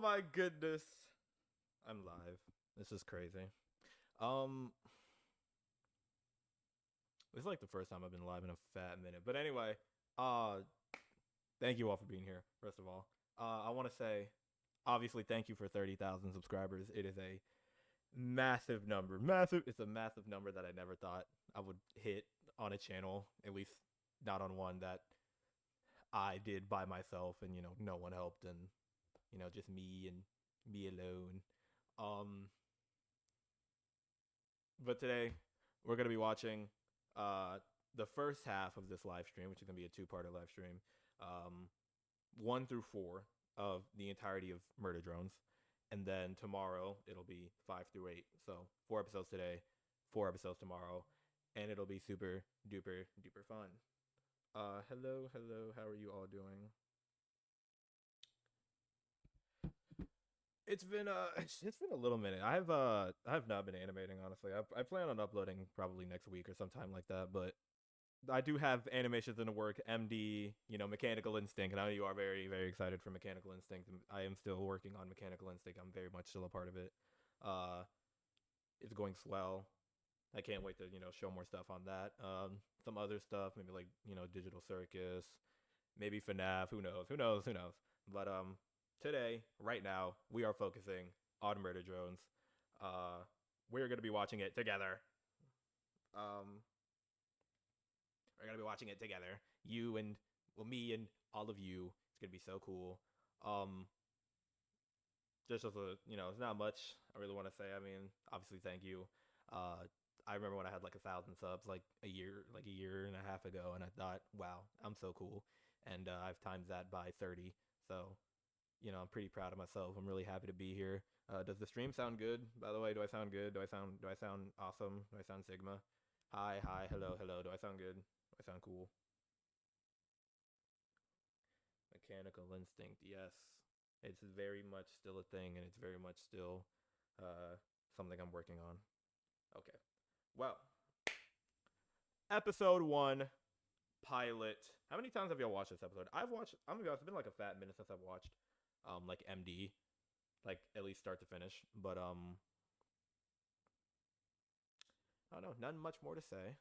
my goodness. I'm live. This is crazy. This is like the first time I've been live in a fat minute. But anyway, thank you all for being here, first of all. I want to say, obviously, thank you for 30,000 subscribers. It is a massive number. It's a massive number that I never thought I would hit on a channel, at least not on one that I did by myself and, no one helped and, just me and me alone. But today we're going to be watching the first half of this live stream, which is going to be a two-parter live stream, 1 through 4 of the entirety of Murder Drones. And then tomorrow it'll be 5 through 8. So 4 episodes today, 4 episodes tomorrow, and it'll be super duper duper fun. Hello, how are you all doing? It's been a little minute. I've not been animating, honestly. I plan on uploading probably next week or sometime like that, but I do have animations in the work. MD, Mechanical Instinct, and I know you are very, very excited for Mechanical Instinct. I am still working on Mechanical Instinct. I'm very much still a part of it. It's going swell. I can't wait to, show more stuff on that. Some other stuff, maybe like, Digital Circus, maybe FNAF, who knows. But today, right now, we are focusing on Murder Drones. We're going to be watching it together. We're going to be watching it together. You and, me and all of you. It's going to be so cool. Just as a, it's not much I really want to say. I mean, obviously, thank you. I remember when I had like 1,000 subs like a year and a half ago, and I thought, wow, I'm so cool. And I've times that by 30. So, I'm pretty proud of myself. I'm really happy to be here. Does the stream sound good? By the way, do I sound good? Do I sound awesome? Do I sound Sigma? Hi, hello. Do I sound good? Do I sound cool? Mechanical Instinct, yes. It's very much still a thing, and it's very much still something I'm working on. Okay. Well, episode 1, pilot. How many times have y'all watched this episode? I'm gonna be honest, it's been like a fat minute since I've watched like MD, like at least start to finish. But I don't know, none much more to say.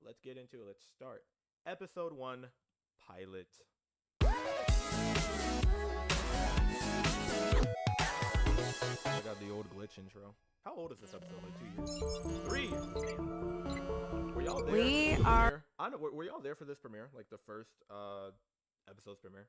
Let's get into it. Let's start. Episode 1, pilot. I got the old glitch intro. How old is this episode? Like 2 years? 3 years. Were y'all there? Were y'all there for this premiere? Like the first episode's premiere?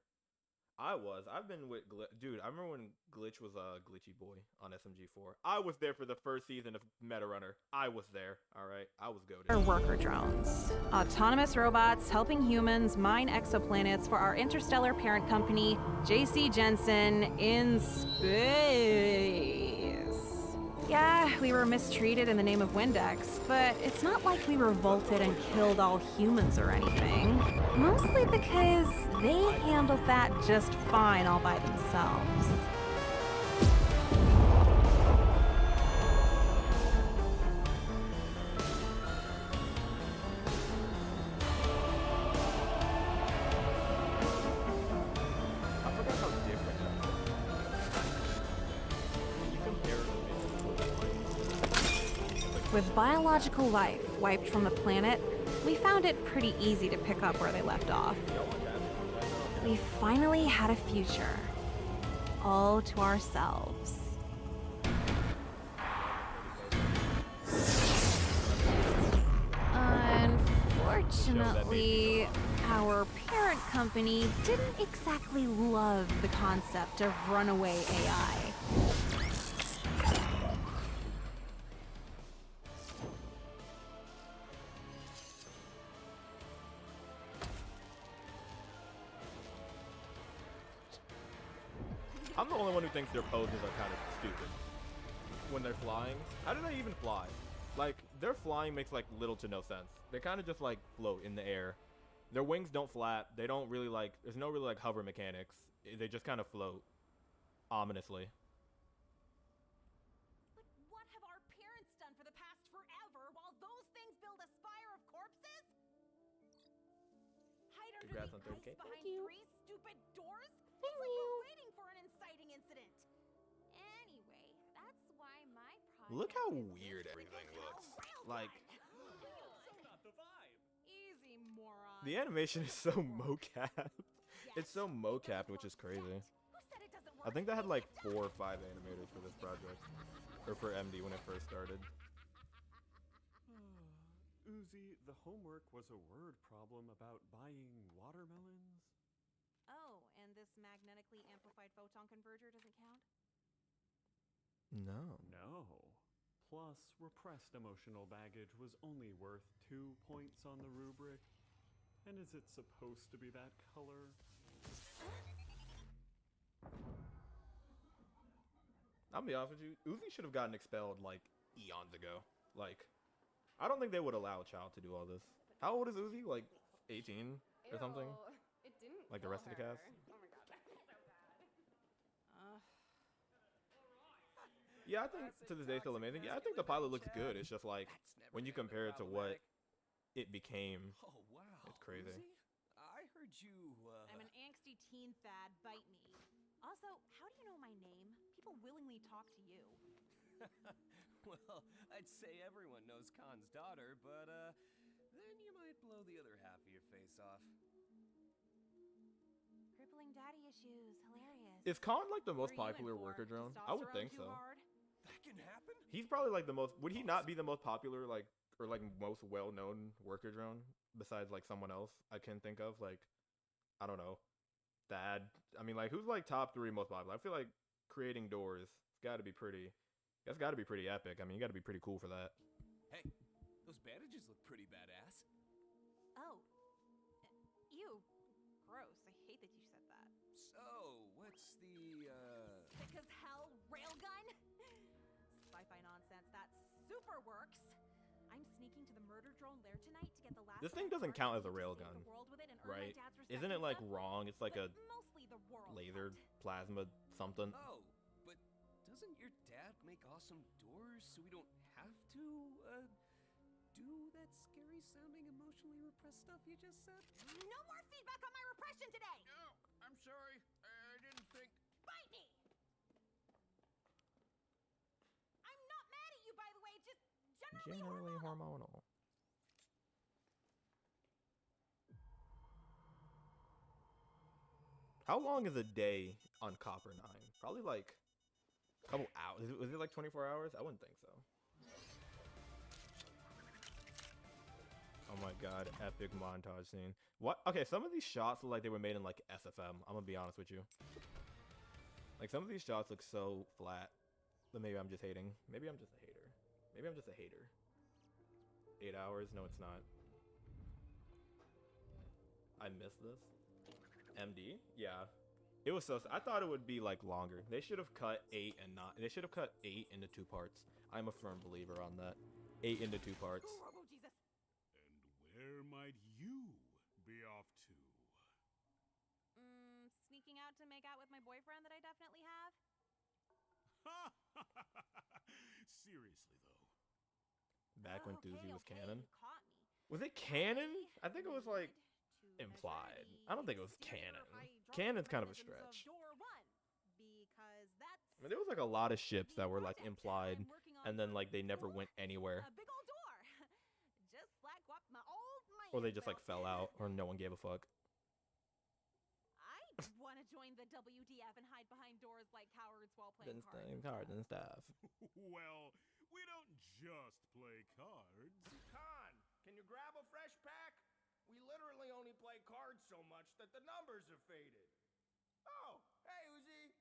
I was. I've been with dude. I remember when Glitch was a Glitchy Boy on SMG4. I was there for the first season of Meta Runner. I was there. All right, I was goated. Are worker drones, autonomous robots helping humans mine exoplanets for our interstellar parent company, JC Jensen, in space. Yeah, we were mistreated in the name of Windex, but it's not like we revolted and killed all humans or anything. Mostly because they handled that just fine all by themselves. With biological life wiped from the planet, we found it pretty easy to pick up where they left off. We finally had a future, all to ourselves. Unfortunately, our parent company didn't exactly love the concept of runaway AI. I'm the only one who thinks their poses are kind of stupid when they're flying. How do they even fly? Like, their flying makes like little to no sense. They kind of just like float in the air. Their wings don't flap. They don't really like, there's no really like hover mechanics. They just kind of float ominously. But what have our parents done for the past forever while those things build a spire of corpses? Hide under Congrats the on 30K. ice behind Thank you. 3 stupid doors? Thank It's like you. we're waiting for an inciting incident. Anyway, that's why my project Look how is weird this everything freaking looks. railgun. Like, So not the vibe. Easy, moron. the animation is so mocap. It's so mocap, which is crazy. Who said it doesn't work? I think they had Make like it 4 or 5 animators for this project, or for MD when it first started. Uzi, the homework was a word problem about buying watermelons. Oh, and this magnetically amplified photon converter doesn't count? No. No. Plus, repressed emotional baggage was only worth 2 points on the rubric. And is it supposed to be that color? I'll be honest with you, Uzi should have gotten expelled like eons ago. Like, I don't think they would allow a child to do all this. How old is Uzi? Like 18 or something? It didn't Like the rest of the cast? Oh my god, that's so bad. Yeah, I think to this day still amazing. Yeah, I think the pilot looks good. It's just like when you compare it to what it became. Oh wow. It's crazy. Uzi? I heard you I'm an angsty teen, Thad. Bite me. Also, how do you know my name? People willingly talk to you. well, I'd say everyone knows Khan's daughter, but then you might blow the other half of your face off. Crippling daddy issues. Hilarious. Is Khan like the most Who are you in popular for? worker drone? I would Testosterone think too so. hard? That can happen? He's probably like the most. Would he not be the most popular, like, or like most well-known worker drone besides like someone else I can think of? Like, I don't know, Thad. I mean, like, who's like top 3 most popular? I feel like creating doors. It's got to be pretty. That's got to be pretty epic. I mean, you got to be pretty cool for that. Hey, those bandages look pretty badass. Oh. Ew. Gross. I hate that you said that. So, what's the Sick as hell railgun? Sci-fi nonsense. That super works. I'm sneaking to the murder drone lair tonight to get the last. This thing last doesn't part count so as a we can railgun, save the world with it and earn my right? dad's respect Isn't it and like stuff, wrong? It's like a But mostly the world. lasered helped. plasma something. Oh, but doesn't your dad make awesome doors so we don't have to do that scary sounding emotionally repressed stuff you just said? No more feedback on my repression today. No, I'm sorry. I didn't think. Bite me. I'm not mad at you, by the way. Just generally Hormonal. How long is a day on Copper 9? Probably like a couple hours. Was it like 24 hours? I wouldn't think so. Oh my god, epic montage scene. What? Okay, some of these shots look like they were made in like SFM. I'm gonna be honest with you. Like, some of these shots look so flat. But maybe I'm just hating. Maybe I'm just a hater. Maybe I'm just a hater. 8 hours? No, it's not. I missed this. MD? Yeah. It was so. I thought it would be like longer. They should have cut 8 and not. They should have cut 8 into 2 parts. I'm a firm believer on that. 8 into 2 parts. Oh, Jesus. And where might you be off to? Sneaking out to make out with my boyfriend that I definitely have. Seriously, though. Back when Okay, Doozy was okay, canon. you caught me. Was it canon? I think it was like To implied. measure I don't think it the was exterior canon. hydraulic Canon's kind of a mechanisms stretch. Door 1, because that's I mean, there was like a lot of ships the that were like project implied, I'm working on and then for like they never school. went anywhere, A big old door. Just like what my old man or they just like built. fell out, or no one gave a fuck. I want to join the WDF and hide behind doors like cowards while playing cards. and Cards stuff. and stuff. Well, we don't just play cards. Khan, can you grab a fresh pack? We literally only play cards so much that the numbers are faded. Oh, hey, Uzi.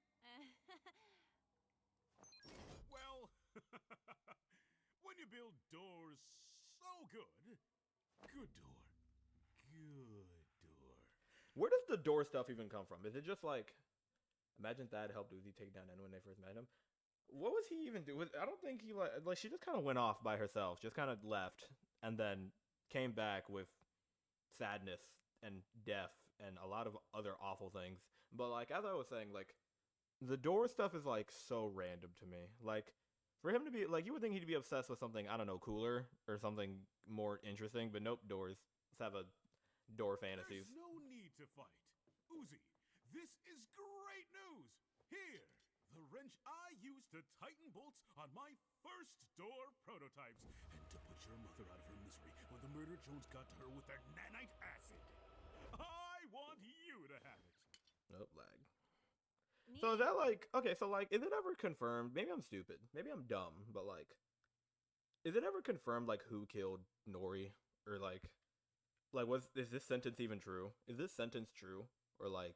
Well, when you build doors so good, good door, good door. Where does the door stuff even come from? Is it just like, imagine Thad helped Uzi take down N when they first met him? What was he even doing? I don't think he like she just kind of went off by herself, just kind of left, and then came back with sadness and death and a lot of other awful things. But like, as I was saying, like, the door stuff is like so random to me. Like, for him to be like, you would think he'd be obsessed with something, I don't know, cooler or something more interesting, but nope, doors. Let's have a door fantasies. There's no need to fight. Uzi, this is great news. Here, the wrench I used to tighten bolts on my first door prototypes, and to put your mother out of her misery when the murder Jones got to her with their nanite acid. I want you to have it. Nope, lag. So is that like, okay, so like, is it ever confirmed? Maybe I'm stupid. Maybe I'm dumb, but like, is it ever confirmed like who killed Nori? Or like is this sentence even true? Is this sentence true? Or like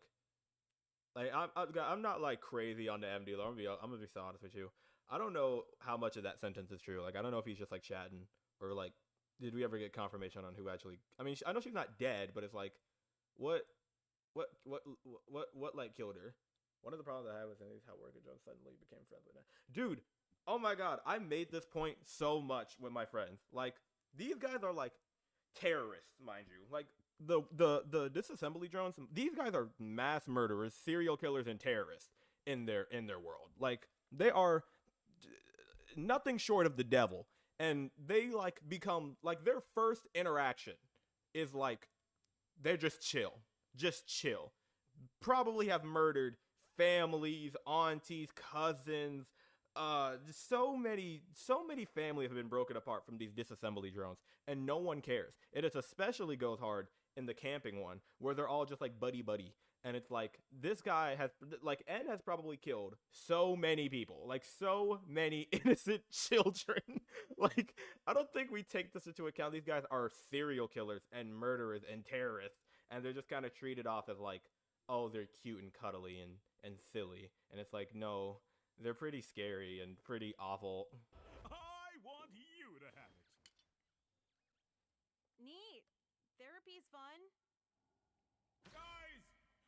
I'm not like crazy on the MD. I'm gonna be so honest with you. I don't know how much of that sentence is true. Like I don't know if he's just like chatting or like did we ever get confirmation on who actually? I mean, I know she's not dead, but it's like what like killed her? One of the problems I had with is how Worker Jones suddenly became friends with her. Dude, oh my god, I made this point so much with my friends. Like these guys are like terrorists, mind you. Like the disassembly drones, these guys are mass murderers, serial killers, and terrorists in their world. Like they are nothing short of the devil, and they like become like their first interaction is like they're just chill, probably have murdered families, aunties, cousins. So many families have been broken apart from these disassembly drones, and no one cares. It especially goes hard in the camping one, where they're all just like buddy, and it's like this guy has like N has probably killed so many people, like so many innocent children. Like I don't think we take this into account. These guys are serial killers and murderers and terrorists, and they're just kind of treated off as like, oh, they're cute and cuddly and silly, and it's like no. They're pretty scary and pretty awful. I want you to have it. Neat. Therapy's fun. Guys,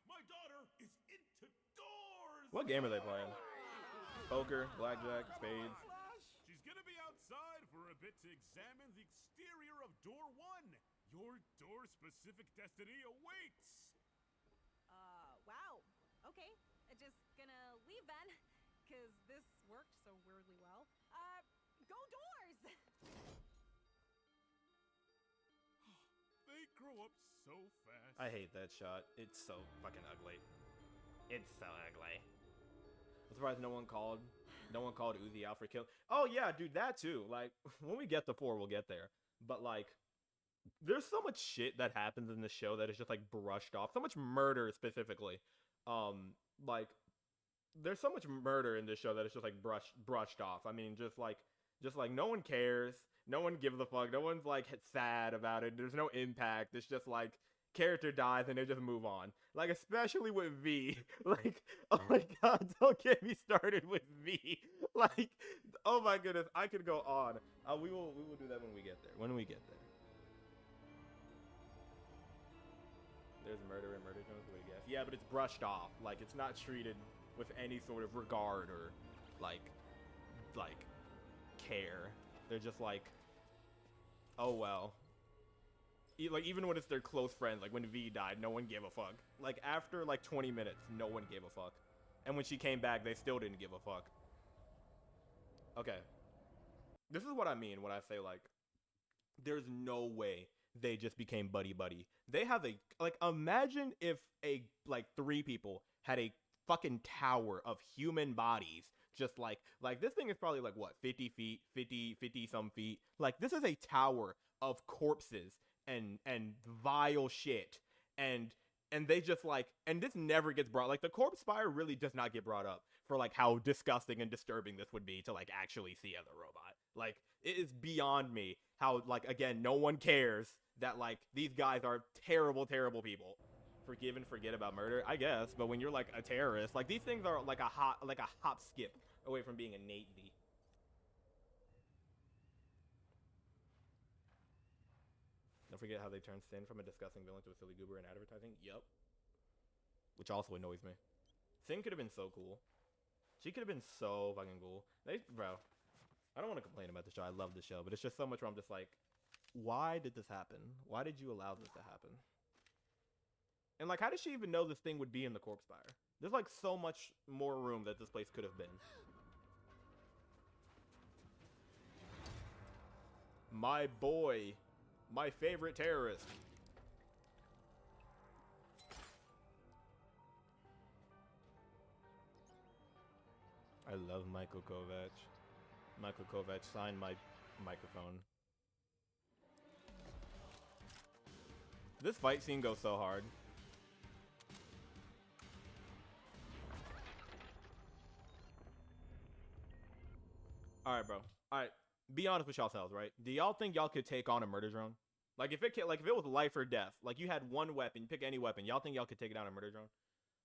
my daughter is into doors. What game are they playing? Poker, blackjack, spades. She's gonna be outside for a bit to examine the exterior of door 1. Your door-specific destiny awaits. Wow. Okay. Just gonna leave then. Because this worked so weirdly well. Go doors! They grow up so fast. I hate that shot. It's so fucking ugly. It's so ugly. I'm surprised no one called Uzi out for kill. Oh yeah, dude, that too. Like when we get to 4, we'll get there. But like, there's so much shit that happens in this show that is just like brushed off. So much murder specifically. Like. There's so much murder in this show that it's just like brushed off. I mean, just like no one cares, no one gives a fuck, no one's like sad about it. There's no impact. It's just like character dies and they just move on. Like especially with V. Like oh my god, don't get me started with V. Like oh my goodness, I could go on. We will do that when we get there. When we get there. There's murder and murder jones, I guess. Yeah, but it's brushed off. Like it's not treated with any sort of regard or like care. They're just like, oh well. Like even when it's their close friends, like when V died, no one gave a fuck. Like after like 20 minutes, no one gave a fuck. And when she came back, they still didn't give a fuck. Okay. This is what I mean when I say like, there's no way they just became buddy. They have a, like imagine if a, like 3 people had a fucking tower of human bodies, just like this thing is probably like what 50 feet, 50 some feet. Like this is a tower of corpses and vile shit, and they just like, and this never gets brought, like the corpse spire really does not get brought up for like how disgusting and disturbing this would be to like actually see as a robot. Like it is beyond me how like again no one cares that like these guys are terrible people. Forgive and forget about murder, I guess, but when you're like a terrorist, like these things are like a hop skip away from being innately. Don't forget how they turned Sin from a disgusting villain to a silly goober in advertising. Yup. Which also annoys me. Sin could have been so cool. She could have been so fucking cool. Bro, I don't want to complain about the show. I love the show, but it's just so much where I'm just like, why did this happen? Why did you allow this to happen? And like, how did she even know this thing would be in the corpse spire? There's like so much more room that this place could have been. My boy. My favorite terrorist. I love Michael Kovac. Michael Kovac signed my microphone. This fight scene goes so hard. Alright, bro. Alright. Be honest with yourselves, right? Do y'all think y'all could take on a murder drone? Like if it was life or death, like you had one weapon, pick any weapon, y'all think y'all could take down a murder drone?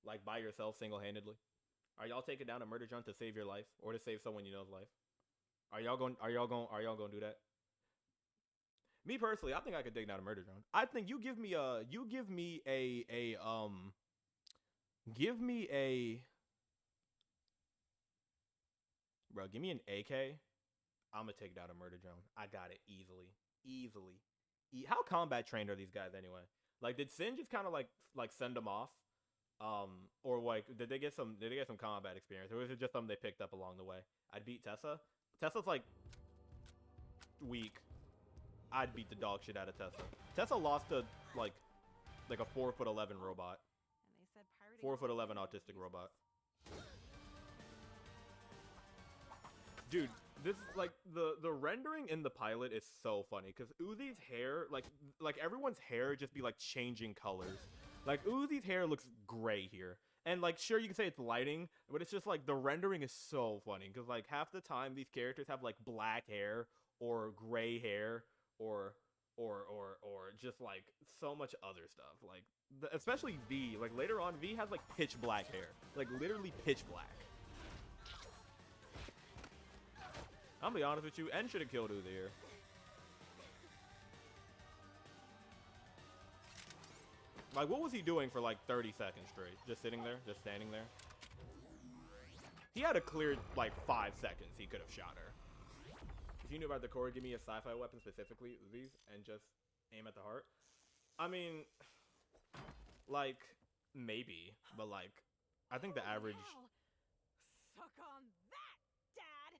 Like by yourself, single-handedly? Are y'all taking down a murder drone to save your life or to save someone you know's life? Are y'all going to do that? Me personally, I think I could take down a murder drone. I think give me a bro, give me an AK. I'm gonna take down a murder drone. I got it easily. How combat trained are these guys anyway? Like, did Sin just kind of like send them off? Or like, did they get some combat experience, or was it just something they picked up along the way? I'd beat Tessa. Tessa's like weak. I'd beat the dog shit out of Tessa. Tessa lost to like a 4'11" robot. And they said pirating 4'11" autistic robot. Dude, this like the rendering in the pilot is so funny because Uzi's hair, like everyone's hair just be like changing colors. Like Uzi's hair looks gray here, and like sure you can say it's lighting, but it's just like the rendering is so funny because like half the time these characters have like black hair or gray hair or just like so much other stuff. Like especially V, like later on V has like pitch black hair, like literally pitch black. I'm gonna be honest with you, N should have killed Uzi here. Like, what was he doing for like 30 seconds straight? Just sitting there? Just standing there? He had a clear, like, 5 seconds he could have shot her. If you knew about the core, give me a sci-fi weapon specifically, Uzi's, and just aim at the heart. I mean, like, maybe, but like, I think the average... Hell. Suck on that, Dad!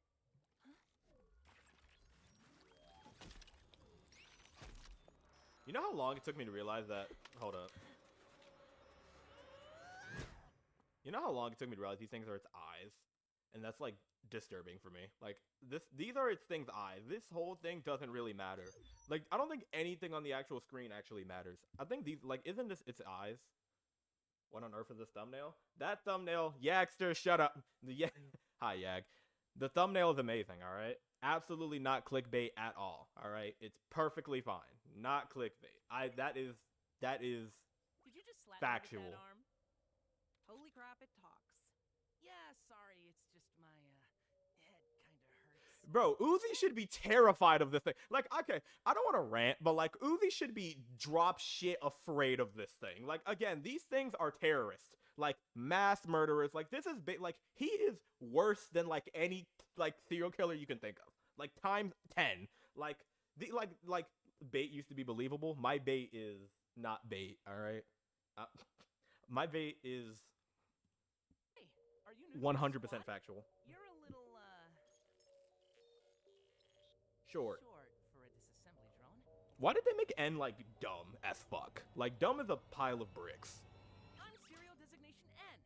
You know how long it took me to realize that? Hold up. You know how long it took me to realize these things are its eyes? And that's like disturbing for me. Like these are its thing's eyes. This whole thing doesn't really matter. Like I don't think anything on the actual screen actually matters. I think these like isn't this its eyes? What on earth is this thumbnail? That thumbnail, Yagster, shut up. Hi Yag. The thumbnail is amazing, alright? Absolutely not clickbait at all. Alright? It's perfectly fine. Not clickbait. That is Did you just slap factual. me with that arm? Holy crap, it talks. Yeah, sorry, it's just my head kind of hurts. Bro, Uzi should be terrified of this thing. Like, okay, I don't want to rant, but like Uzi should be drop shit afraid of this thing. Like, again, these things are terrorists. Like mass murderers. Like this is like he is worse than like any like serial killer you can think of. Like times 10. Like the like bait used to be believable. My bait is not bait, all right? My bait is Hey, are you new 100% to this squad? factual. You're a little Short. short for a disassembly drone. Why did they make N like dumb as fuck? Like dumb is a pile of bricks. I'm serial designation N.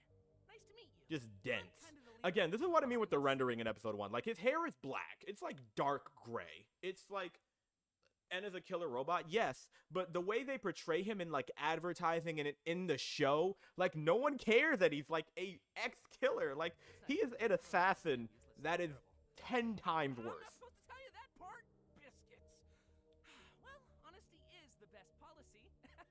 Nice to meet you. Just dense. Kind of the leader Again, this is what I mean with the of rendering in episode 1. Like his hair is black. It's like dark gray. It's like N is a killer robot, yes, but the way they portray him in like advertising and in the show, like no one cares that he's like a ex-killer. Like he is an assassin that is 10 times I'm not worse. supposed to tell you that part. Biscuits. Well, honesty is the best policy. I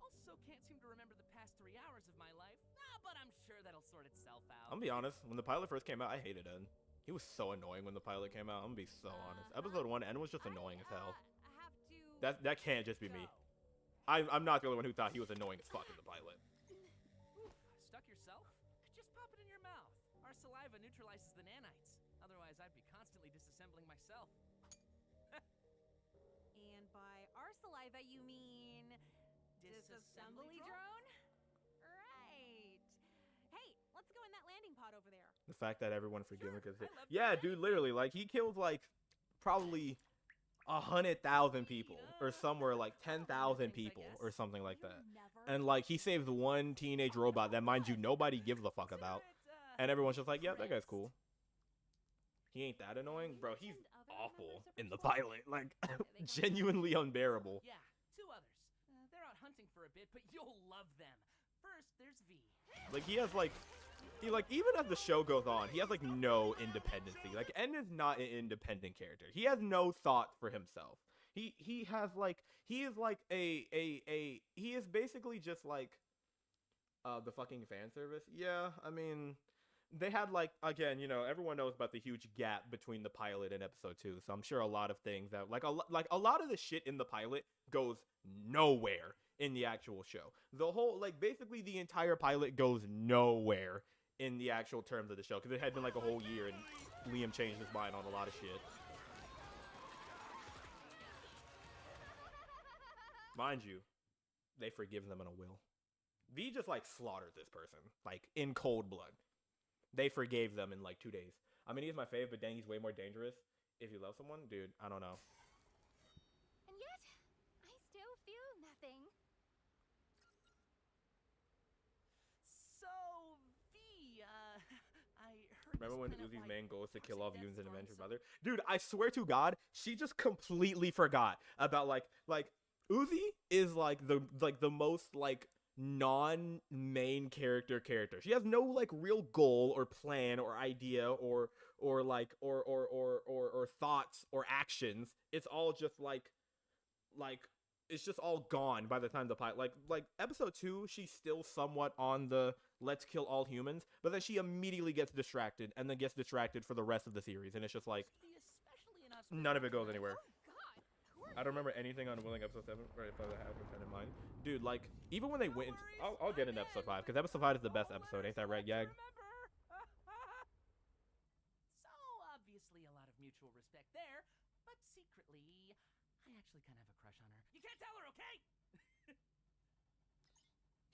also can't seem to remember the past 3 hours of my life. But I'm sure that'll sort itself out. I'm gonna be honest, when the pilot first came out, I hated N. He was so annoying when the pilot came out. I'm gonna be so honest. Episode 1, N was just annoying as hell. I have to... That can't just be me. I'm not the only one who thought he was annoying as fuck in the pilot. Oof, stuck yourself? Just pop it in your mouth. Our saliva neutralizes the nanites. Otherwise, I'd be constantly disassembling myself. And by our saliva, you mean... disassembly drone? Right. Hey, let's go in that landing pod over there. The fact that everyone forgive him Sure, because I love yeah, that. dude, literally, like he killed like probably 100,000 people or somewhere like 10,000 people or something like that, and like he saved one teenage robot that, mind you, nobody gives a fuck about. And everyone's just like, "Yep, that guy's cool." He ain't that annoying, bro. He's awful in the pilot, like genuinely unbearable. Yeah, 2 others. They're out hunting for a bit, but you'll love them. First, there's V. Like he has like, even as the show goes on, he has like no independency. Like N is not an independent character. He has no thought for himself. He has like he is like he is basically just like the fucking fan service. Yeah, I mean, they had like, again, you know, everyone knows about the huge gap between the pilot and episode 2. So I'm sure a lot of things that like a lot of the shit in the pilot goes nowhere in the actual show. The whole, like, basically the entire pilot goes nowhere in the actual terms of the show, because it had been like a whole year and Liam changed his mind on a lot of shit. Mind you, they forgive them in a will. V just like slaughtered this person, like in cold blood. They forgave them in like 2 days. I mean, he's my fave, but dang, he's way more dangerous. If you love someone, dude, I don't know. And yet, I still feel nothing. So, V, I heard. Remember this when planet Uzi's like main goal is to kill toxic all death humans and avenge her storms. mother? Dude, I swear to God, she just completely forgot about like Uzi is like the most like non-main character. She has no like real goal or plan or idea or thoughts or actions. It's all just like it's just all gone by the time the pilot, like episode 2, she's still somewhat on the let's kill all humans, but then she immediately gets distracted and then gets distracted for the rest of the series, and it's just like Especially in none of it goes anywhere. Oh God, who are I don't remember anything on Willing episode 7, or if I have it in mind. Dude, like, even when they went, I'll get into episode 5, because episode 5 is the best episode, ain't that right, Yag? So, obviously a lot of mutual respect there, but secretly, I actually kind of have a crush on her. You can't tell her, okay?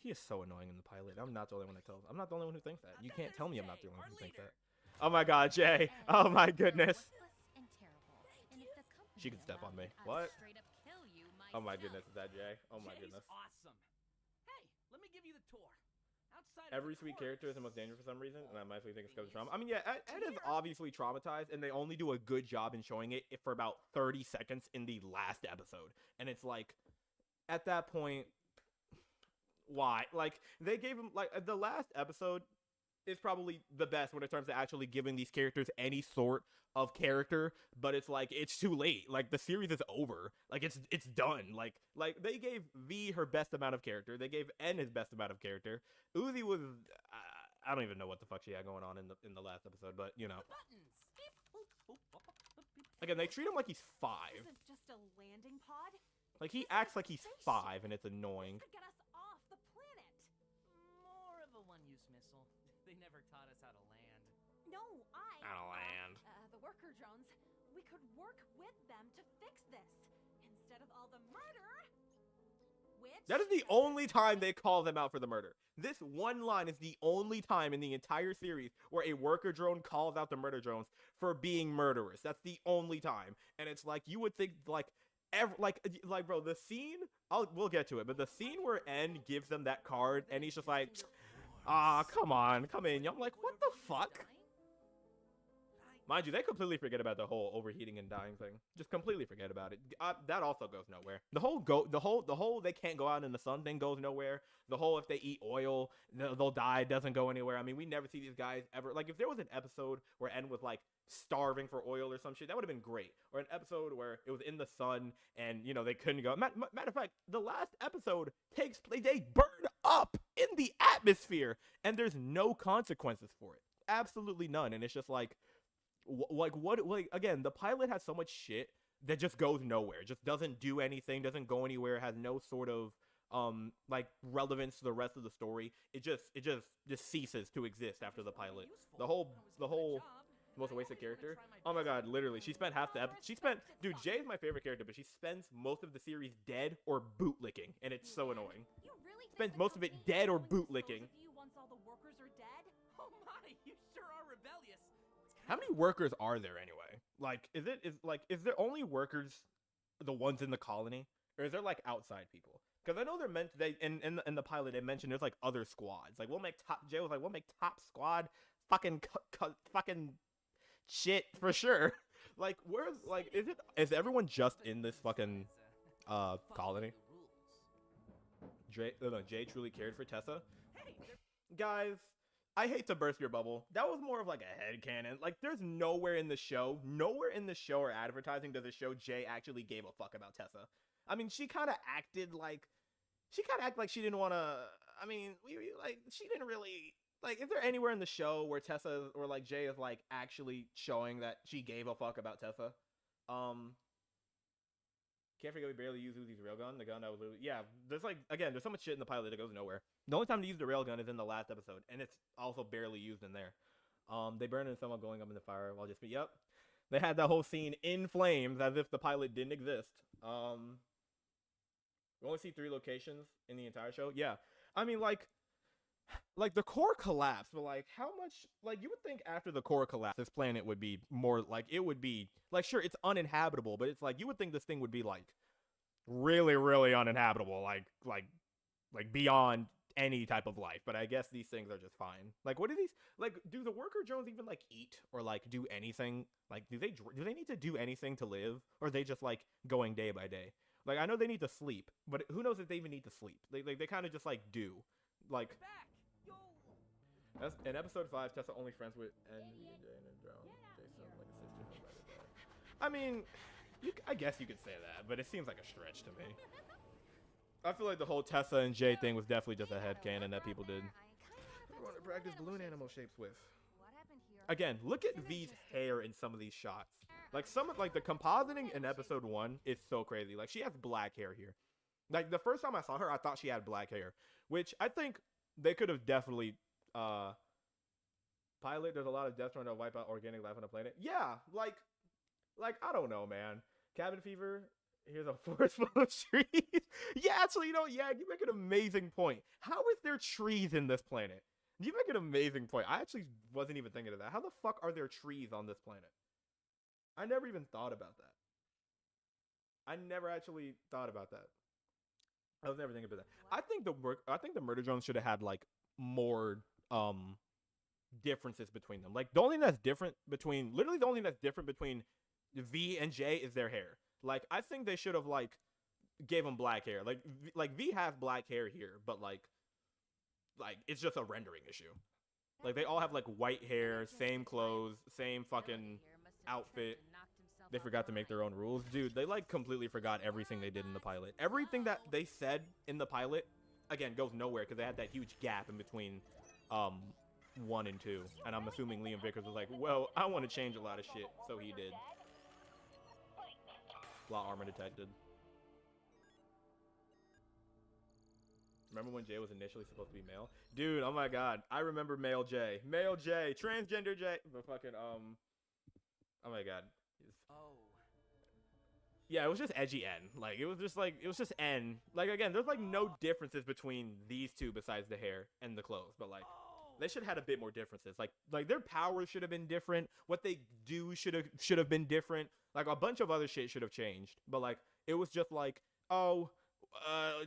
He is so annoying in the pilot. I'm not the only one that tells. I'm not the only one who thinks that. You Then can't tell me there's I'm not the Jay, only one our who thinks leader. that. Oh my God, Jay. Oh my goodness. worthless and terrible. And if the company She can step on me. allowed, I'd What? straight up kill you Oh my myself. goodness, is that Jay? Oh my Jay's goodness. awesome. Hey, let me give you the tour. Outside of Every the sweet course, character is the most dangerous for some reason, and I might think it's because of trauma. I mean, yeah, Ed is obviously traumatized, and they only do a good job in showing it for about 30 seconds in the last episode. And it's like, at that point, why? Like, they gave him, like, the last episode is probably the best when it comes to actually giving these characters any sort of character, but it's like, it's too late. Like, the series is over. Like, it's done. Like they gave V her best amount of character. They gave N his best amount of character. Uzi was, I don't even know what the fuck she had going on in the last episode, but, you know. buttons. Beep, boop, boop, boop, boop, boop, beep. Again, they treat him like he's 5. Isn't just a landing pod? Like, he This is acts a like he's spaceship. 5, and it's annoying. To get us off the planet. More of a one-use missile. They never taught us how to land. No, The worker drones. we could work with them to fix this instead of all the murder. Which That is the only time they call them out for the murder. This one line is the only time in the entire series where a worker drone calls out the murder drones for being murderers. That's the only time. And it's like, you would think, like, bro, the scene, we'll get to it, but the scene where N gives them that card, and he's just like, come on, come in. I'm like, what the fuck? Mind you, they completely forget about the whole overheating and dying thing. Just completely forget about it. That also goes nowhere. The whole they can't go out in the sun thing goes nowhere. The whole if they eat oil, they'll die doesn't go anywhere. I mean, we never see these guys ever. Like, if there was an episode where N was like starving for oil or some shit, that would have been great. Or an episode where it was in the sun and, you know, they couldn't go. Matter of fact, the last episode takes place, they burn up in the atmosphere and there's no consequences for it. Absolutely none. And it's just like, again, the pilot has so much shit that just goes nowhere, just doesn't do anything, doesn't go anywhere, has no sort of like relevance to the rest of the story. It just ceases to exist after the pilot. The whole most wasted character. Oh my God, literally, she spent half the dude, Jay's my favorite character, but she spends most of the series dead or bootlicking, and it's so annoying. You really think Spends the most of it company dead or is going to bootlicking. dispose of you once all the workers are dead? Oh my, you sure are rebellious. It's How many workers are there anyway? Like, is there only workers, the ones in the colony, or is there like outside people? Because I know they're in the pilot they mentioned there's like other squads. Like, Jay was like, we'll make top squad. fucking shit for sure. Like, where's like is everyone just in this fucking colony? Jay truly cared for Tessa. Guys, I hate to burst your bubble. That was more of like a headcanon. Like, there's nowhere in the show or advertising does it show Jay actually gave a fuck about Tessa. I mean, she kind of acted like she didn't want to. I mean, she didn't really. Like, is there anywhere in the show where Tessa or like Jay is like actually showing that she gave a fuck about Tessa? Can't forget we barely used Uzi's railgun, the gun that was literally, yeah, there's like, again, there's so much shit in the pilot that goes nowhere. The only time to use the railgun is in the last episode, and it's also barely used in there. They burned in someone going up in the fire while just, yep. They had that whole scene in flames as if the pilot didn't exist. We only see 3 locations in the entire show. Yeah. I mean, like the core collapse, but like how much, like you would think after the core collapse, this planet would be more like, it would be like, sure, it's uninhabitable, but it's like, you would think this thing would be like really, really uninhabitable, like beyond any type of life. But I guess these things are just fine. Like, what do these, like, do the worker drones even like eat or like do anything? Like, do they need to do anything to live, or are they just like going day by day? Like, I know they need to sleep, but who knows if they even need to sleep? They kind of just like do. Like, that's in episode 5, Tessa only friends with Envy and Jay and Drone. Jason, like a sister. I mean, I guess you could say that, but it seems like a stretch to me. I feel like the whole Tessa and Jay thing was definitely just a headcanon that people did. I want to practice balloon animal shapes with. Again, look at V's hair in some of these shots. Like the compositing in episode 1 is so crazy. Like, she has black hair here. Like, the first time I saw her, I thought she had black hair, which I think they could have definitely pilot. There's a lot of death trying to wipe out organic life on the planet. Yeah, like I don't know, man. Cabin fever. Here's a forest full of trees. Yeah, actually, you make an amazing point. How is there trees in this planet? You make an amazing point. I actually wasn't even thinking of that. How the fuck are there trees on this planet? I never even thought about that. I never actually thought about that. I was never thinking about that. I think the murder drones should have had like more differences between them. Like, the only thing that's different between V and J is their hair. Like, I think they should have like gave them black hair. Like V has black hair here, but like it's just a rendering issue. Like, they all have like white hair, same clothes, same fucking outfit. They forgot to make their own rules. Dude, they like completely forgot everything they did in the pilot. Everything that they said in the pilot, again, goes nowhere because they had that huge gap in between 1 and 2. And I'm assuming Liam Vickers was like, well, I want to change a lot of shit. So he did. Plot armor detected. Remember when Jay was initially supposed to be male? Dude, oh my god. I remember male Jay. Male Jay. Transgender Jay. The fucking, oh my god. Yeah, it was just edgy N. Like, it was just N. Like, again, there's like no differences between these two besides the hair and the clothes. But like, they should have had a bit more differences. Like their powers should have been different. What they do should have been different. Like, a bunch of other shit should have changed. But like, it was just like, oh,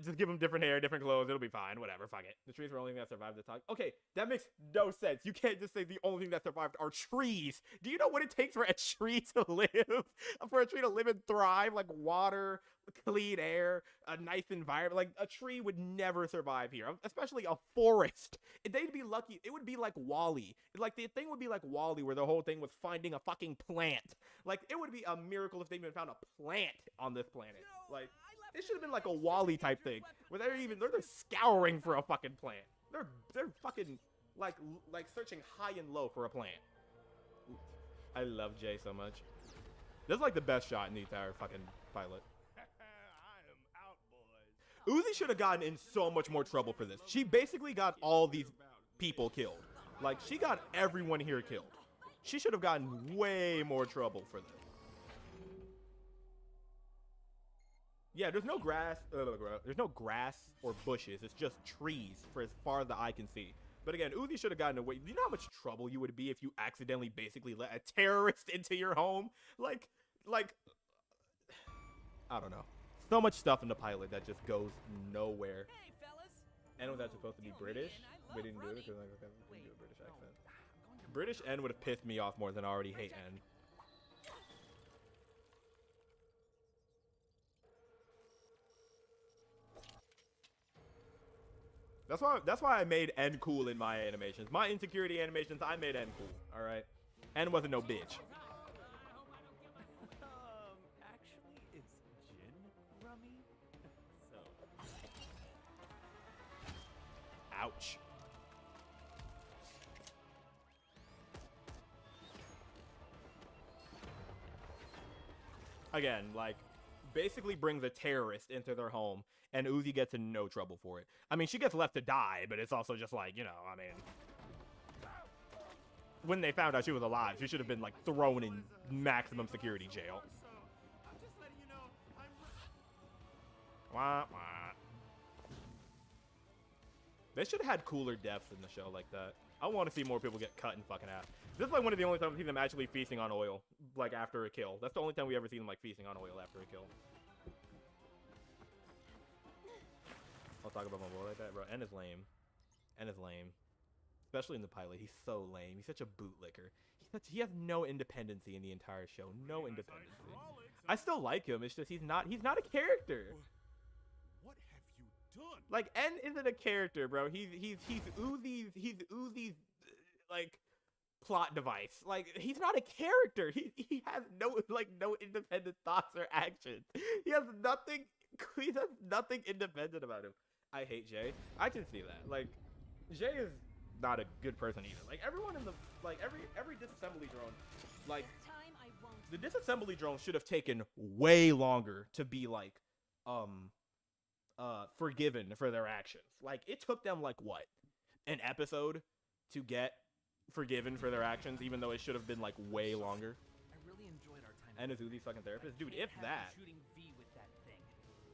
just give them different hair, different clothes. It'll be fine. Whatever. Fuck it. The trees were the only thing that survived the talk. Okay, that makes no sense. You can't just say the only thing that survived are trees. Do you know what it takes for a tree to live? For a tree to live and thrive? Like, water, clean air, a nice environment. Like, a tree would never survive here, especially a forest. They'd be lucky. It would be like WALL-E. Like, the thing would be like WALL-E, where the whole thing was finding a fucking plant. Like, it would be a miracle if they even found a plant on this planet. Like, it should have been like a WALL-E type thing, where they're scouring for a fucking plant. They're fucking like searching high and low for a plant. I love Jay so much. This is like the best shot in the entire fucking pilot. I am out, boys. Uzi should have gotten in so much more trouble for this. She basically got all these people killed. Like, she got everyone here killed. She should have gotten way more trouble for this. Yeah, there's no grass or bushes. It's just trees for as far as the eye can see. But again, Uzi should have gotten away. Do you know how much trouble you would be if you accidentally basically let a terrorist into your home? Like, I don't know. So much stuff in the pilot that just goes nowhere. Hey, fellas. And was that supposed to be British? We didn't do it because I couldn't do a British accent. I'm going to British N would have pissed me off more than I already hate N. That's why I made N cool in my animations. My insecurity animations, I made N cool. All right, N wasn't no bitch. Actually, it's gin rummy. So. Ouch. Again, like, basically brings a terrorist into their home, and Uzi gets in no trouble for it. I mean, she gets left to die, but it's also just like, you know, I mean, when they found out she was alive, she should have been, like, thrown in maximum security jail. I'm just letting you know I'm Wah, wah. They should have had cooler deaths in the show like that. I want to see more people get cut in fucking half. This is like one of the only times we see them actually feasting on oil, like after a kill. That's the only time we ever see them like feasting on oil after a kill. I'll talk about my boy like that, bro. N is lame. N is lame. Especially in the pilot. He's so lame. He's such a bootlicker. He has no independency in the entire show. No independency. I still like him. It's just he's not a character. What have you done? Like, N isn't a character, bro. He's Uzi's like plot device. Like, he's not a character. He has no independent thoughts or actions. He has nothing independent about him. I hate Jay. I can see that. Like, Jay is not a good person either. Like, everyone in the every disassembly drone, like, the disassembly drone should have taken way longer to be like forgiven for their actions. Like, it took them like what, an episode to get forgiven for their actions, even though it should have been like way longer. I really enjoyed our time. And is Uzi's fucking therapist, dude. If that. Shooting V with that thing.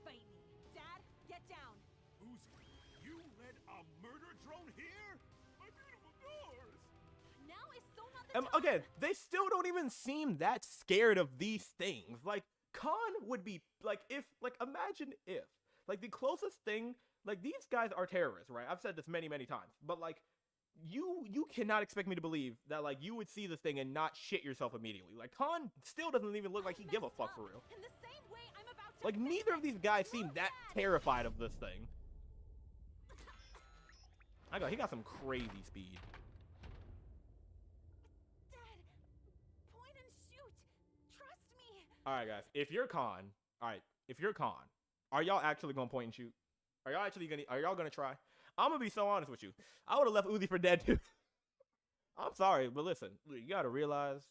Fight me. Dad, get down. Uzi, you led a murder drone here? My beautiful doors! Now is so not the time. Again, they still don't even seem that scared of these things. Like, Khan would be like, if, like, imagine if, like, the closest thing, like, these guys are terrorists, right? I've said this many times, but like, you cannot expect me to believe that, like, you would see this thing and not shit yourself immediately. Like, Khan still doesn't even look like he give a fuck for real. In the same way I'm about to Like, neither of these guys seem that terrified of this thing. He got some crazy speed. Dad, point and shoot. Trust me. All right, guys. If you're Khan, are y'all actually gonna point and shoot? Are y'all gonna try? I'm gonna be so honest with you. I would have left Uzi for dead too. I'm sorry, but listen, you gotta realize,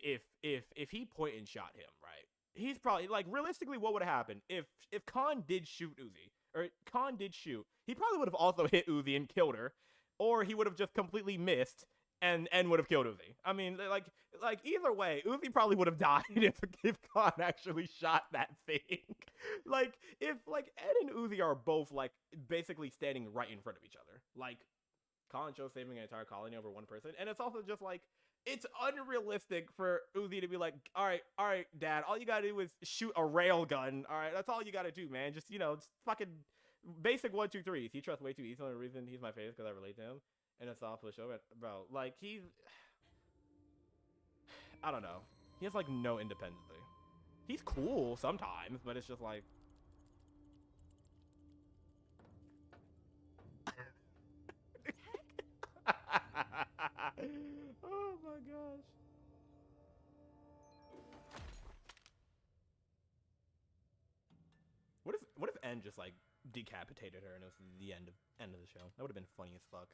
if he point and shot him, right? He's probably, like, realistically, what would have happened if Khan did shoot Uzi, or Khan did shoot? He probably would have also hit Uzi and killed her, or he would have just completely missed and would have killed Uzi. I mean, like either way, Uzi probably would have died if Khan actually shot that thing. Like, if, like, Ed and Uzi are both, like, basically standing right in front of each other. Like, Khan chose saving an entire colony over one person, and it's also just, like, it's unrealistic for Uzi to be like, all right, Dad, all you gotta do is shoot a rail gun. All right, that's all you gotta do, man. Just, you know, just fucking basic 1, 2, 3s. He trusts way too easy. The only reason he's my favorite because I relate to him. And it's all for the show, bro. Like, I don't know. He has, like, no independency. He's cool sometimes, but it's just like, oh my gosh. What if N just, like, decapitated her and it was the end of the show? That would have been funny as fuck.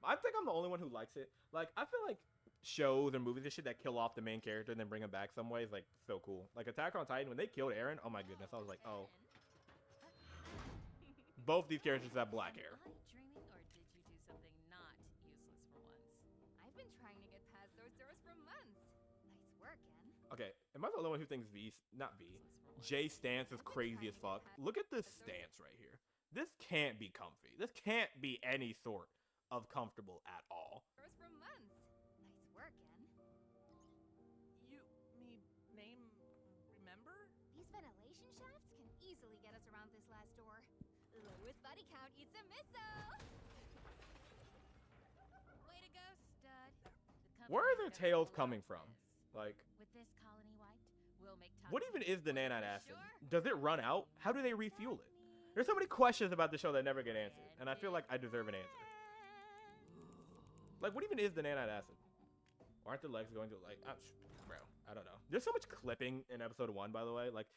I think I'm the only one who likes it. Like, I feel like shows or movies and shit that kill off the main character and then bring him back some way is, like, so cool. Like, Attack on Titan, when they killed Eren, oh my goodness, I was like, oh. Both these characters have black hair. Am I dreaming, or did you do something not useless for once? I've been trying to get past those doors for months. Nice work, En. Okay, am I the only one who thinks Jay's stance is crazy as fuck? Look at this stance right here. This can't be comfy. This can't be any sort of comfortable at all. Doors for months. Nice work, En. Name, remember? These ventilation shafts can easily get us around this last door. body count eats a misso. Way to go, stud. The Where are company's their gonna tails coming love from? this. Like, With this colony wiped, we'll make what toxins even is the free, nanite acid? sure. Does it run out? How do they refuel it? There's so many questions about the show that never get answered, and I feel like I deserve an answer. Like, what even is the nanite acid? Aren't the legs going to, like, bro, I don't know. There's so much clipping in episode 1, by the way. Like,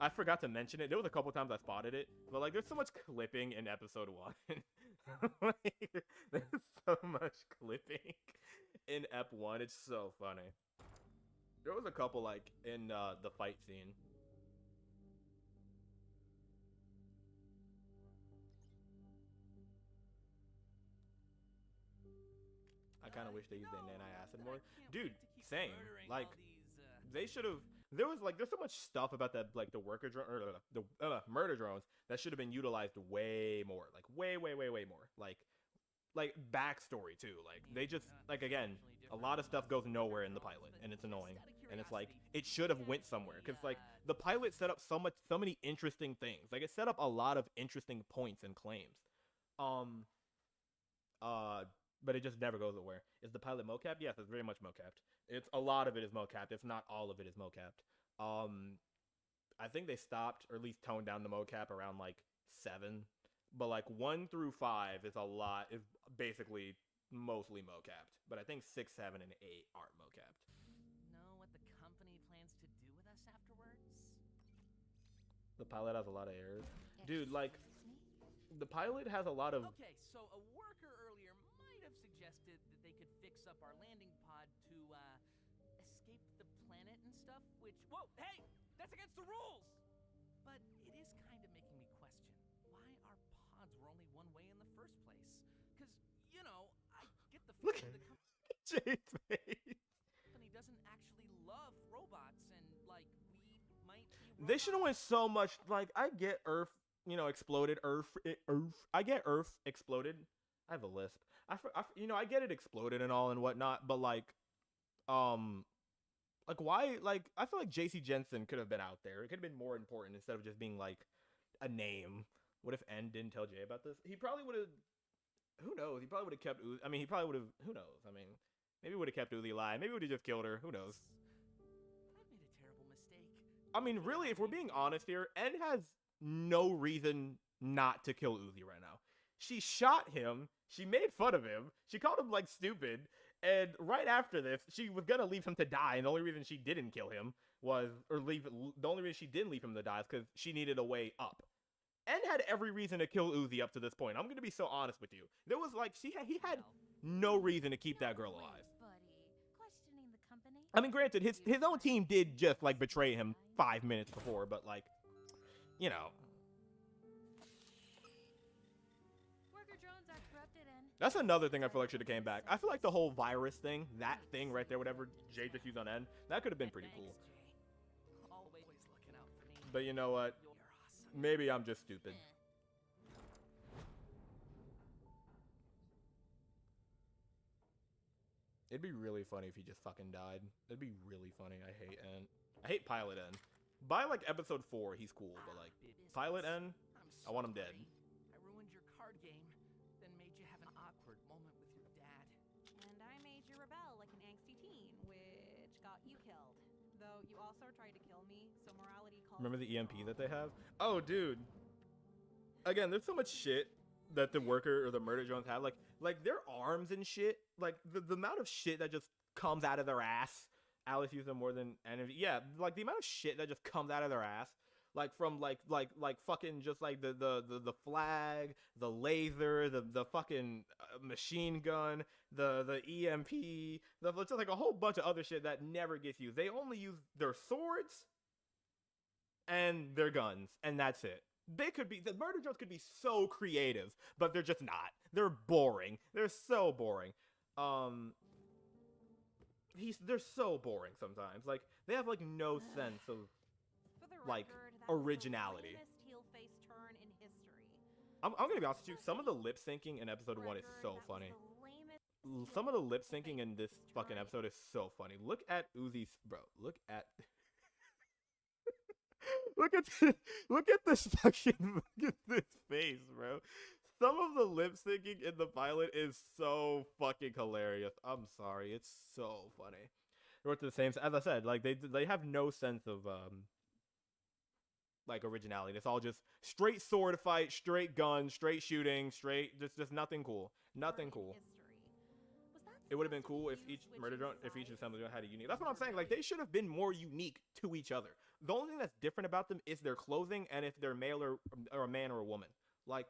I forgot to mention it. There was a couple times I spotted it, but like, there's so much clipping in episode 1. Like, there's so much clipping in Ep 1. It's so funny. There was a couple, like, in the fight scene. I kind of wish they used the nanite acid more. Dude, same. Like, they should have. There's so much stuff about that, like the worker drone or the murder drones that should have been utilized way more. Like way more. Like backstory too. Like they just like again, a lot of stuff goes nowhere in the pilot, and it's annoying. And it's like it should have went somewhere because like the pilot set up so many interesting things. Like it set up a lot of interesting points and claims. But it just never goes nowhere. Is the pilot mocapped? Yes, it's very much mocapped. It's a lot of it is mocapped, if not all of it is mocapped. I think they stopped or at least toned down the mocap around like 7, but like 1 through 5 is basically mostly mocapped. But I think 6, 7, and 8 aren't mocapped. Know what the company plans to do with us afterwards? The pilot has a lot of errors, dude. Like Excuse me? the pilot has a lot of. Okay, so a worker earlier might have suggested that they could fix up our landing pod to escape the planet and stuff, which whoa, hey, that's against the rules. But it is kind of making me question why our pods were only one way in the first place. Cause you know, I get the Look feeling at the Jay's face. company doesn't actually love robots, and like we might be. They should have went so much. Like I get Earth, exploded. Earth. I get Earth exploded. I have a lisp. I get it exploded and all and whatnot, but like why? Like I feel like JC Jensen could have been out there. It could have been more important instead of just being like a name. What if N didn't tell Jay about this? He probably would have. Who knows? He probably would have kept Uzi. I mean, he probably would have. Who knows? I mean, maybe would have kept Uzi alive. Maybe would have just killed her. Who knows? I've made a terrible mistake. I mean, really, if we're being honest here, N has no reason not to kill Uzi right now. She shot him. She made fun of him. She called him, like, stupid. And right after this, she was going to leave him to die. And the only reason she didn't kill him the only reason she didn't leave him to die is because she needed a way up. N had every reason to kill Uzi up to this point. I'm going to be so honest with you. There was, like, he had no reason to keep that girl alive. Buddy, questioning the company. I mean, granted, his own team did just, like, betray him 5 minutes before, but, like, you know. Worker drones are corrupted and That's another thing I feel like should have came back. I feel like the whole virus thing, that thing right there, whatever Jay just used on N, that could have been pretty cool. Thanks, Jay. Always looking out for me. But you know what? You're awesome. Maybe I'm just stupid. It'd be really funny if he just fucking died. It'd be really funny. I hate N. I hate Pilot N. By like episode 4, he's cool, but like Pilot N, I want him dead. I ruined your card game, then made you have an awkward moment with your dad. And I made you rebel like an angsty teen, which got you killed. Though you also tried to kill me, so morality calls. Remember the me EMP off. that they have? Oh, dude. Again, there's so much shit that the worker or the murder drones have. Like their arms and shit. Like the amount of shit that just comes out of their ass. Alice used them more than any. Yeah, like the amount of shit that just comes out of their ass. Like from like fucking just like the flag, the laser, the fucking machine gun, the EMP, just like a whole bunch of other shit that never gets used. They only use their swords and their guns, and that's it. The murder drones could be so creative, but they're just not. They're boring. They're so boring. They're so boring sometimes. Like they have like no sense of For the like, record, that was the originality. lamest heel-face turn in history. I'm gonna be honest with you. Some of the lip syncing in episode 1 is so funny. Some of the lip syncing in this fucking episode is so funny. Look at Uzi's bro. Look at Look at look at this fucking look at this face, bro. Some of the lip syncing in the pilot is so fucking hilarious. I'm sorry, it's so funny. Or to the same, as I said, like they have no sense of like originality. It's all just straight sword fight, straight gun, straight shooting, straight just nothing cool, nothing cool. It would have been cool if each murder drone, if each assembly drone had a unique. That's what I'm saying. Like they should have been more unique to each other. The only thing that's different about them is their clothing and if they're male or a man or a woman. Like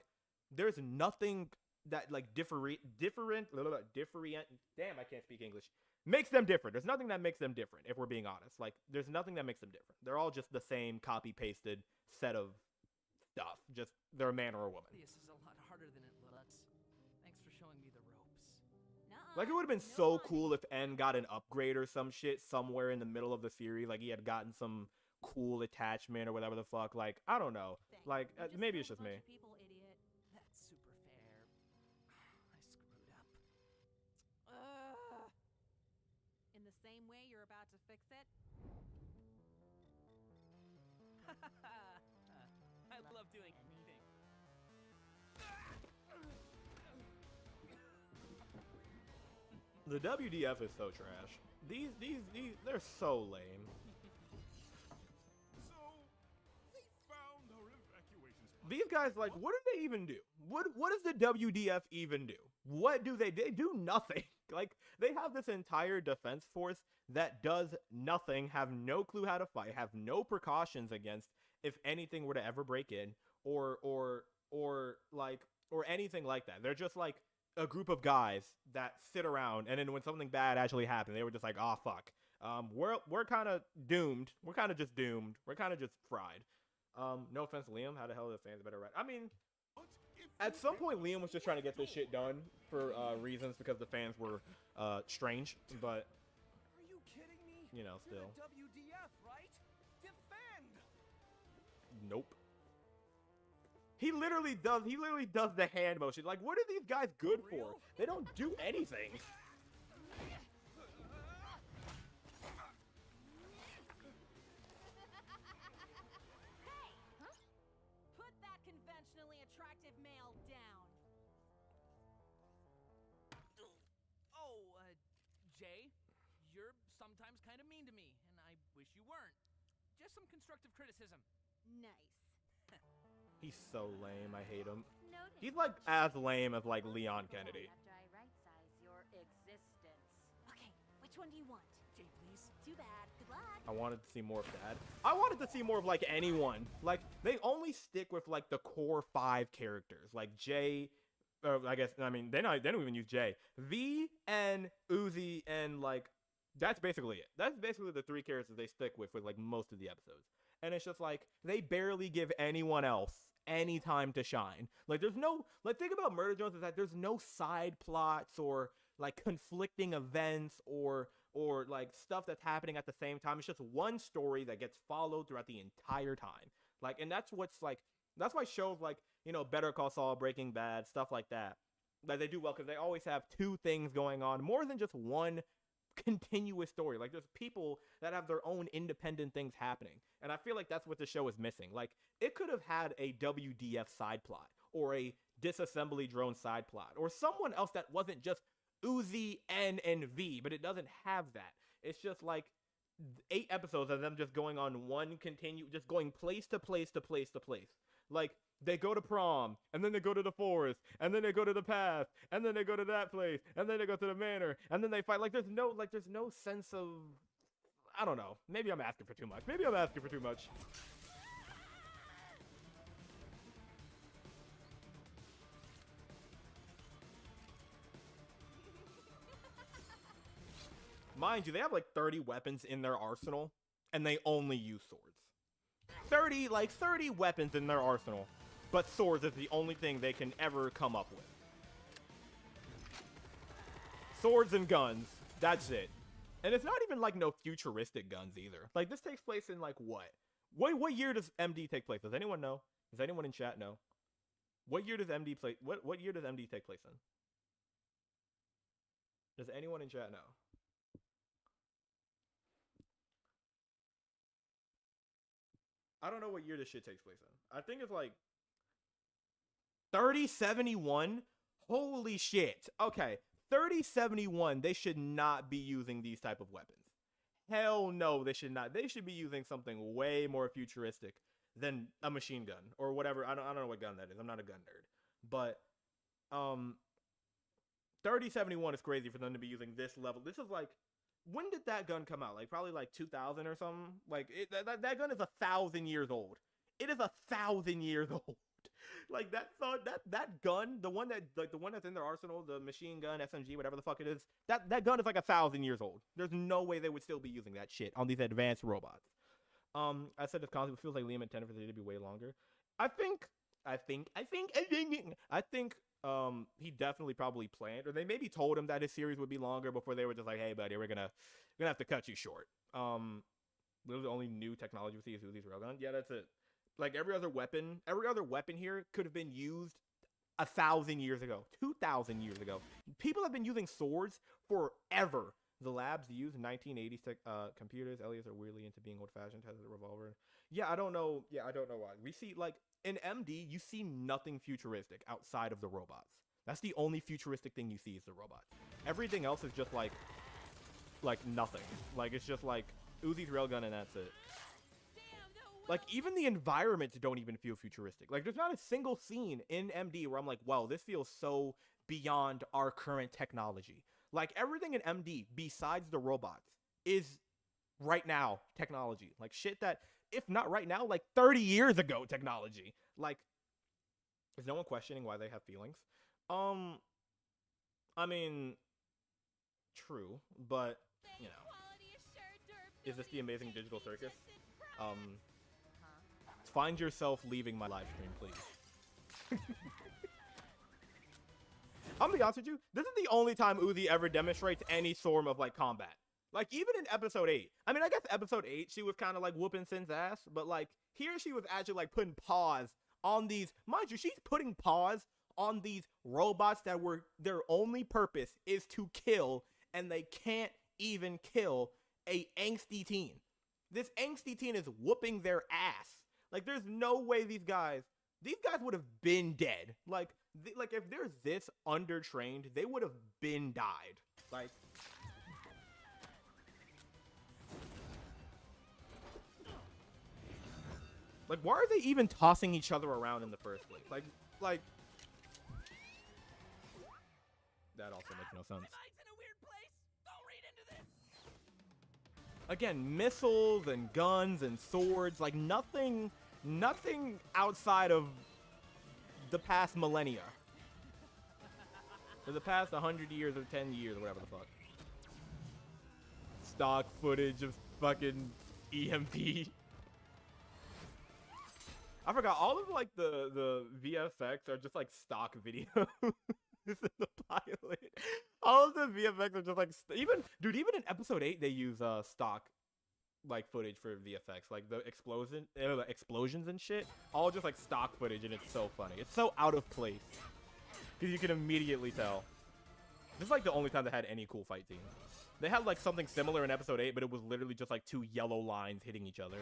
there's nothing that like different. Damn, I can't speak English. Makes them different. There's nothing that makes them different. If we're being honest, like there's nothing that makes them different. They're all just the same copy pasted set of stuff. Just they're a man or a woman. This is a lot harder than it looks. Thanks for showing me the ropes. Like it would have been so cool if N got an upgrade or some shit somewhere in the middle of the series. Like he had gotten some cool attachment or whatever the fuck. Like I don't know. Like maybe it's just me. That's super fair. I screwed up. In the same way you're about to fix it. I love doing anything. The WDF is so trash. These they're so lame. So, they found our evacuation spot. These guys, like, what do they even do? What does the WDF even do? What do they do? Nothing. Like, they have this entire defense force that does nothing, have no clue how to fight, have no precautions against if anything were to ever break in, or anything like that. They're just like a group of guys that sit around, and then when something bad actually happened, they were just like, oh fuck. We're kind of doomed. We're kind of just doomed. We're kind of just fried. No offense, Liam. How the hell are the fans better right? I mean, at some point, Liam was just trying to get this shit done for reasons because the fans were strange. But Are you kidding me? you know, You're still, the WDF, right? Defend! nope. He literally does the hand motion. Like, what are these guys good for? They don't do anything. Put that conventionally attractive male down. Oh, Jay, you're sometimes kind of mean to me, and I wish you weren't. Just some constructive criticism. Nice. He's so lame. I hate him. Noted. He's like as lame as like Leon Kennedy. After I right-size your existence. Okay, which one do you want? Jay, please. Too bad. Good luck. I wanted to see more of Dad. I wanted to see more of like anyone. Like they only stick with like the core 5 characters, like Jay. I guess I mean they don't even use Jay. V and Uzi and like that's basically it. That's basically the 3 characters they stick with like most of the episodes. And it's just like they barely give anyone else any time to shine. Like there's no like think about Murder Jones is that there's no side plots or like conflicting events or like stuff that's happening at the same time. It's just one story that gets followed throughout the entire time. Like and that's what's like that's why shows like, you know, Better Call Saul, Breaking Bad, stuff like that they do well because they always have 2 things going on more than just one continuous story. Like there's people that have their own independent things happening, and I feel like that's what the show is missing. Like it could have had a WDF side plot or a disassembly drone side plot or someone else that wasn't just Uzi, N, and V, but it doesn't have that. It's just like 8 episodes of them just going on one just going place to place to place to place. Like they go to prom, and then they go to the forest, and then they go to the path, and then they go to that place, and then they go to the manor, and then they fight. Like there's no sense of, I don't know. Maybe I'm asking for too much. Mind you, they have like 30 weapons in their arsenal, and they only use swords. 30 weapons in their arsenal, but swords is the only thing they can ever come up with. Swords and guns, that's it. And it's not even like no futuristic guns either. Like this takes place in like what year does MD take place? Does anyone know? Does anyone in chat know? What year does MD play? What year does MD take place in? Does anyone in chat know? I don't know what year this shit takes place in. I think it's like 3071. Holy shit. Okay, 3071. They should not be using these type of weapons. Hell no, they should not. They should be using something way more futuristic than a machine gun or whatever. I don't know what gun that is. I'm not a gun nerd. But 3071 is crazy for them to be using this level. This is like, when did that gun come out? Like probably like 2000 or something. Like that gun is 1,000 years old. It is 1,000 years old. Like that gun, the one that's in their arsenal, the machine gun, SMG, whatever the fuck it is, that gun is like 1,000 years old. There's no way they would still be using that shit on these advanced robots. I said this concept feels like Liam intended for it to be way longer. I think he definitely probably planned, or they maybe told him that his series would be longer before they were just like, hey buddy, we're gonna have to cut you short. Literally the only new technology we see is Uzi's railgun. Yeah, that's it. Like every other weapon here could have been used 1,000 years ago, 2,000 years ago. People have been using swords forever. The labs use 1980s computers. Elias are weirdly into being old-fashioned. Has a revolver. Yeah, I don't know. I don't know why. We see, like, in MD, you see nothing futuristic outside of the robots. That's the only futuristic thing you see is the robots. Everything else is just like nothing. Like, it's just like Uzi's railgun and that's it. Like, even the environments don't even feel futuristic. Like, there's not a single scene in MD where I'm like, wow, this feels so beyond our current technology. Like, everything in MD, besides the robots, is right now technology. Like, shit that, if not right now, like 30 years ago technology. Like, is no one questioning why they have feelings? I mean, true, but, you know. Is this the amazing digital circus? Find yourself leaving my live stream, please. I'm gonna be honest with you, this is the only time Uzi ever demonstrates any form of, like, combat. Like, even in episode 8. I mean, I guess episode 8, she was kind of, like, whooping Sin's ass, but, like, here she was actually, like, putting paws on these, mind you, she's putting paws on these robots that were, their only purpose is to kill, and they can't even kill a angsty teen. This angsty teen is whooping their ass. Like, there's no way these guys would have been dead. Like, if they're this undertrained, they would have been died. Like, why are they even tossing each other around in the first place? Like, that also makes no sense. Again, missiles and guns and swords, like nothing outside of the past millennia. Or the past 100 years or 10 years or whatever the fuck. Stock footage of fucking EMP. I forgot, all of like the VFX are just like stock video. This is the pilot. All of the VFX are just like even in episode 8 they use stock like footage for VFX, like the explosions and shit, all just like stock footage, and it's so funny. It's so out of place because you can immediately tell. This is like the only time they had any cool fight scenes. They had like something similar in episode 8, but it was literally just like two yellow lines hitting each other.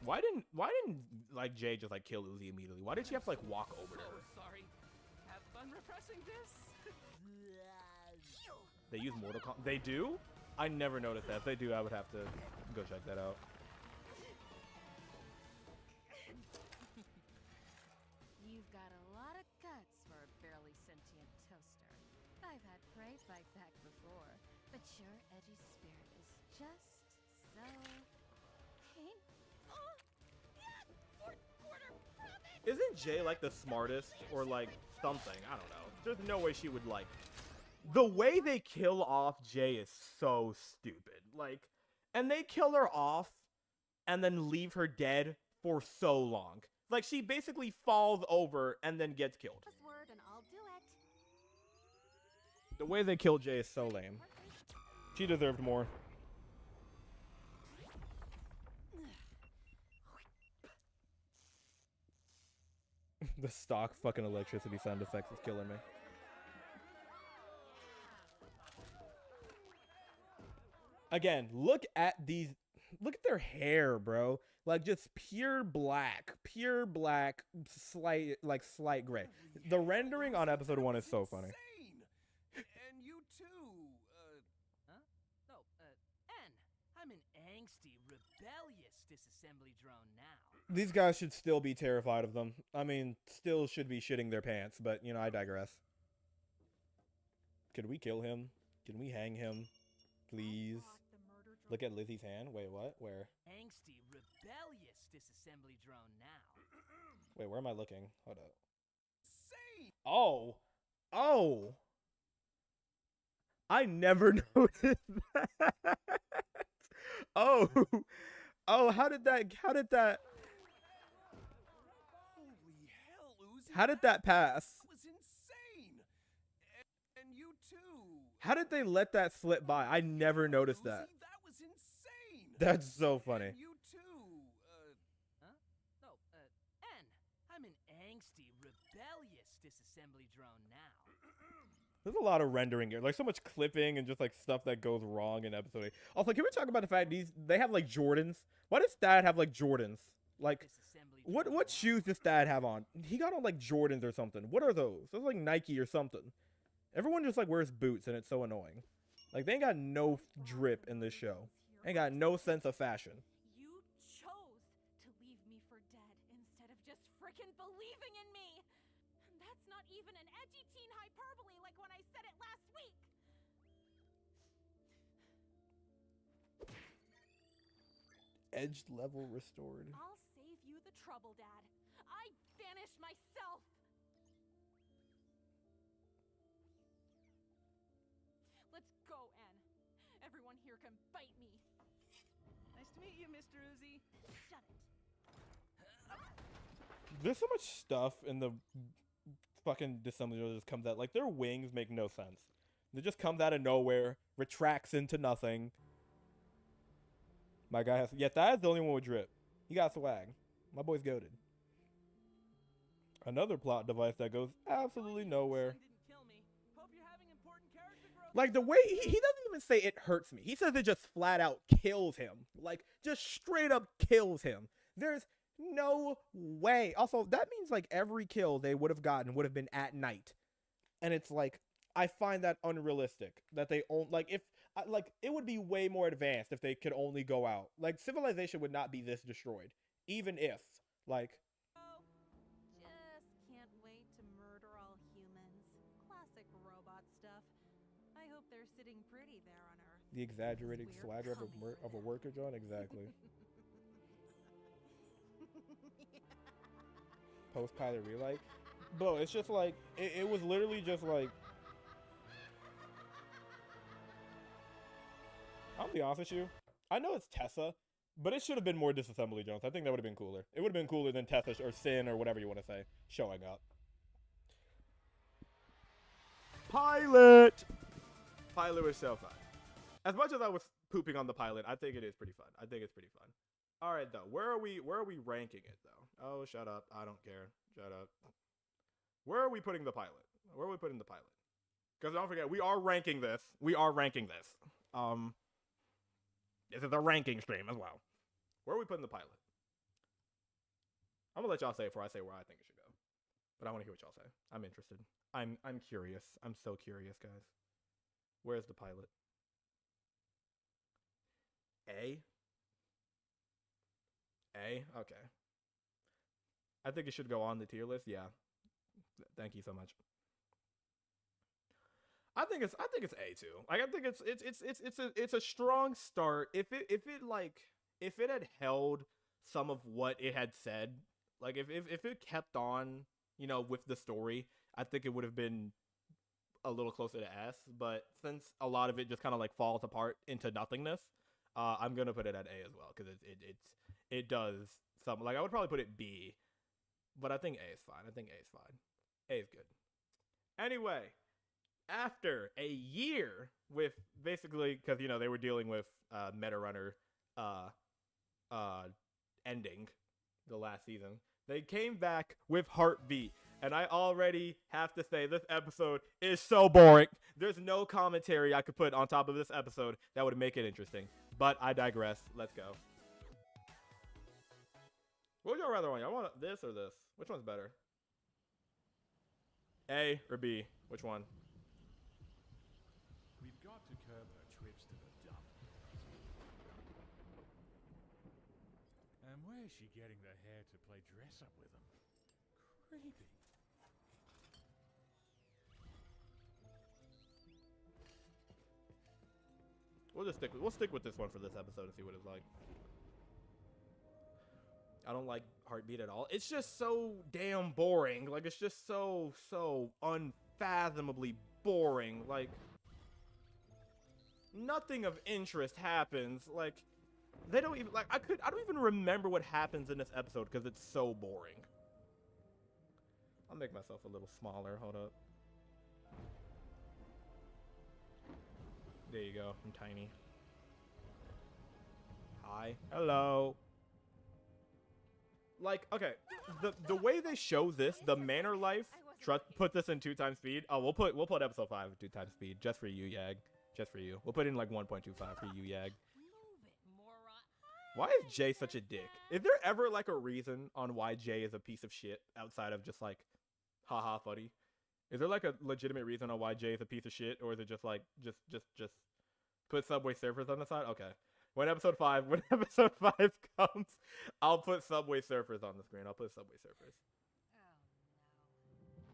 Why didn't like Jay just like kill Uzi immediately? Why did she have to like walk over to her? Sorry. Have fun repressing this. They use Mortal Kombat. They do? I never noticed that. If they do, I would have to go check that out. You've got a lot of guts for a barely sentient toaster. I've had prey fight back before, but your edgy spirit is just so painful. Isn't Jay like the smartest or like something? I don't know. There's no way she would like. The way they kill off Jay is so stupid. Like, and they kill her off and then leave her dead for so long. Like, she basically falls over and then gets killed. Word and I'll do it. The way they kill Jay is so lame. She deserved more. The stock fucking electricity sound effects is killing me. Again, look at these. Look at their hair, bro. Like just pure black, slight gray. The rendering on episode 1 is so funny. Insane. And you too. Huh? No, N. I'm an angsty, rebellious disassembly drone now. These guys should still be terrified of them. I mean, still should be shitting their pants, but, you know, I digress. Could we kill him? Can we hang him? Please. Look at Lizzie's hand. Wait, what? Where? Angsty, rebellious disassembly drone now. Wait, where am I looking? Hold up. Insane. Oh! Oh! I never noticed that. Oh! Oh, how did that... Holy hell, Uzi. How did that pass? That was insane. And you too. How did they let that slip by? I never noticed that. Uzi, that was insane. That's so funny. And you too. Huh? No, N. I'm an angsty, rebellious disassembly drone now. There's a lot of rendering here, like so much clipping and just like stuff that goes wrong in episode 8. Also, can we talk about the fact they have like Jordans? Why does Thad have like Jordans? Like, Disassembly drone what now. shoes does Thad have on? He got on like Jordans or something. What are those? Those are like Nike or something. Everyone just like wears boots and it's so annoying. Like they ain't got no drip in this show. Ain't got no sense of fashion. You chose to leave me for dead instead of just frickin' believing in me. And that's not even an edgy teen hyperbole like when I said it last week. Edge level restored. I'll save you the trouble, Dad. I banished myself. Let's go, Anne. Everyone here can bite me. Nice to meet you, Mr. Uzi. Shut it. There's so much stuff in the fucking disassembly that just comes out. Like their wings make no sense. They just comes out of nowhere, retracts into nothing. My guy has, yeah, that's the only one with drip. He got swag. My boy's goated. Another plot device that goes absolutely nowhere. Didn't kill me. Hope you're having important character growth. Like the way he doesn't even say it hurts me. He says it just flat out kills him. Like just straight up kills him. There's no way. Also, that means like every kill they would have gotten would have been at night. And it's like, I find that unrealistic that they own, like if like it would be way more advanced if they could only go out. Like civilization would not be this destroyed, even if like Just can't wait to murder all humans. Classic robot stuff. I hope they're sitting pretty there on Earth. the exaggerated We're swagger of coming. a worker, John. Exactly. Post-pilot relight. Bro, it's just like it was literally just like, I'll be honest with you, I know it's Tessa, but it should have been more Disassembly Jones. I think that would have been cooler. It would have been cooler than Tessa or Sin or whatever you want to say showing up. Pilot was so fun. As much as I was pooping on the pilot, I think it is pretty fun. I think it's pretty fun. All right, though. Where are we ranking it, though? Oh, shut up. I don't care. Shut up. Where are we putting the pilot? Where are we putting the pilot? Because don't forget, we are ranking this. We are ranking this. This is a ranking stream as well. Where are we putting the pilot? I'm gonna let y'all say it before I say where I think it should go. But I want to hear what y'all say. I'm interested. I'm curious. I'm so curious, guys. Where's the pilot? A? Okay. I think it should go on the tier list. Yeah. Thank you so much. I think it's A too. Like I think it's a strong start. If it had held some of what it had said, like if it kept on, you know, with the story, I think it would have been a little closer to S. But since a lot of it just kind of like falls apart into nothingness, I'm gonna put it at A as well because it does something. Like I would probably put it B, but I think A is fine. A is good. Anyway, after a year with basically, because you know they were dealing with Meta Runner ending the last season, they came back with Heartbeat. And I already have to say, this episode is so boring. There's no commentary I could put on top of this episode that would make it interesting. But I digress. Let's go. What would y'all rather want? Y'all want this or this? Which one's better? A or B? Which one? We've got to curb her trips to the dump. And where's she getting the hair to play dress up with them? Creepy. We'll stick with this one for this episode and see what it's like. I don't like Heartbeat at all. It's just so damn boring. Like, it's just so unfathomably boring. Like, nothing of interest happens. Like, they don't even, like, I don't even remember what happens in this episode because it's so boring. I'll make myself a little smaller. Hold up. There you go. I'm tiny. Hi. Hello. Like, okay, the way they show this, the manor life, put this in 2x speed. Oh, we'll put episode 5 at 2x speed just for you, Yag. Just for you. We'll put in like 1.25 for you, Yag. Why is Jay such a dick? Is there ever like a reason on why Jay is a piece of shit outside of just like, haha, funny? Is there like a legitimate reason on why Jay is a piece of shit, or is it just like just put Subway Surfers on the side? Okay. When episode 5 comes, I'll put Subway Surfers on the screen. I'll put Subway Surfers. Oh no.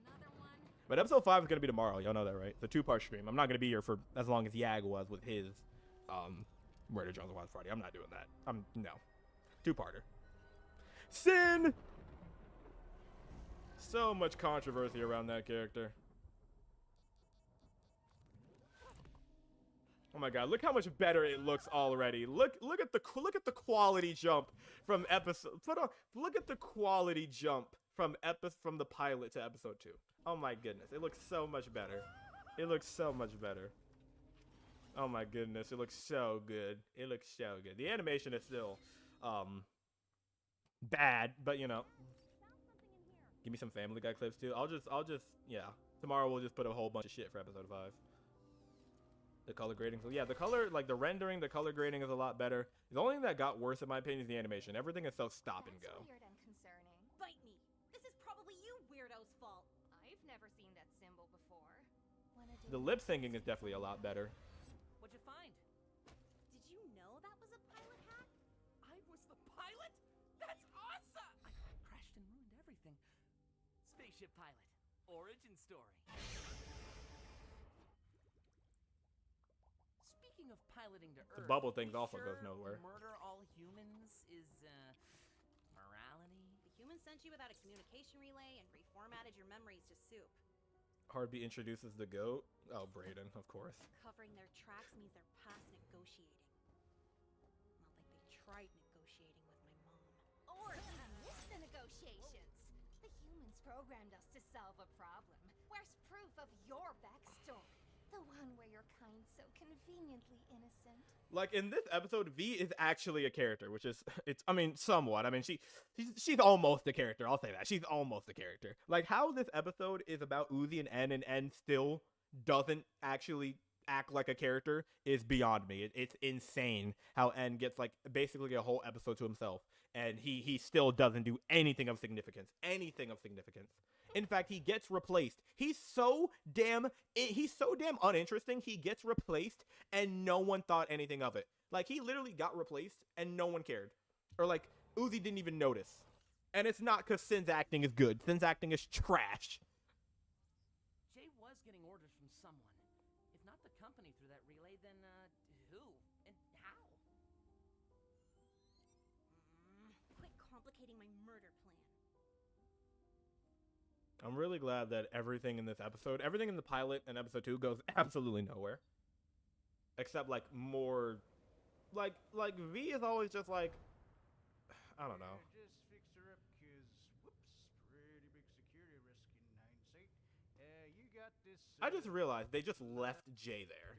Another one? But episode 5 is gonna be tomorrow. Y'all know that, right? It's a 2-part stream. I'm not gonna be here for as long as Yag was with his Murder Jones Wild Friday. I'm not doing that. No. 2-parter. Sin! So much controversy around that character. Oh my god, look how much better it looks already. Look at the quality jump from look at the quality jump from the pilot to episode 2. Oh my goodness, it looks so much better. It looks so much better. Oh my goodness, it looks so good. It looks so good. The animation is still bad, but you know. Give me some Family Guy clips too. I'll just yeah. Tomorrow we'll just put a whole bunch of shit for episode 5. The color grading, so yeah, the color, like the rendering, the color grading is a lot better. The only thing that got worse in my opinion is the animation. Everything is so stop and go. Weird and concerning. Bite me. This is probably you weirdo's fault. I've never seen that symbol before. The lip syncing is definitely a lot better. What'd you find? Did you know that was a pilot hack? I was the pilot? That's awesome! I crashed and ruined everything. Spaceship Pilot. Origin story. Speaking of piloting to Earth, The bubble thing you also sure goes nowhere. Murder all humans is morality. The humans sent you without a communication relay and reformatted your memories to soup. Heartbeat introduces the goat. Oh, Brayden, of course. Covering their tracks means they're past negotiating. Not like they tried negotiating with my mom. Or even missed the negotiations. The humans programmed us to solve a problem. Where's proof of your backstory? The one where you're kind so conveniently innocent. Like in this episode, V is actually a character, which is I mean, somewhat. I mean, she's almost a character. I'll say that. She's almost a character. Like how this episode is about Uzi and N still doesn't actually act like a character is beyond me. It's insane how N gets like basically a whole episode to himself, and he still doesn't do anything of significance. In fact, he gets replaced. He's so damn uninteresting. He gets replaced and no one thought anything of it. Like he literally got replaced and no one cared. Or like Uzi didn't even notice. And it's not because Sin's acting is good. Sin's acting is trash. Jay was getting orders from someone. If not the company through that relay, then who and how? Quit complicating my murder plan. I'm really glad that everything in this episode, everything in the pilot and episode 2 goes absolutely nowhere. Except like more, like V is always just like, I don't know. Just fix her up, cause whoops, pretty big security risk in hindsight. You got this. I just realized they just left Jay there.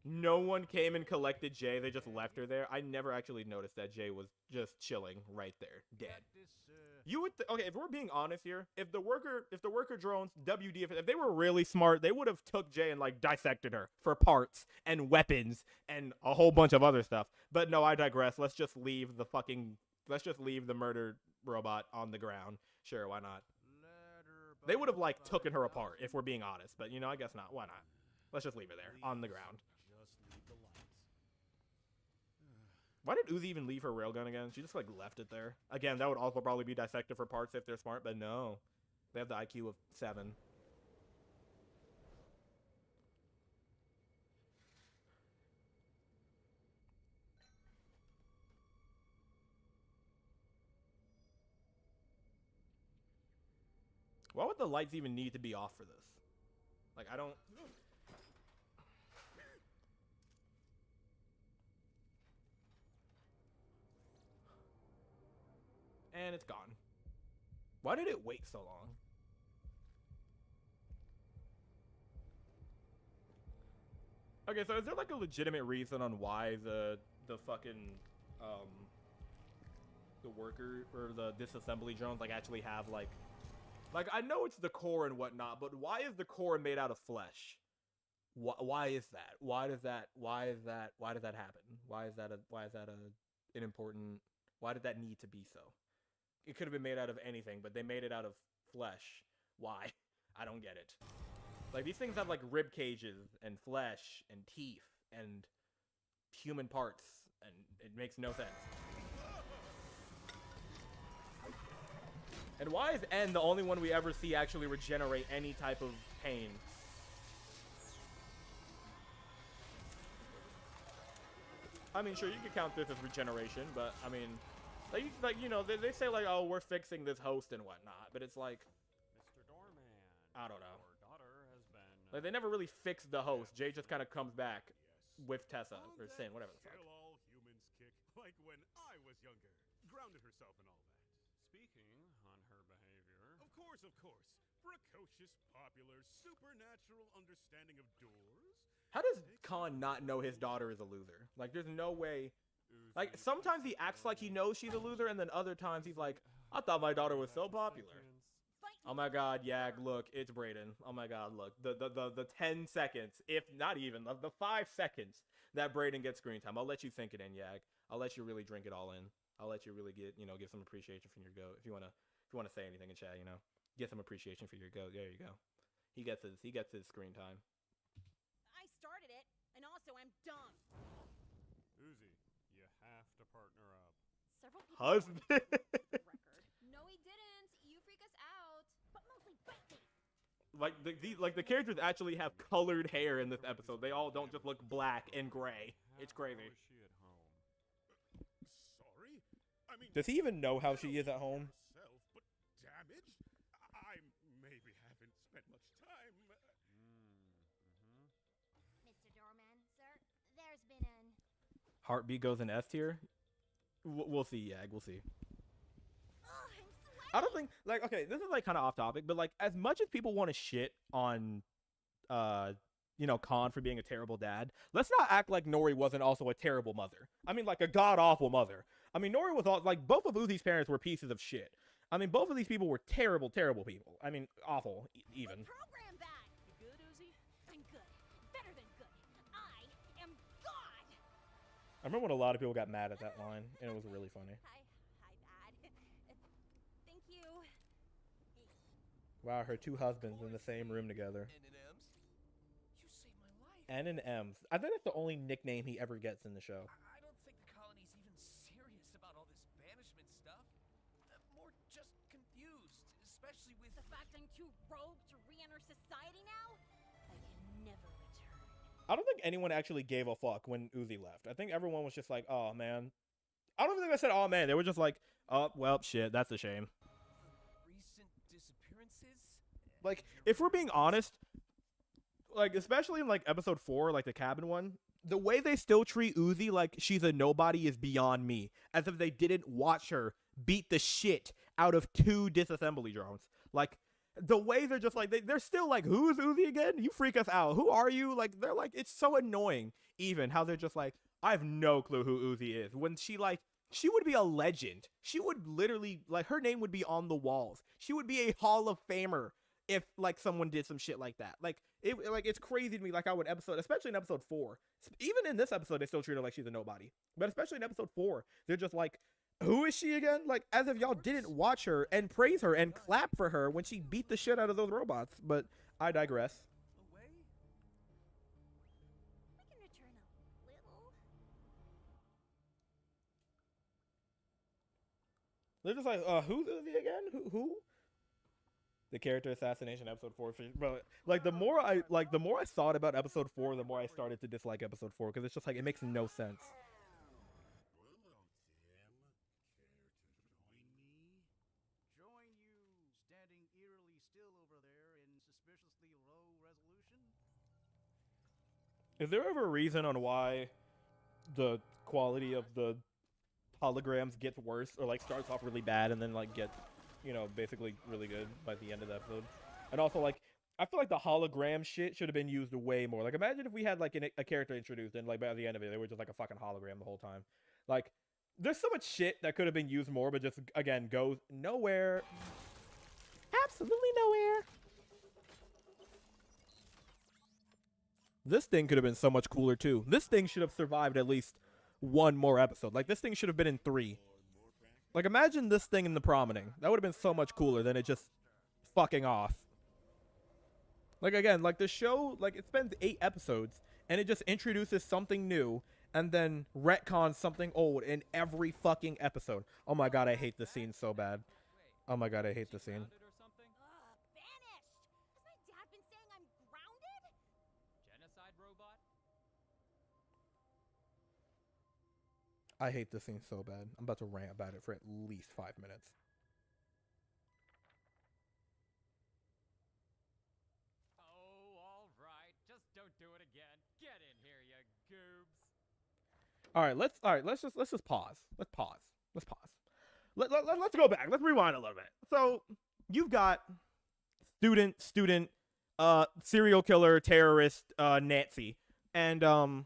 No one came and collected Jay. They just left her there. I never actually noticed that Jay was just chilling right there, dead. You would okay, if we're being honest here, if the worker drones, WD, if they were really smart, they would have took Jay and like dissected her for parts and weapons and a whole bunch of other stuff. But no, I digress. Let's just leave the murdered robot on the ground. Sure, why not? They would have like taken her apart if we're being honest, but you know, I guess not. Why not? Let's just leave her there on the ground. Why did Uzi even leave her railgun again? She just like left it there. Again, that would also probably be dissected for parts if they're smart, but no. They have the IQ of 7. Why would the lights even need to be off for this? Like, I don't... And it's gone. Why did it wait so long? Okay, so is there like a legitimate reason on why the fucking the worker or the disassembly drones like actually have like I know it's the core and whatnot, but why is the core made out of flesh? Why is that? Why does that happen? Why is that an important? Why did that need to be so? It could have been made out of anything, but they made it out of flesh. Why? I don't get it. Like, these things have, like, rib cages and flesh and teeth and human parts, and it makes no sense. And why is N the only one we ever see actually regenerate any type of pain? I mean, sure, you could count this as regeneration, but, I mean... Like you know, they say, like, oh, we're fixing this host and whatnot, but it's like... Mr. Doorman, I don't know. your daughter has been... Like, they never really fixed the host. Jay just kind of comes back with Tessa, or Sin, whatever the fuck. Kill all humans kick, like when I was younger. Grounded herself and all that. Speaking on her behavior... Of course. Precocious, popular, supernatural understanding of doors. How does Khan not know his daughter is a loser? Like, there's no way... Like, sometimes he acts like he knows she's a loser, and then other times he's like, I thought my daughter was so popular. Oh my god, Yag, look, it's Brayden. Oh my god, look. The 10 seconds, if not even, the 5 seconds that Brayden gets screen time. I'll let you think it in, Yag. I'll let you really drink it all in. I'll let you really get, you know, give some appreciation for your goat. If you wanna say anything in chat, you know. Get some appreciation for your goat. There you go. He gets his screen time. I started it, and also I'm dumb. Uzi, you have to partner up. Several people Husband. record. No, he didn't. You freak us out. But mostly Becky. Like the characters actually have colored hair in this episode. They all don't just look black and gray. It's crazy. How is she at home? Sorry? I mean, Does he even know how she is at home? herself, but damage? I maybe haven't spent much time. Mr. Doorman, sir, there's been an... Heartbeat goes in S tier. We'll see, Yag. We'll see. Ugh, I'm sweating. I don't think like okay, this is like kind of off topic, but like as much as people want to shit on, you know, Khan for being a terrible dad, let's not act like Nori wasn't also a terrible mother. I mean, like a god awful mother. I mean, Nori was all like both of Uzi's parents were pieces of shit. I mean, both of these people were terrible people. I mean, awful even. Program that. You good, Uzi? I'm good. Better than good. I am God. I remember when a lot of people got mad at that line, and it was really funny. Hi, Dad. Thank you. Wow, her two husbands in the same room together. N&M's? You saved my life. N and M's. I think that's the only nickname he ever gets in the show. I don't think the colony's even serious about all this banishment stuff. More just confused, especially with The fact I'm too rogue to re-enter society now? I can never return. I don't think anyone actually gave a fuck when Uzi left. I think everyone was just like, oh, man. I don't think they said, oh, man. They were just like, oh, well, shit, that's a shame. the recent disappearances. Like, if we're being honest, like, especially in, like, episode 4, like, the cabin one, the way they still treat Uzi like she's a nobody is beyond me. As if they didn't watch her beat the shit out of 2 disassembly drones. Like, the way they're just like they're still like, who's Uzi again? You freak us out. Who are you? Like they're like, it's so annoying. Even how they're just like, I have no clue who Uzi is. When she would be a legend. She would literally like her name would be on the walls. She would be a Hall of Famer if like someone did some shit like that. Like it's crazy to me. Like how in episode, especially in episode 4, even in this episode, they still treat her like she's a nobody. But especially in episode 4, they're just like, who is she again? Like, as if y'all didn't watch her and praise her and clap for her when she beat the shit out of those robots. But I digress. We can return a little. They're just like, who's Uzi again? Who? The character assassination episode 4. But like the more I thought about episode 4, the more I started to dislike episode 4 because it's just like it makes no sense. Join you standing eerily still over there in suspiciously low resolution? Is there ever a reason on why the quality of the holograms gets worse or like starts off really bad and then like gets, you know, basically really good by the end of the episode? And also like I feel like the hologram shit should have been used way more. Like imagine if we had like a character introduced and like by the end of it they were just like a fucking hologram the whole time. Like there's so much shit that could have been used more, but just again goes nowhere. Absolutely nowhere. This thing could have been so much cooler too. This thing should have survived at least one more episode. Like this thing should have been in 3. Like imagine this thing in the promenading. That would have been so much cooler than it just fucking off. Like again, like the show, like it spends 8 episodes and it just introduces something new and then retcons something old in every fucking episode. Oh my god, I hate this scene so bad. Oh my god, I hate this scene. Vanished! Has my dad been saying I'm grounded? Genocide robot? I hate this scene so bad. I'm about to rant about it for at least 5 minutes. Oh, all right. Just don't do it again. Get in here, you goobs. All right, let's just pause. Let's pause. Let's go back. Let's rewind a little bit. So you've got student, serial killer, terrorist, Nazi, and the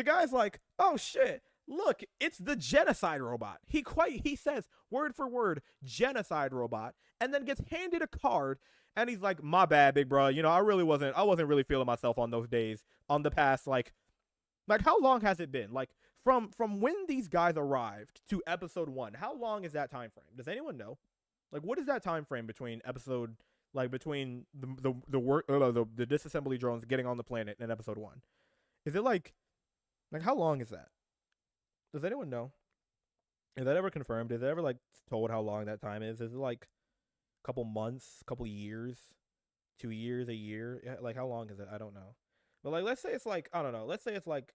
guy's like, oh shit, look, it's the genocide robot. He says word for word genocide robot, and then gets handed a card, and he's like, my bad, big bro. You know, I wasn't really feeling myself on those days, on the past like how long has it been? Like from when these guys arrived to episode 1, how long is that time frame? Does anyone know? Like what is that time frame between episode, like between the disassembly drones getting on the planet and episode 1? Is it like how long is that? Does anyone know? Is that ever confirmed? Is it ever like told how long that time is? Is it like a couple months, couple years, 2 years, a year? Yeah, like how long is it? I don't know. But like let's say it's like, I don't know, let's say it's like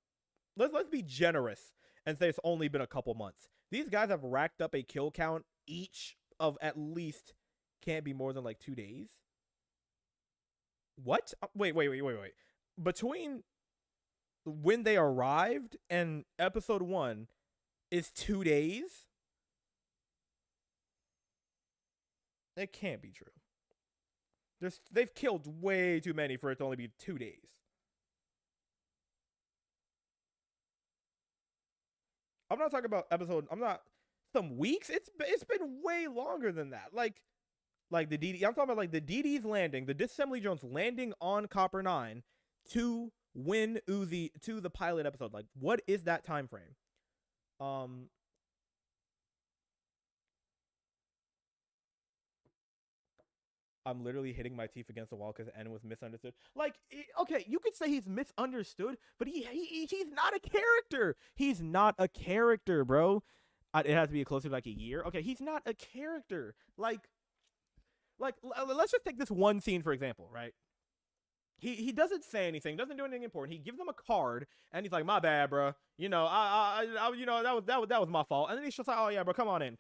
let's be generous and say it's only been a couple months. These guys have racked up a kill count each of at least, can't be more than like 2 days. What? Wait. Between when they arrived and episode 1 is 2 days? It can't be true. They've killed way too many for it to only be 2 days. I'm not talking about some weeks. It's been way longer than that. Like the DD. I'm talking about like the DD's landing, the disassembly drones landing on Copper 9 to win Uzi to the pilot episode. Like what is that time frame? I'm literally hitting my teeth against the wall because N was misunderstood. Like, okay, you could say he's misunderstood, but he's not a character. He's not a character, bro. It has to be closer to like a year. Okay, he's not a character. Like, let's just take this one scene for example, right? He doesn't say anything, doesn't do anything important. He gives them a card, and he's like, "My bad, bro. You know, I you know, that was my fault." And then he's just like, "Oh yeah, bro, come on in."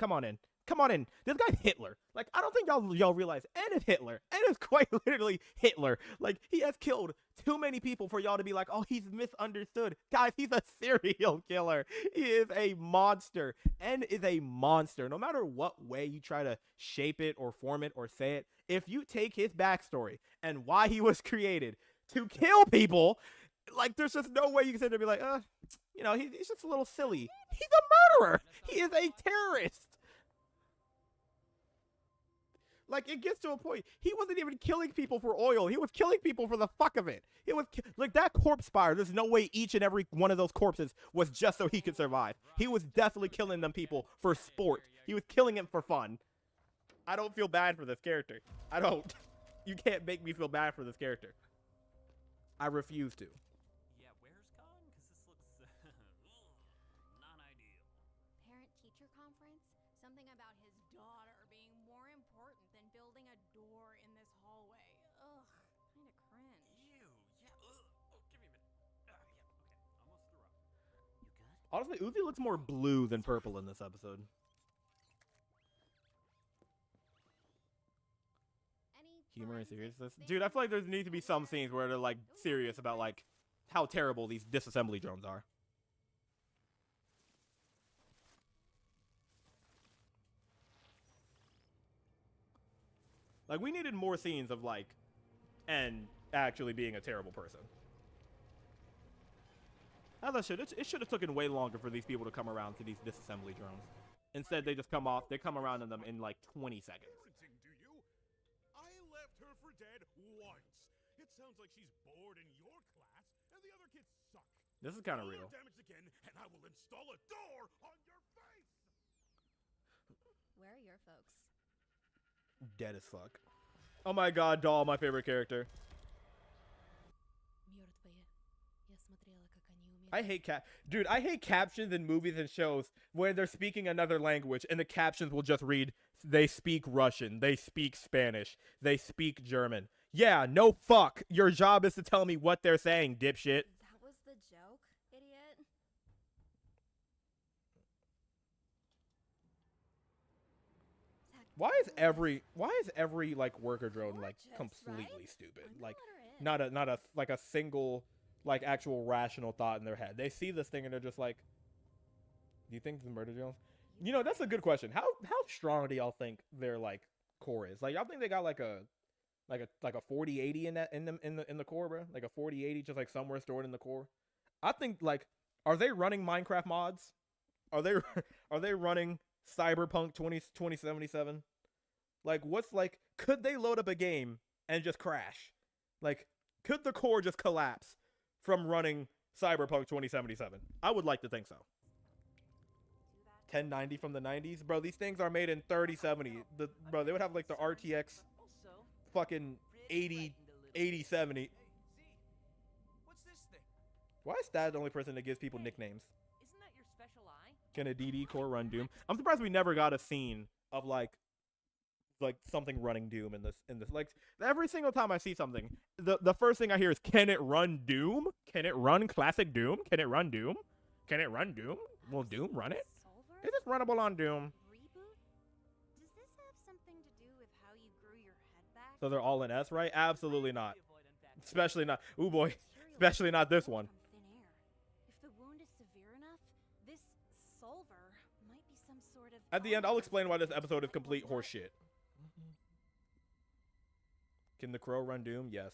Come on in. This guy's Hitler. Like, I don't think y'all realize. N is Hitler. N is quite literally Hitler. Like, he has killed too many people for y'all to be like, oh, he's misunderstood. Guys, he's a serial killer. He is a monster. N is a monster. No matter what way you try to shape it or form it or say it, if you take his backstory and why he was created to kill people, like, there's just no way you can sit there and be like, you know, he's just a little silly. He's a murderer. He is a terrorist. Like, it gets to a point, he wasn't even killing people for oil. He was killing people for the fuck of it. He was, like, that corpse fire, there's no way each and every one of those corpses was just so he could survive. He was definitely killing them people for sport. He was killing them for fun. I don't feel bad for this character. I don't. You can't make me feel bad for this character. I refuse to. Yeah, where's gone? Because this looks not ideal. Parent-teacher conference? Something about his daughter being more important than building a door in this hallway. Ugh, kinda cringe. Ew, yeah, ugh. Oh, give me a minute. Yeah, okay. Almost through. You good? Honestly, Uzi looks more blue than purple in this episode. Any Humor and forensic seriousness. things Dude, I feel like there you needs to be know some about? scenes where they're, like, serious about, like, how terrible these disassembly drones are. Like, we needed more scenes of, like, and actually being a terrible person. As I should. It should have taken way longer for these people to come around to these disassembly drones. Instead, they just come off. They come around in them in, like, 20 seconds. Parenting, do you? I left her for dead once. It sounds like she's bored in your class, and the other kids suck. This is kind of Roll real. her damage again, and I will install a door on your face. Where are your folks? Dead as fuck. Oh my god, Doll, my favorite character. I hate Dude, I hate captions in movies and shows where they're speaking another language and the captions will just read, they speak Russian, they speak Spanish, they speak German. Yeah, no fuck. Your job is to tell me what they're saying, dipshit. That was the joke, idiot. Why is every like worker drone like completely stupid? Like not a single like actual rational thought in their head. They see this thing and they're just like, do you think the murder drones? You know, that's a good question. How strong do y'all think their like core is? Like y'all think they got like a 4080 in the core, bro? Like a 4080 just like somewhere stored in the core? I think like, are they running Minecraft mods? Are they running Cyberpunk 2077? Like, what's like, could they load up a game and just crash? Like, could the core just collapse from running Cyberpunk 2077? I would like to think so. 1090 from the 90s? Bro, these things are made in 3070. Bro, they would have like the RTX fucking 8070. Hey, Z, what's this thing? Why is that the only person that gives people nicknames? Isn't that your special eye? Can a DD core run Doom? I'm surprised we never got a scene of like something running Doom in this. Like every single time I see something, the first thing I hear is, can it run Doom? Can it run classic Doom? Can it run Doom? Can it run Doom? Will Doom run it? Solver? Is this runnable on Doom? Reboot? Does this have something to do with how you grew your head back? So they're all in S, right? Absolutely not. Avoid unpacking. Especially not. Ooh boy. Especially not this one. From thin air. If the wound is severe enough, this solver might be some sort of. At the end, I'll explain why this episode is complete horseshit. Can the crow run Doom? Yes.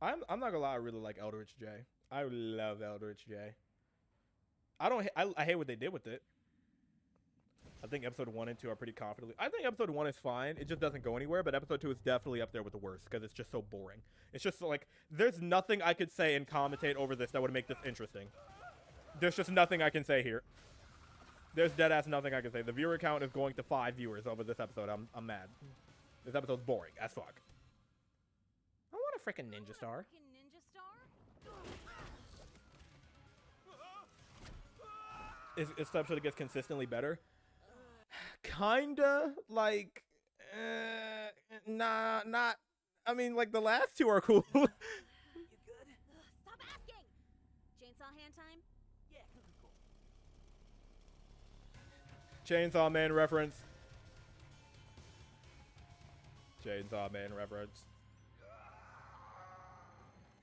I'm not gonna lie, I really like Eldritch J. I love Eldritch J. I hate what they did with it. I think episode 1 and 2 are pretty confidently. I think episode 1 is fine. It just doesn't go anywhere. But episode 2 is definitely up there with the worst because it's just so boring. It's just like, there's nothing I could say and commentate over this that would make this interesting. There's just nothing I can say here. There's dead ass nothing I can say. The viewer count is going to 5 viewers over this episode. I'm mad. This episode's boring as fuck. I want a freaking ninja star. Freaking ninja star? Is this episode gets consistently better? Kinda, like, Nah, not. I mean, like the last two are cool. You good? Stop asking! Chainsaw hand time? Yeah, cool. Chainsaw Man reference. Chainsaw Man reference.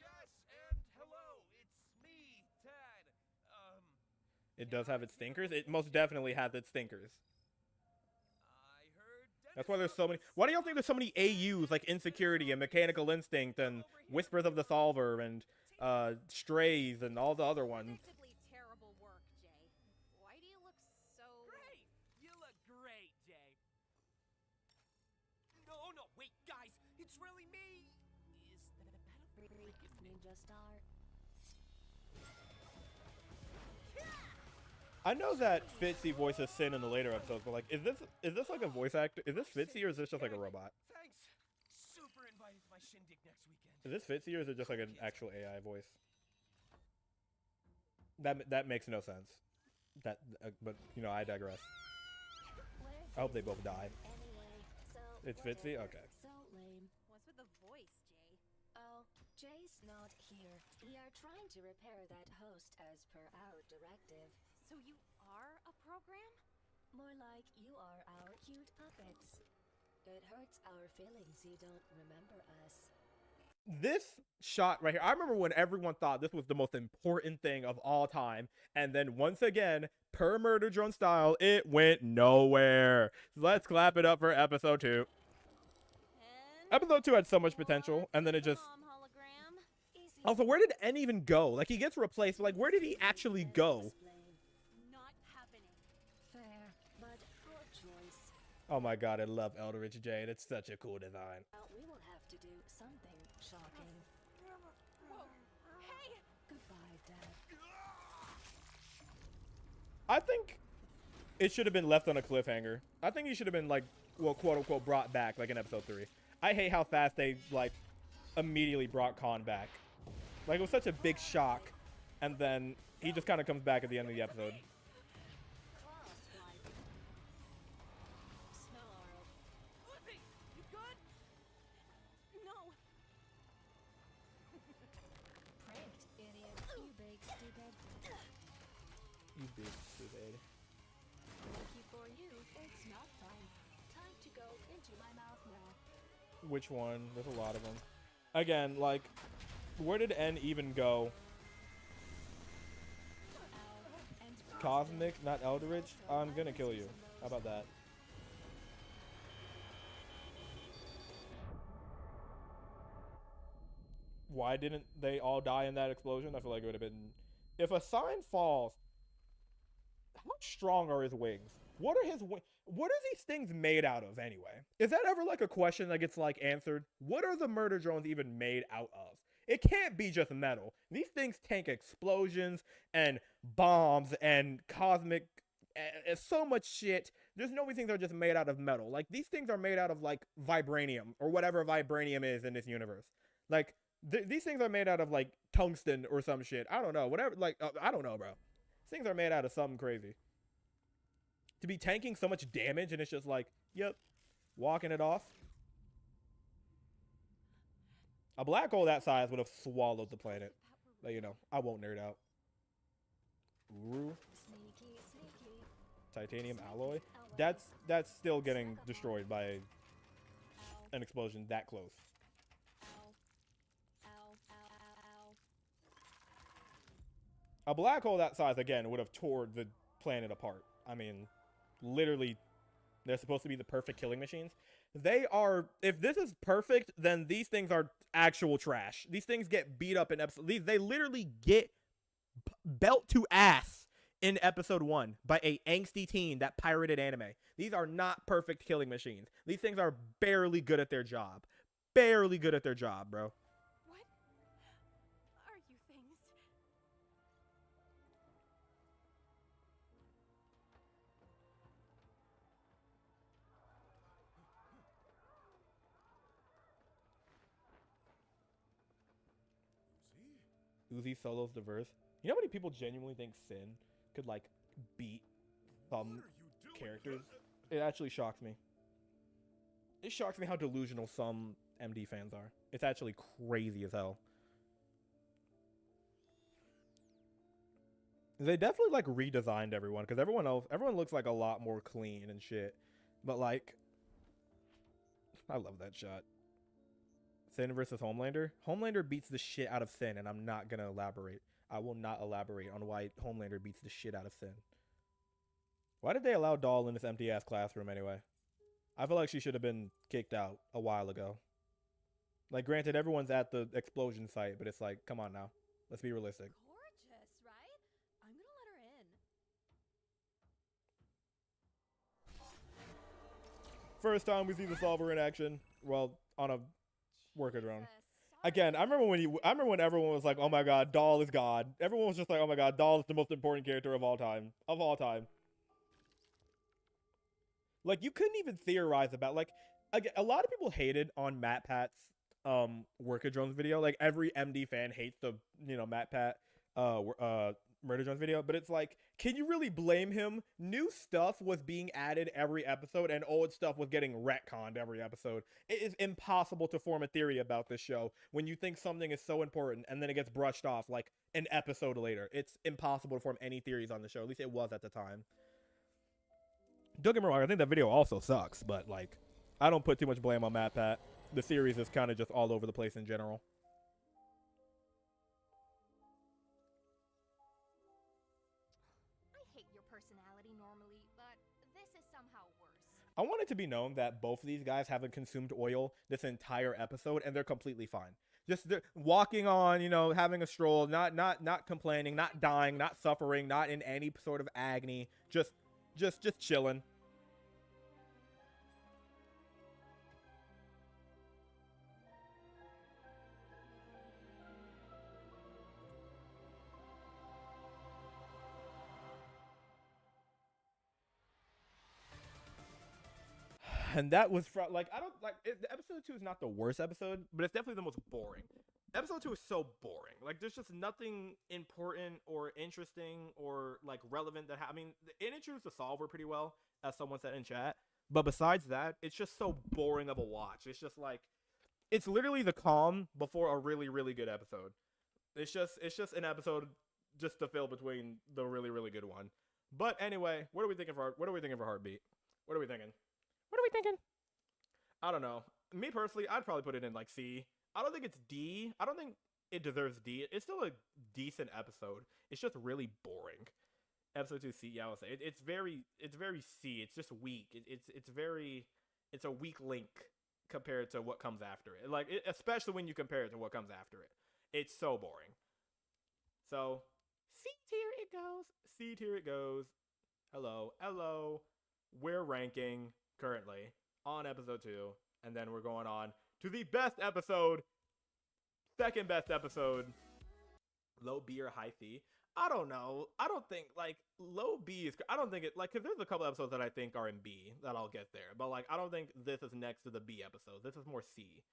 Yes, and hello, it's me, Tad. It does have its stinkers. It most definitely has its stinkers. I heard That's why there's so many. Why do y'all think there's so many AUs like Insecurity and Mechanical Instinct and Whispers of the Solver and Strays and all the other ones? Objectively terrible work, Jay. Why do you look so... Great! You look great, Jay. No, wait, guys! It's really me! Is that a battlefield? Ninja Star. I know that Fitzy voices Sin in the later episodes, but like, is this like a voice actor? Is this Fitzy or is this just like a robot? Thanks. Super invited to my shindig next weekend. Is this Fitzy or is it just like an actual AI voice? That makes no sense. But you know, I digress. I hope they both die. Anyway, so It's Fitzy? whatever. Okay. So lame. What's with the voice, Jay? Oh, Jay's not here. We are trying to repair that host as per our directive. So you are a program? More like you are our cute puppets. It hurts our feelings you don't remember us. This shot right here, I remember when everyone thought this was the most important thing of all time, and then once again, per Murder Drone style, it went nowhere. Let's clap it up for episode 2. And Episode 2 had so much potential, what's and then with it the just... mom hologram? Easy. Also, where did N even go? Like, he gets replaced, but like, where did he actually go? Not happening. Fair, but poor choice. Oh my god, I love Eldritch Jade. It's such a cool design. Now we will have to do something shocking. Whoa. Hey! Goodbye, Dad. I think it should have been left on a cliffhanger. I think he should have been, like, well, quote-unquote, brought back, like, in episode 3. I hate how fast they, like, immediately brought Khan back. Like, it was such a big shock, and then he just kind of comes back at the end of the episode. Crosswipe. Snarl. Uzi, you good? No! Pranked, idiot. You big stupid. You big stupid. Lucky for you, it's not time. Time to go into my mouth now. Which one? There's a lot of them. Again, like, where did N even go? Ow. And Cosmic, not Eldritch? I'm gonna kill you. How about that? Why didn't they all die in that explosion? I feel like it would have been... If a sign falls, how strong are his wings? What are his wings? What are these things made out of anyway? Is that ever like a question that gets like answered? What are the murder drones even made out of? It can't be just metal. These things tank explosions and bombs and cosmic, so much shit. There's no way things are just made out of metal. Like, these things are made out of like vibranium or whatever vibranium is in this universe. Like, these things are made out of like tungsten or some shit. I don't know. Whatever. Like, I don't know, bro. These things are made out of something crazy. To be tanking so much damage and it's just like, yep, walking it off. A black hole that size would have swallowed the planet. But, you know, I won't nerd out. Uru, sneaky, sneaky. titanium alloy. That's still getting destroyed by Ow. an explosion that close. Ow. Ow. Ow. Ow. Ow. A black hole that size, again, would have tore the planet apart. I mean, literally, they're supposed to be the perfect killing machines. They are, if this is perfect, then these things are actual trash. These things get beat up in episode, they literally get belt to ass in episode 1 by a angsty teen that pirated anime. These are not perfect killing machines. These things are barely good at their job. Barely good at their job, bro. What are you things? Uzi solos diverse. You know how many people genuinely think Sin could like beat some characters? It actually shocks me. It shocks me how delusional some MD fans are. It's actually crazy as hell. They definitely like redesigned everyone because everyone looks like a lot more clean and shit. But like, I love that shot. Sin versus Homelander. Homelander beats the shit out of Sin, and I'm not gonna elaborate. I will not elaborate on why Homelander beats the shit out of Sin. Why did they allow Doll in this empty ass classroom anyway? I feel like she should have been kicked out a while ago. Like, granted, everyone's at the explosion site, but it's like, come on now. Let's be realistic. Gorgeous, right? I'm gonna let her in. First time we see the Solver in action. Well, on a worker drone. Sorry. Again, I remember when everyone was like, "Oh my God, Doll is God." Everyone was just like, "Oh my God, Doll is the most important character of all time." Of all time. Like, you couldn't even theorize about, like, again, a lot of people hated on Matt Pat's worker drones video. Like, every MD fan hates the, you know, Matt Pat murder drones video, but it's like, can you really blame him? New stuff was being added every episode, and old stuff was getting retconned every episode. It is impossible to form a theory about this show when you think something is so important and then it gets brushed off like an episode later. It's impossible to form any theories on the show. At least it was at the time. Don't get me wrong, I think that video also sucks, but like, I don't put too much blame on Matt Pat. The series is kind of just all over the place in general. I hate your personality normally, but this is somehow worse. I want it to be known that both of these guys haven't consumed oil this entire episode, and they're completely fine. Just they're walking on, you know, having a stroll, not complaining, not dying, not suffering, not in any sort of agony, just chilling. And that was from, like, I don't like it, episode 2 is not the worst episode, but it's definitely the most boring. Episode 2 is so boring. Like, there's just nothing important or interesting or like relevant that I mean, it introduced the Solver pretty well, as someone said in chat. But besides that, it's just so boring of a watch. It's just like, it's literally the calm before a really, really good episode. It's just an episode just to fill between the really, really good one. But anyway, what are we thinking for Heartbeat? What are we thinking? I don't know. Me personally, I'd probably put it in like C. I don't think it's D. I don't think it deserves D. It's still a decent episode. It's just really boring. Episode 2 C, yeah, I would say it's very C. It's just weak. It's a weak link compared to what comes after it. Like, especially when you compare it to what comes after it. It's so boring. So C tier it goes. C tier it goes. Hello. We're ranking currently on episode 2, and then we're going on to the best episode, second best episode. Low B or high C? I don't know. I don't think, like, low B is, I don't think it, like, because there's a couple episodes that I think are in B that I'll get there, but like, I don't think this is next to the B episode. This is more C.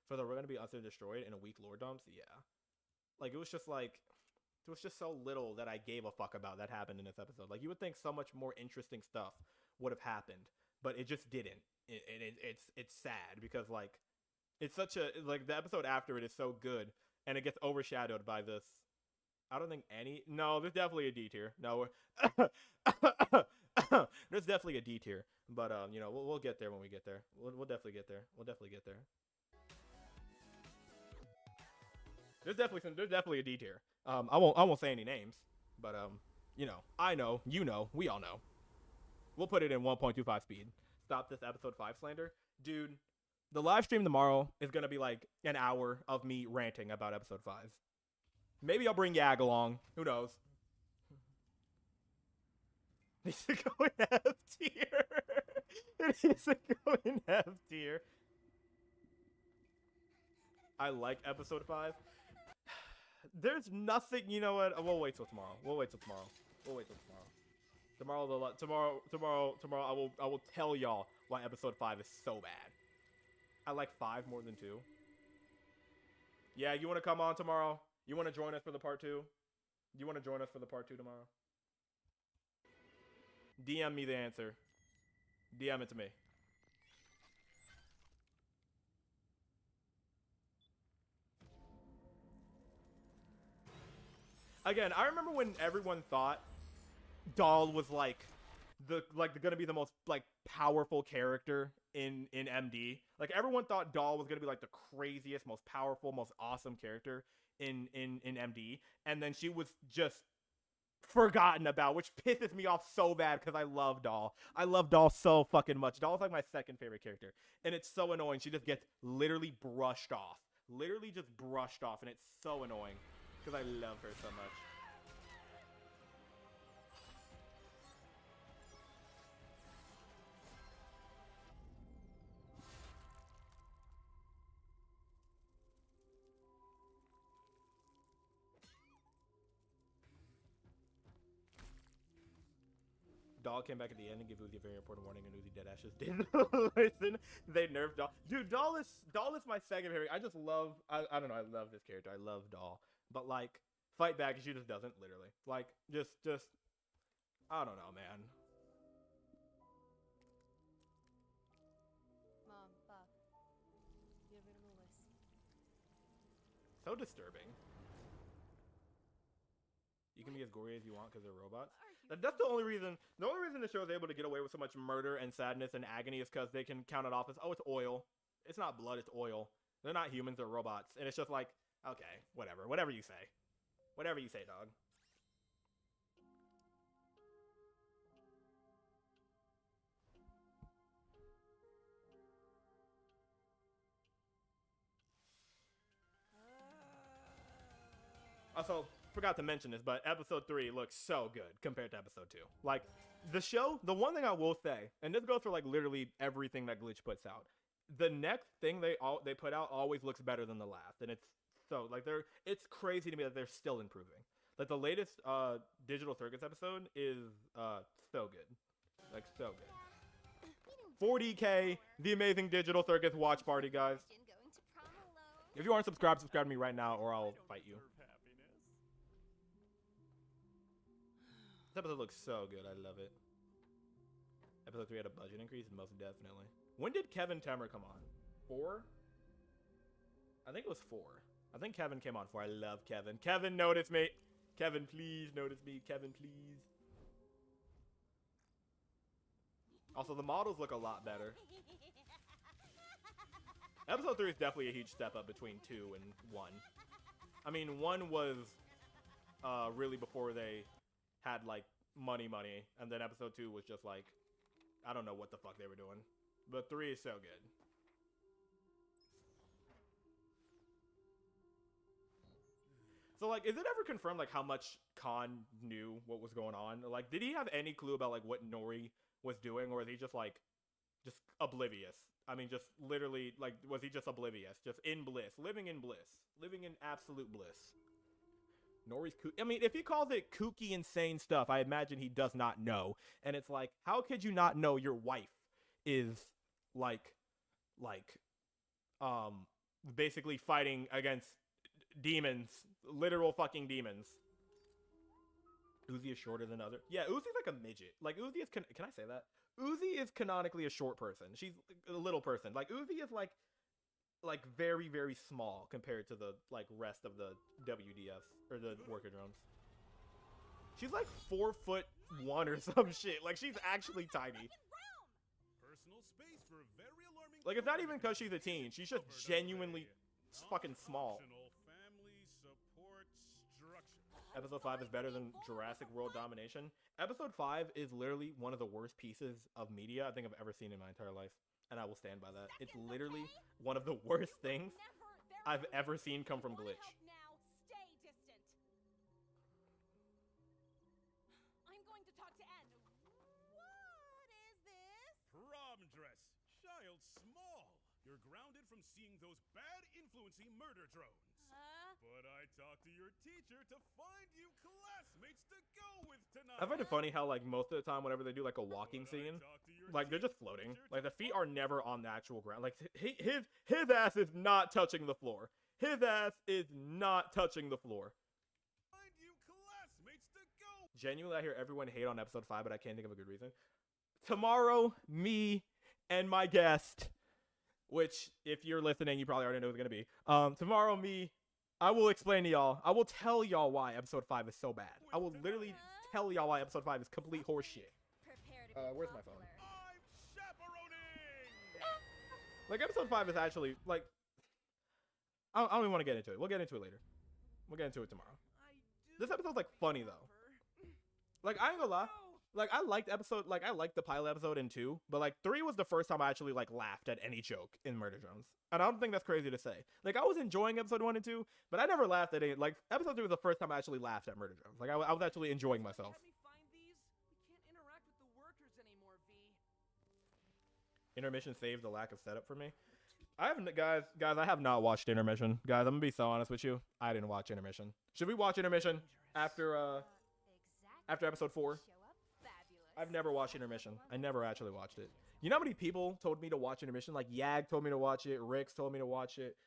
For the We're Gonna Be Utterly Destroyed in a week lore dumps, yeah. Like, it was just like, there was just so little that I gave a fuck about that happened in this episode. Like, you would think so much more interesting stuff would have happened, but it just didn't. It's sad because, like, it's such a, like, the episode after it is so good, and it gets overshadowed by this. I don't think no, there's definitely a D tier. No, there's definitely a D tier, but you know, we'll get there when we get there. We'll definitely get there. There's definitely a D tier. I won't say any names, but you know, I know, you know, we all know. We'll put it in 1.25 speed. Stop this episode 5 slander, dude. The live stream tomorrow is gonna be like an hour of me ranting about episode 5. Maybe I'll bring Yag along. Who knows? Needs to go in F tier. It needs to go in F tier. I like episode 5. There's nothing, you know what? We'll wait till tomorrow. Tomorrow I will tell y'all why episode 5 is so bad. I like 5 more than 2. Yeah, you want to come on tomorrow? You want to join us for the part 2? You want to join us for the part 2 tomorrow? DM me the answer. DM it to me. again, I remember when everyone thought Doll was like gonna be the most like powerful character in MD. Like everyone thought Doll was gonna be like the craziest, most powerful, most awesome character in MD, and then she was just forgotten about, which pisses me off so bad because I love Doll. I love Doll so fucking much. Doll's like my second favorite character, and it's so annoying. She just gets literally brushed off, literally just brushed off, and it's so annoying because I love her so much. Doll came back at the end and gave Uzi a very important warning, and Uzi deadass just didn't listen. They nerfed Doll. Dude, Doll is my second favorite. I just love, I don't know, I love this character. I love Doll. But, like, fight back, she just doesn't, literally. Like, just, I don't know, man. Mom, Pop, quiero ver nubes. So disturbing. You can be as gory as you want because they're robots. That's the only reason. The only reason the show is able to get away with so much murder and sadness and agony is because they can count it off as, oh, it's oil. It's not blood, it's oil. They're not humans, they're robots. And it's just like, okay, whatever. Whatever you say. Whatever you say, dog. Also, forgot to mention this, but episode 3 looks so good compared to episode 2. Like, the show, the one thing I will say, and this goes for like literally everything that Glitch puts out, the next thing they put out always looks better than the last, and it's so like it's crazy to me that they're still improving. Like the latest Digital Circus episode is so good, like so good. 40K, the amazing Digital Circus watch party, guys. If you aren't subscribed, subscribe to me right now, or I'll fight you. This episode looks so good. I love it. Episode 3 had a budget increase, most definitely. When did Kevin Temer come on? 4? I think it was 4. I think Kevin came on 4. I love Kevin. Kevin, notice me. Kevin, please notice me. Kevin, please. Also, the models look a lot better. Episode 3 is definitely a huge step up between 2 and 1. I mean, 1 was really before they had like money, and then episode 2 was just like, I don't know what the fuck they were doing, but 3 is so good. So like, is it ever confirmed like how much Khan knew what was going on? Like, did he have any clue about like what Nori was doing, or is he just like just oblivious? I mean, just literally like, was he just oblivious, just in bliss, living in absolute bliss? Nori's I mean, if he calls it kooky, insane stuff, I imagine he does not know. And it's like, how could you not know your wife is like, basically fighting against demons, literal fucking demons. Uzi is shorter than other. Yeah, Uzi's like a midget. Like, Uzi is, can I say that? Uzi is canonically a short person. She's a little person. Like, Uzi is like very, very small compared to the like rest of the WDFs or the worker drones. She's like 4'1" or some shit. Like, she's actually tiny. Personal space for very alarming. Like, it's not even because she's a teen. She's just genuinely fucking small. Family support structure. Episode 5 is better than Jurassic World Domination. Episode 5 is literally one of the worst pieces of media I think I've ever seen in my entire life. And I will stand by that. It's literally one of the worst things I've ever seen come from Glitch. Now, stay distant. I'm going to talk to N. What is this? Prom dress. Child small. You're grounded from seeing those bad influencing murder drones. But I talked to your teacher to find you classmates to go with tonight. I find it funny how, like, most of the time whenever they do like a walking scene, like, they're just floating. Like, the feet are never on the actual ground. Like, his ass is not touching the floor. His ass is not touching the floor. Find you classmates to go. Genuinely, I hear everyone hate on episode 5, but I can't think of a good reason. Tomorrow, me and my guest, which, if you're listening, you probably already know who's gonna be. Tomorrow, me, I will explain to y'all. I will tell y'all why episode 5 is so bad. I will literally tell y'all why episode 5 is complete horseshit. Prepare to be Where's my phone? popular. I'm chaperoning! Like, episode 5 is actually, like, I don't even want to get into it. We'll get into it later. We'll get into it tomorrow. This episode's, like, funny, though. Like, I ain't gonna lie. Like, I liked the pilot episode in 2, but, like, 3 was the first time I actually, like, laughed at any joke in Murder Drones. And I don't think that's crazy to say. Like, I was enjoying episode 1 and 2, but I never laughed at it. Like, episode 3 was the first time I actually laughed at Murder Drones. Like, I was actually enjoying myself. Had me find these? We can't interact with the workers anymore, V. Intermission saved the lack of setup for me. I haven't, guys, I have not watched Intermission. Guys, I'm gonna be so honest with you. I didn't watch Intermission. Should we watch Intermission after episode 4? Show up fabulous. I've never watched Intermission. I never actually watched it. You know how many people told me to watch Intermission? Like, Yag told me to watch it. Rix told me to watch it.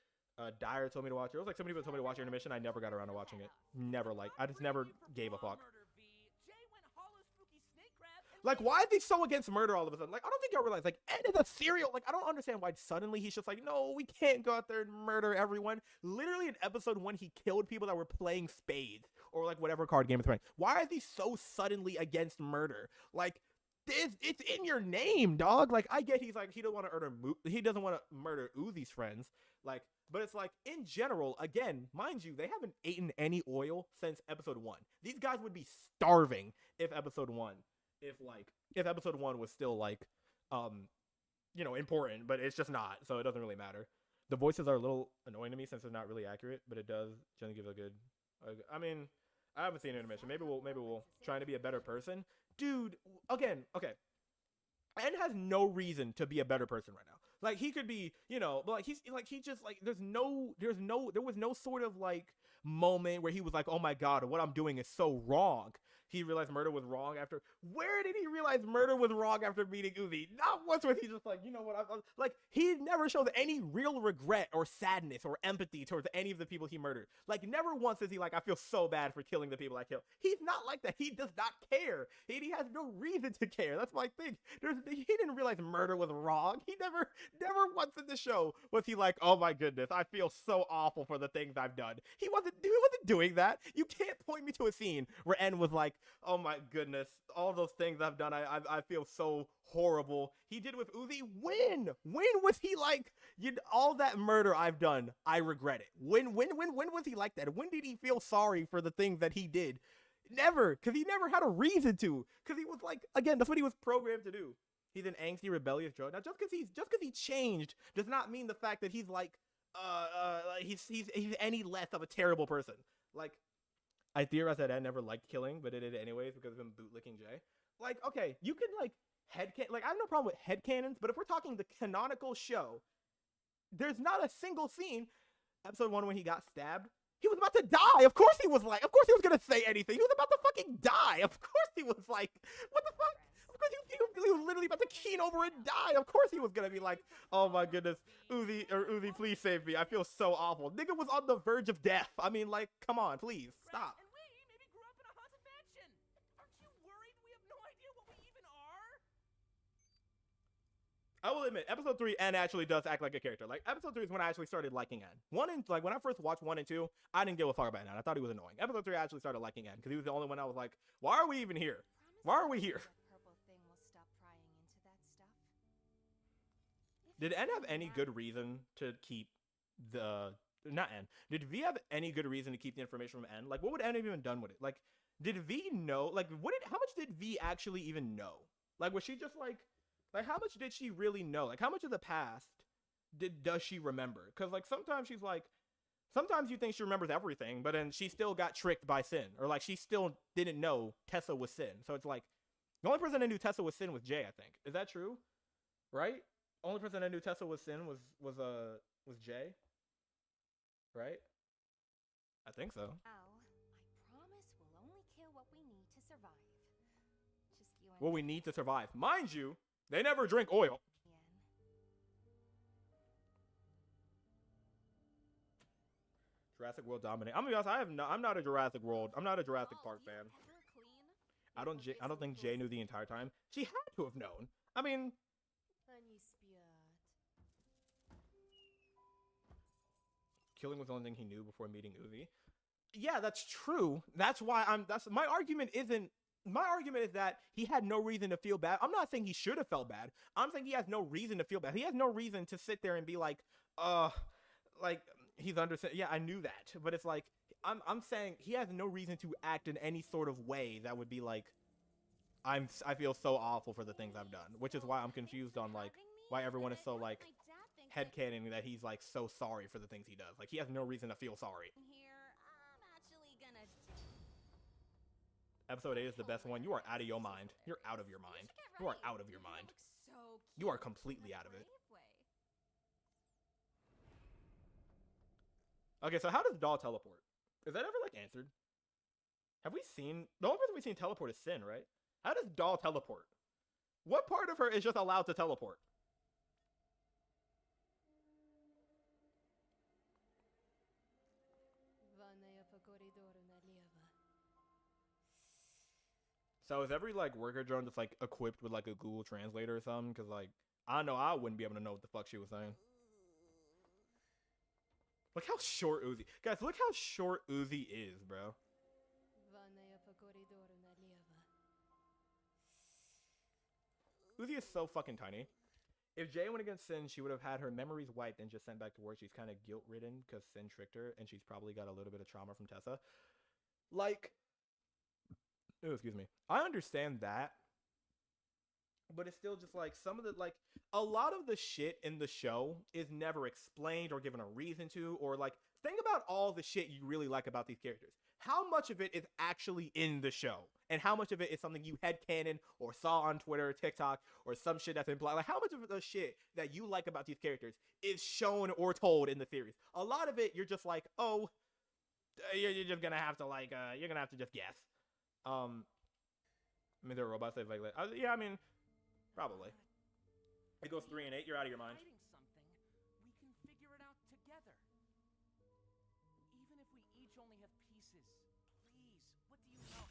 Dyer told me to watch it. It was like so many people told me to watch Intermission. I never got around to watching it. Never, like, I just never gave a fuck. Murder, V. Jay went hollow spooky snake crab. And Like, why is he so against murder all of a sudden? Like, I don't think y'all realize, like, Ed is a serial. Like, I don't understand why suddenly he's just like, no, we can't go out there and murder everyone. Literally in episode 1, he killed people that were playing spades or, like, whatever card game is playing. Why is he so suddenly against murder? Like, it's in your name, dog. Like, I get he's like, he doesn't want to murder Uzi's friends. Like, but it's like, in general, again, mind you, they haven't eaten any oil since episode 1. These guys would be starving if episode 1 was still, like, important, but it's just not, so it doesn't really matter. The voices are a little annoying to me since they're not really accurate, but it does generally give a good, I mean, I haven't seen Intermission. Maybe we'll trying to be a better person. Dude, again, okay. N has no reason to be a better person right now. Like, he could be, but like he just like there was no sort of like moment where he was like, oh my god, what I'm doing is so wrong. He realized murder was wrong after. Where did he realize murder was wrong after meeting Uzi? Not once was he just like, you know what? Like, he never shows any real regret or sadness or empathy towards any of the people he murdered. Like, never once is he like, I feel so bad for killing the people I killed. He's not like that. He does not care. He has no reason to care. That's my thing. He didn't realize murder was wrong. He never once in the show was he like, oh my goodness, I feel so awful for the things I've done. He wasn't doing that. You can't point me to a scene where N was like, oh my goodness, all those things I've done, I feel so horrible. He did with Uzi. When was he like, all that murder I've done, I regret it? When was he like that? When did he feel sorry for the things that he did? Never, because he never had a reason to. Because he was like, again, that's what he was programmed to do. He's an angsty, rebellious Joe. Now, just because he changed does not mean the fact that he's like, he's any less of a terrible person. Like, I theorized that Ed never liked killing, but it did it anyways because of him bootlicking Jay. Like, okay, you can like headcanon. Like, I have no problem with headcanons, but if we're talking the canonical show, there's not a single scene. Episode 1 when he got stabbed, he was about to die. Of course he was gonna say anything. He was about to fucking die. Of course he was like, what the fuck? Of course he was literally about to keen over and die. Of course he was gonna be like, oh my goodness, Uzi, please save me. I feel so awful. Nigga was on the verge of death. I mean, like, come on, please stop. And we maybe grew up in a haunted mansion. Aren't you worried we have no idea what we even are? I will admit, episode 3, N actually does act like a character. Like, episode 3 is when I actually started liking N. When I first watched 1 and 2, I didn't give a fuck about N. I thought he was annoying. Episode 3, I actually started liking N because he was the only one I was like, why are we even here? Why are we here? The purple thing will stop prying into that stuff. Did N have any good reason to keep not N. Did V have any good reason to keep the information from N? Like, what would N have even done with it? Like, did V know? Like, how much did V actually even know? Like, was she just like, how much did she really know? Like, how much of the past does she remember? Because, like, sometimes she's like, sometimes you think she remembers everything, but then she still got tricked by Sin. Or, like, she still didn't know Tessa was Sin. So it's like, the only person that knew Tessa was Sin was Jay, I think. Is that true? Right? Only person that knew Tessa was Sin was Jay. Right? I think so. Now, I promise we'll only kill what we need to survive. Just you and What we need to survive. Mind you, they never drink oil. Ian. Jurassic World dominate. I'm gonna be honest, I'm not a Jurassic World. I'm not a Jurassic Park fan. I don't think Jay knew the entire time. She had to have known. I mean, killing was the only thing he knew before meeting Uzi. Yeah, that's true. That's why that's my argument isn't. My argument is that he had no reason to feel bad. I'm not saying he should have felt bad. I'm saying he has no reason to feel bad. He has no reason to sit there and be like, like he's understand. Yeah, I knew that, but it's like I'm saying he has no reason to act in any sort of way that would be like, I feel so awful for the things I've done, which is why I'm confused on like why everyone is so like headcanon that he's like so sorry for the things he does. Like he has no reason to feel sorry. Episode 8 is the best one. You are out of your mind. You're out of your mind. You are out of your mind. You are completely out of it. Okay, so how does Doll teleport? Is that ever like answered? Have we seen the only person we've seen teleport is Sin, right? How does Doll teleport? What part of her is just allowed to teleport? So is every like worker drone just like equipped with like a Google Translator or something? Because like I know I wouldn't be able to know what the fuck she was saying. Look how short Uzi. Guys, look how short Uzi is, bro. Uzi is so fucking tiny. If Jay went against Sin, she would have had her memories wiped and just sent back to work. She's kind of guilt-ridden because Sin tricked her, and she's probably got a little bit of trauma from Tessa. Like, oh, excuse me. I understand that, but it's still just like some of the like a lot of the shit in the show is never explained or given a reason to, or like think about all the shit you really like about these characters. How much of it is actually in the show, and how much of it is something you headcanon or saw on Twitter or TikTok or some shit that's implied? Like how much of the shit that you like about these characters is shown or told in the series? A lot of it you're just like, oh, you're just gonna have to like you're gonna have to just guess. I mean, there are robots that like yeah, I mean, probably. It goes 3 and 8. You're out of your mind. Something, we can figure it out together. Even if we each only have pieces. Please, what do you know?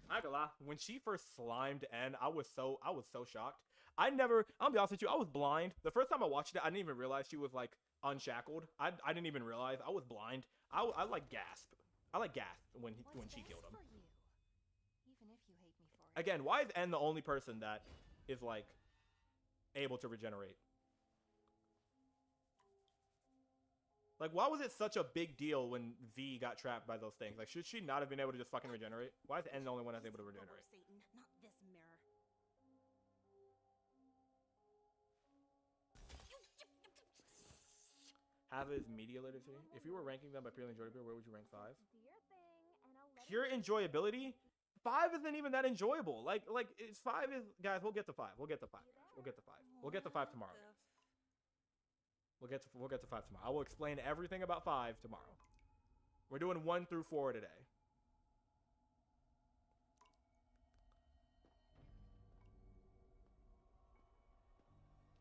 I ain't gonna lie. When she first slimed N, I was so shocked. I'm gonna be honest with you, I was blind. The first time I watched it, I didn't even realize she was like unshackled. I didn't even realize. I was blind. I like gasped. I like gasped when she killed him. Even if you hate me for it. Again, why is N the only person that is like able to regenerate? Like, why was it such a big deal when V got trapped by those things? Like, should she not have been able to just fucking regenerate? Why is N the only one that's able to regenerate? Satan, not this mirror. Have his media literacy. If you were ranking them by purely enjoyability, where would you rank 5? Pure enjoyability? 5 isn't even that enjoyable. Like it's 5 is, guys, we'll get to 5. We'll get to 5. We'll get to 5. We'll get to 5 tomorrow. We'll get to 5 tomorrow. I will explain everything about 5 tomorrow. We're doing 1 through 4 today.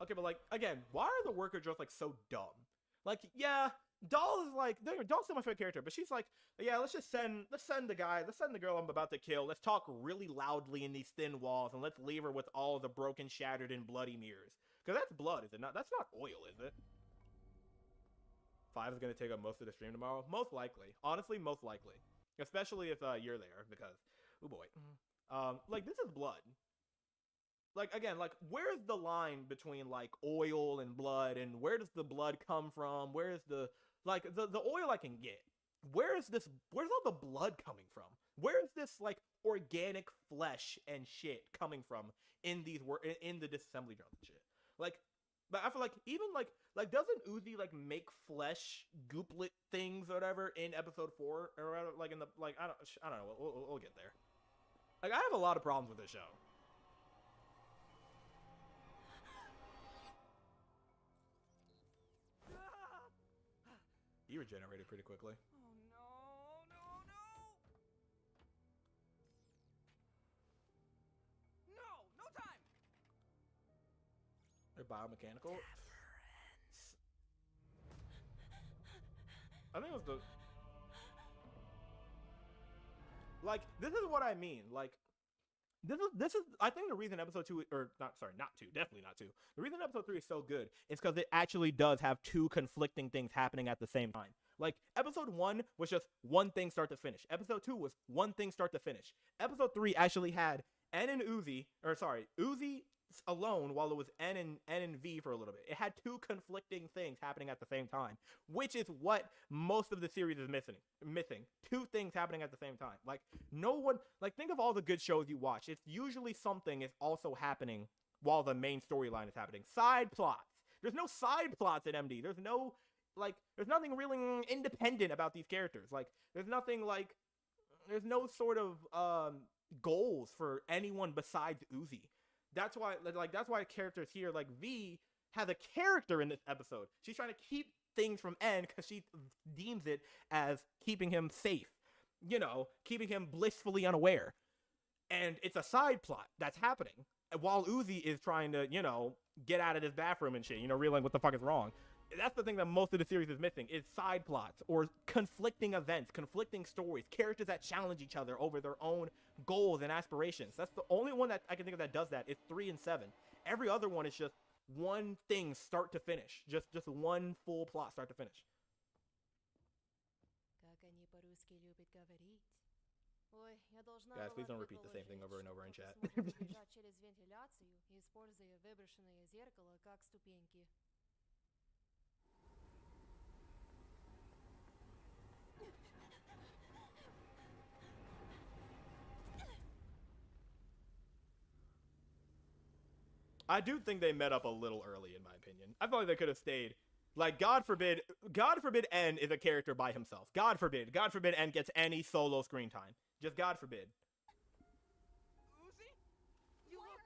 Okay, but like again, why are the worker drones like so dumb? Like, yeah, Doll is like, Doll's still my favorite character, but she's like, yeah, let's send the girl I'm about to kill. Let's talk really loudly in these thin walls, and let's leave her with all the broken, shattered, and bloody mirrors. Because that's blood, is it not? That's not oil, is it? 5 is going to take up most of the stream tomorrow. Most likely. Honestly, most likely. Especially if you're there, because, oh boy. Like, this is blood. Like, again, like, where's the line between, like, oil and blood, and where does the blood come from? Where's the, like, the oil I can get? Where's all the blood coming from? Where's this, like, organic flesh and shit coming from in the disassembly drones and shit? Like, but I feel like, even, like, doesn't Uzi, like, make flesh gooplet things or whatever in episode 4? Or, like, in the, like, I don't know, we'll get there. Like, I have a lot of problems with this show. He regenerated pretty quickly. Oh no, no, no! No, no time! They're biomechanical. I think it was the... Like, this is what I mean. Like, this is I think the reason episode 2 or not sorry not 2 definitely not 2 the reason episode 3 is so good is because it actually does have two conflicting things happening at the same time. Like episode 1 was just one thing start to finish. Episode 2 was one thing start to finish. Episode 3 actually had N and Uzi Uzi alone while it was N and V for a little bit. It had two conflicting things happening at the same time, which is what most of the series is missing. Two things happening at the same time. Like no one, like think of all the good shows you watch. It's usually something is also happening while the main storyline is happening. Side plots. There's no side plots in MD. There's nothing really independent about these characters. Like there's no sort of goals for anyone besides Uzi. That's why characters here like V has a character in this episode. She's trying to keep things from N because she deems it as keeping him safe, keeping him blissfully unaware. And it's a side plot that's happening while Uzi is trying to, get out of this bathroom and shit, realizing what the fuck is wrong. That's the thing that most of the series is missing, is side plots or conflicting events, conflicting stories, characters that challenge each other over their own goals and aspirations. That's the only one that I can think of that does that. It's 3 and 7. Every other one is just one thing start to finish. Just one full plot start to finish. Guys, please don't repeat the same thing over and over in chat. I do think they met up a little early, in my opinion. I feel like they could have stayed. Like, God forbid N is a character by himself. God forbid N gets any solo screen time. Just God forbid. Uzi? You look...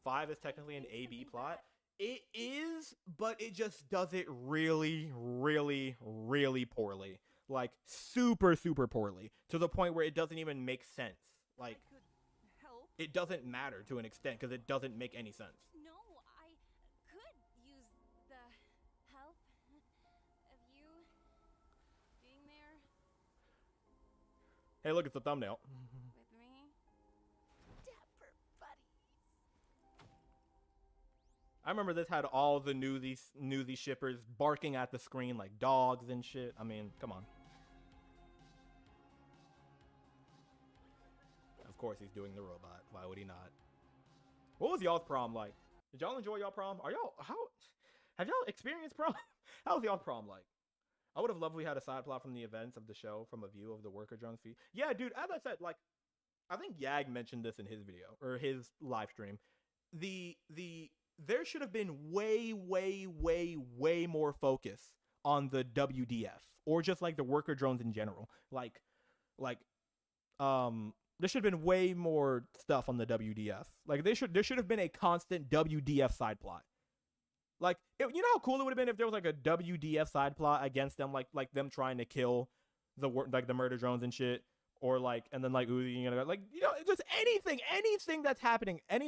5 is technically an A-B plot. It is, but it just does it really, really, really poorly. Like, super, super poorly. To the point where it doesn't even make sense. Like... It doesn't matter to an extent because it doesn't make any sense. No, I could use the help of you being there Hey, look, it's the thumbnail. with me. Dapper buddies. I remember this had all the newsy shippers barking at the screen like dogs and shit. I mean, come on. Of course he's doing the robot. Why would he not? What was y'all's prom like? Did y'all enjoy y'all prom? Have y'all experienced prom? How was y'all's prom like? I would have loved if we had a side plot from the events of the show from a view of the worker drone's feet. Yeah, dude, as I said, like, I think Yag mentioned this in his video or his live stream. There should have been way, way, way, way more focus on the WDF or just like the worker drones in general. There should have been way more stuff on the WDF. Like there should have been a constant WDF side plot. Like you know how cool it would have been if there was like a WDF side plot against them, like them trying to kill the murder drones and shit, or like and then like Uzi, just anything that's happening at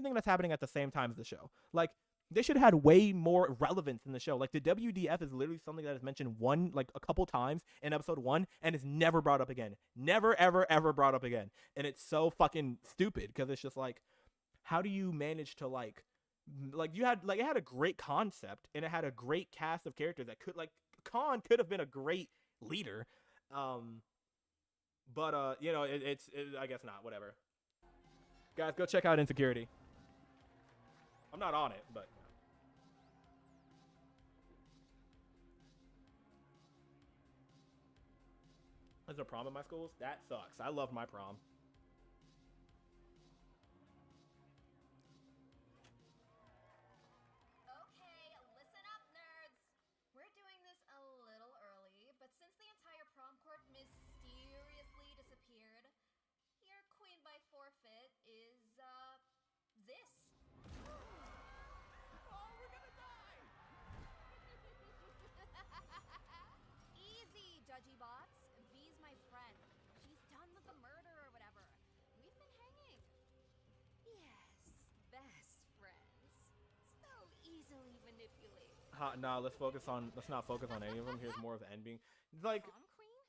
the same time as the show. Like they should have had way more relevance in the show. Like the WDF is literally something that is mentioned a couple times in episode 1 and is never brought up again. Never, ever, ever brought up again. And it's so fucking stupid because it's just like, how do you manage to it had a great concept and it had a great cast of characters that Khan could have been a great leader. But it's I guess not, whatever. Guys, go check out Insecurity. I'm not on it, but there's a prom in my schools? That sucks. I love my prom. Okay, listen up, nerds. We're doing this a little early, but since the entire prom court mysteriously disappeared, your queen by forfeit is, this. Oh, we're gonna die! Easy, judgy bots. V's my friend. She's done with the murder or whatever. We've been hanging. Yes, best friends. So easily manipulated. Nah, let's not focus on any of them. Here's more of N being like. Prom queen?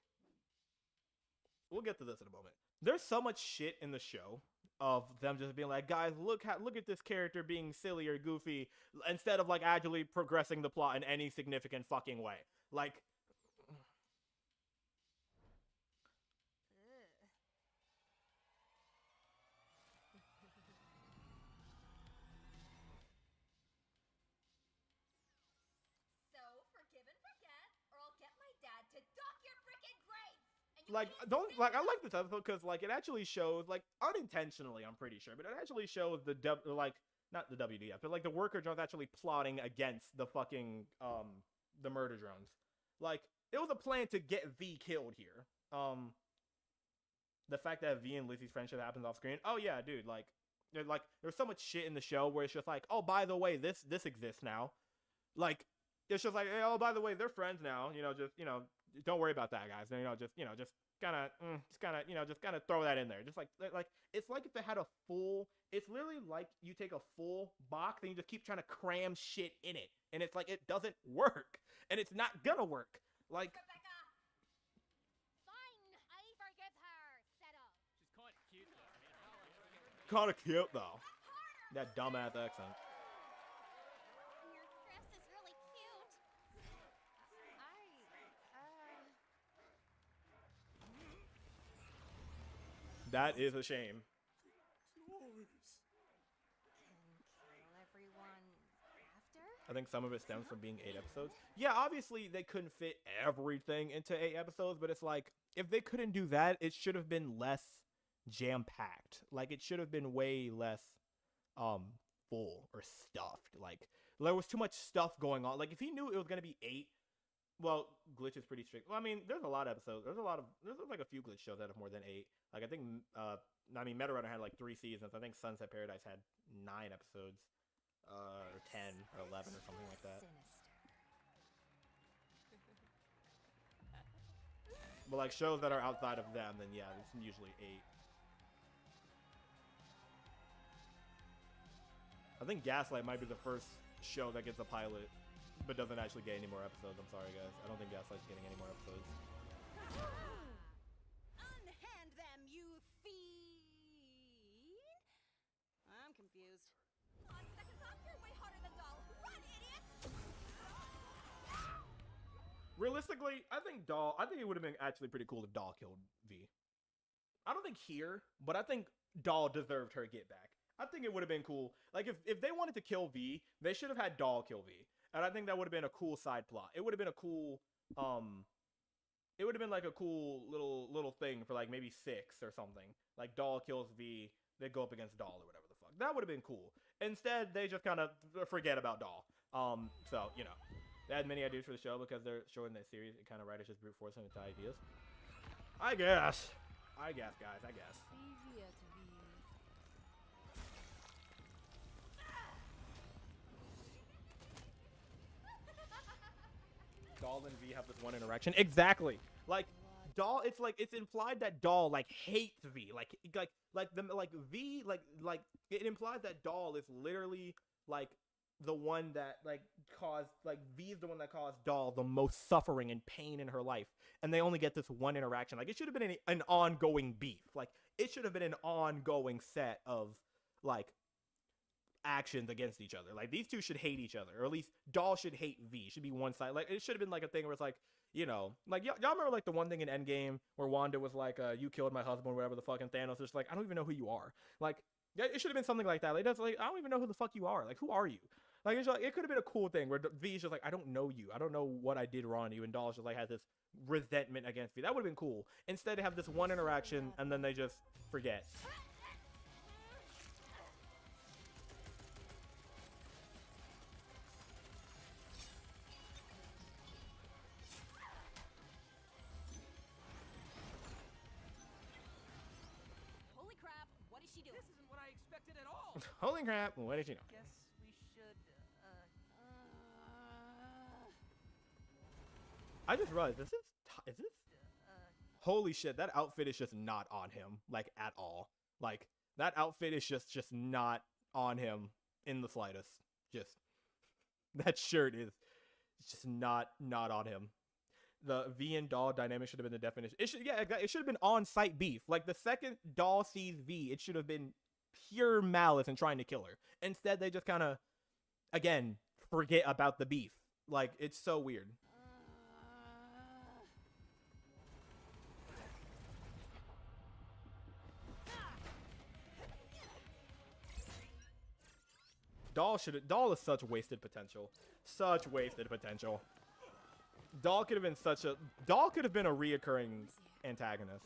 We'll get to this in a moment. there's so much shit in the show of them just being like, guys, look at this character being silly or goofy, instead of like actually progressing the plot in any significant fucking way. Like, So, forgive and forget, or I'll get my dad to dock your frickin' grades! And you like can't don't sit like I there- like this episode because like it actually shows, like unintentionally, I'm pretty sure, but it actually shows like not the WDF, but like the worker drones actually plotting against the fucking the murder drones. Like it was a plan to get V killed here. The fact that V and Lizzie's friendship happens off screen. Oh yeah, dude. Like there's so much shit in the show where it's just like, oh, by the way, this exists now. Like it's just like, hey, oh, by the way, they're friends now. Just don't worry about that, guys. Just kind of throw that in there. Just like it's like if it had a full. It's literally like you take a full box and you just keep trying to cram shit in it, and it's like it doesn't work, and it's not gonna work. Like. Rebecca! Fine, I forgive her. Settle. She's quite cute, though. I mean, how else are we gonna Kind of cute though. That dumbass accent. Your dress is really cute. That is a shame. Kill everyone after? I think some of it stems from being 8 episodes. Yeah, obviously they couldn't fit everything into 8 episodes, but it's like if they couldn't do that, it should have been less jam-packed. Like it should have been way less full or stuffed. Like there was too much stuff going on. Like if he knew it was going to be 8, well, Glitch is pretty strict. Well, I mean, there's a lot of episodes. There's like a few Glitch shows that have more than 8. Like I think Metarunner had like 3 seasons. I think Sunset Paradise had 9 episodes. Or 10 or 11 or something like that. But like shows that are outside of them, then yeah, it's usually 8. I think Gaslight might be the first show that gets a pilot, but doesn't actually get any more episodes. I'm sorry, guys. I don't think Gaslight's getting any more episodes. Unhand them, you fiend! I'm confused. On second thought, you're way harder than Doll. Run, idiot! Realistically, I think it would have been actually pretty cool if Doll killed V. I don't think here, but I think Doll deserved her get back. I think it would have been cool. Like if they wanted to kill V, they should have had Doll kill V. And I think that would have been a cool side plot. It would have been a cool it would have been like a cool little thing for like maybe 6 or something. Like Doll kills V, they go up against Doll or whatever the fuck. That would have been cool. Instead, they just kind of forget about Doll. So, they had many ideas for the show because they're showing that series. It kind of writers just brute forcing into ideas. I guess, guys. Doll and V have this one interaction. Exactly. Like Doll, it's implied that Doll like hates V. Like V like it implies that Doll is literally like the one that like caused like V is the one that caused Doll the most suffering and pain in her life, and they only get this one interaction. Like it should have been an ongoing beef. Like it should have been an ongoing set of like actions against each other. Like these two should hate each other, or at least Doll should hate V. It should be one side. Like it should have been like a thing where it's like, like y'all remember like the one thing in Endgame where Wanda was like, you killed my husband, or whatever the fuck, and Thanos was just like, I don't even know who you are. Like it should have been something like that. Like that's like, I don't even know who the fuck you are. Like who are you? Like it's like, it could have been a cool thing where V's just like, I don't know you. I don't know what I did wrong to you, and Doll just like has this resentment against V. That would have been cool. Instead, they have this one interaction and then they just forget. Holy crap, what is she doing? This isn't what I expected at all. Holy crap! What did you know? Guess we should, I just realized is this? Holy shit! That outfit is just not on him, like at all. Like that outfit is just not on him in the slightest. Just that shirt is just not on him. the V and Doll dynamic should have been the definition. It should, yeah, it should have been on-site beef. Like the second Doll sees V, it should have been pure malice and trying to kill her. Instead, they just kind of, again, forget about the beef. Like, it's so weird. Doll is such wasted potential. Such wasted potential. Doll could have been a reoccurring antagonist.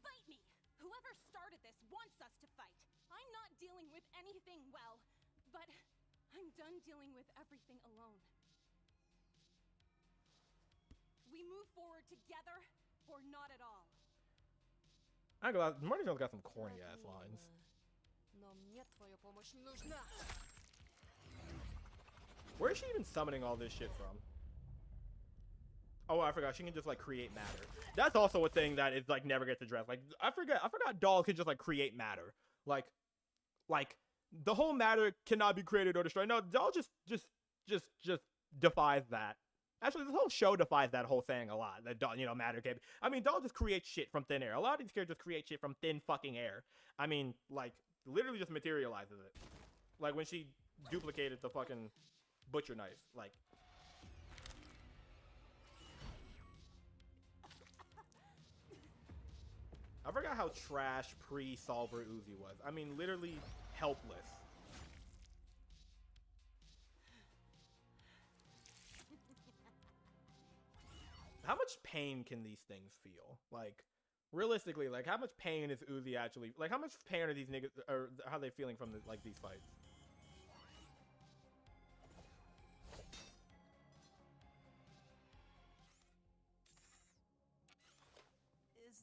Fight me! Whoever started this wants us to fight. I'm not dealing with anything well, but I'm done dealing with everything alone. We move forward together or not at all. I ain't gonna lie, Marty Jones got some corny ass lines. Where is she even summoning all this shit from? Oh, I forgot. She can just like create matter. That's also a thing that is like never gets addressed. Like I forgot Doll can just like create matter. Like the whole matter cannot be created or destroyed. No, Doll just defies that. Actually, this whole show defies that whole saying a lot. That Doll, matter can. I mean, Doll just creates shit from thin air. A lot of these characters create shit from thin fucking air. I mean, like literally just materializes it. Like when she duplicated the fucking butcher knife. Like. I forgot how trash pre-Solver Uzi was. I mean, literally helpless. How much pain can these things feel? Like, realistically, like, how much pain is Uzi actually... Like, how much pain are these niggas... Or how are they feeling from, like, these fights?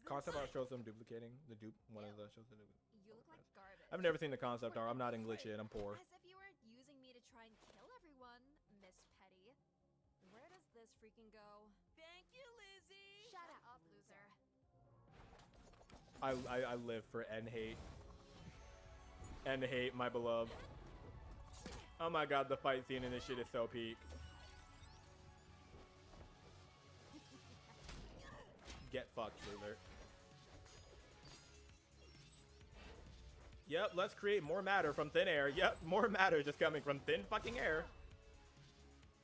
Concept art shows them duplicating the dupe. One of the shows them duplicating. You look like garbage. I've never seen the concept art. I'm not English yet. I'm poor. As if you weren't using me to try and kill everyone, Miss Petty. Where does this freaking go? Thank you, Lizzie. Shut up, loser. I live for N hate. N hate, my beloved. Oh my god, the fight scene in this shit is so peak. Get fucked, loser. Yep, let's create more matter from thin air. Yep, more matter just coming from thin fucking air.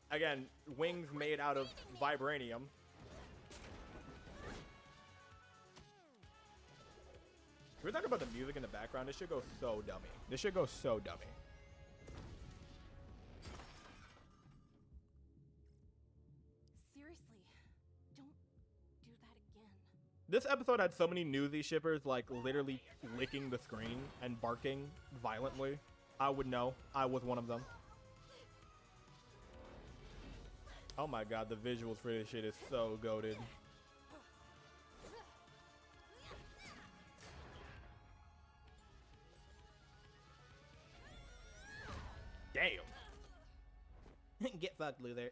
Again, wings made out of vibranium. Can we talk about the music in the background? This should go so dummy. This should go so dummy. Seriously, don't do that again. This episode had so many Newsy shippers like literally licking the screen and barking violently. I would know. I was one of them. Oh my god, the visuals for this shit is so goated. Damn. Get fucked, loser.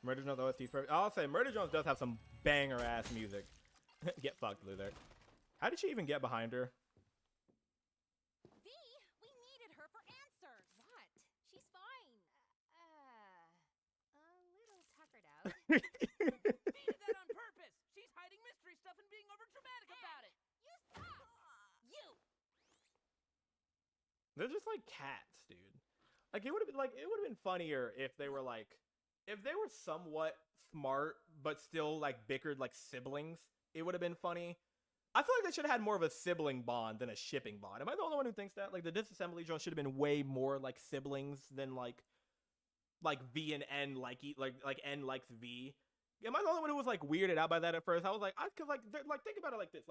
Murder Jones OST's perfect. I'll say Murder Jones does have some banger ass music. Get fucked, loser. How did she even get behind her? V, we needed her for answers. What? She's fine. A little tuckered out. V did that on purpose. She's hiding mystery stuff and being overdramatic about it. You suck. You. They're just like cats, dude. Like it would have been funnier if they were like, if they were somewhat smart but still like bickered like siblings. It would have been funny. I feel like they should have had more of a sibling bond than a shipping bond. Am I the only one who thinks that? Like the Disassembly Jones should have been way more like siblings than like V and N like N likes V. Am I the only one who was like weirded out by that at first? I was like, cause like they're like, think about it like this.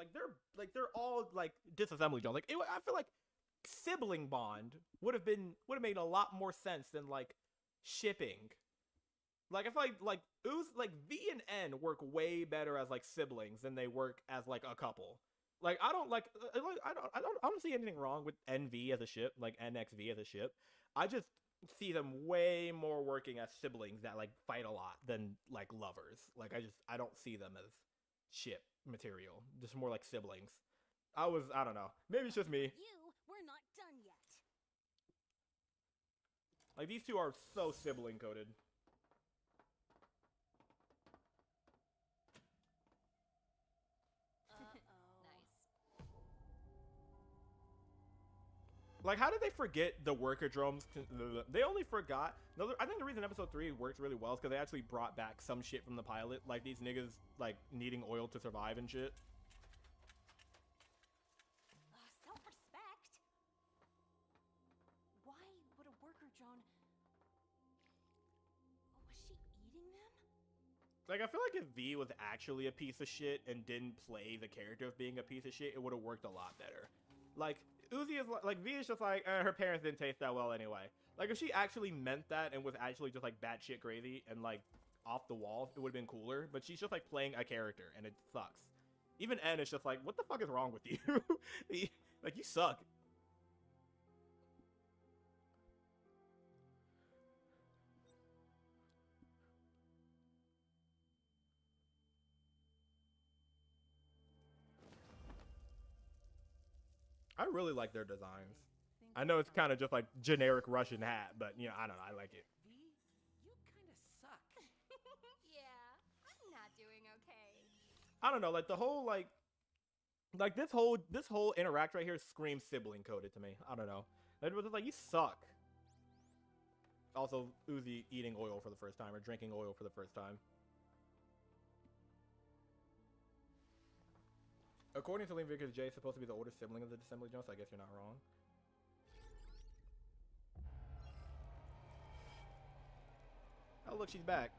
They're all like Disassembly Jones. Like I feel like sibling bond would have made a lot more sense than like shipping. Like I feel like V and N work way better as like siblings than they work as like a couple. Like I don't see anything wrong with NV as a ship, like NXV as a ship. I just see them way more working as siblings that like fight a lot than like lovers. Like I don't see them as ship material. Just more like siblings. I don't know. Maybe it's just me. You, we're not done yet. Like, these two are so sibling coded. Like, how did they forget the worker drones? They only forgot. No, I think the reason episode 3 works really well is because they actually brought back some shit from the pilot. Like, these niggas, like, needing oil to survive and shit. Self-respect? Why would a worker drone... Was she eating them? Like, I feel like if V was actually a piece of shit and didn't play the character of being a piece of shit, it would have worked a lot better. Like, Uzi is like V is just like, her parents didn't taste that well anyway. Like, if she actually meant that and was actually just like batshit crazy and like off the wall, it would have been cooler. But she's just like playing a character and it sucks. Even N is just like, what the fuck is wrong with you? Like, you suck. I really like their designs. I know it's kind of just like generic Russian hat, but you know, I don't know, I like it. V, you kind of suck. Yeah, I'm not doing okay. I don't know, like the whole like this whole interact right here screams sibling coded to me. I don't know. It was just like, you suck. Also, Uzi eating oil for the first time or drinking oil for the first time. According to Liam Vickers, Jay is supposed to be the older sibling of the Assembly Jones, so I guess you're not wrong. Oh, look, she's back.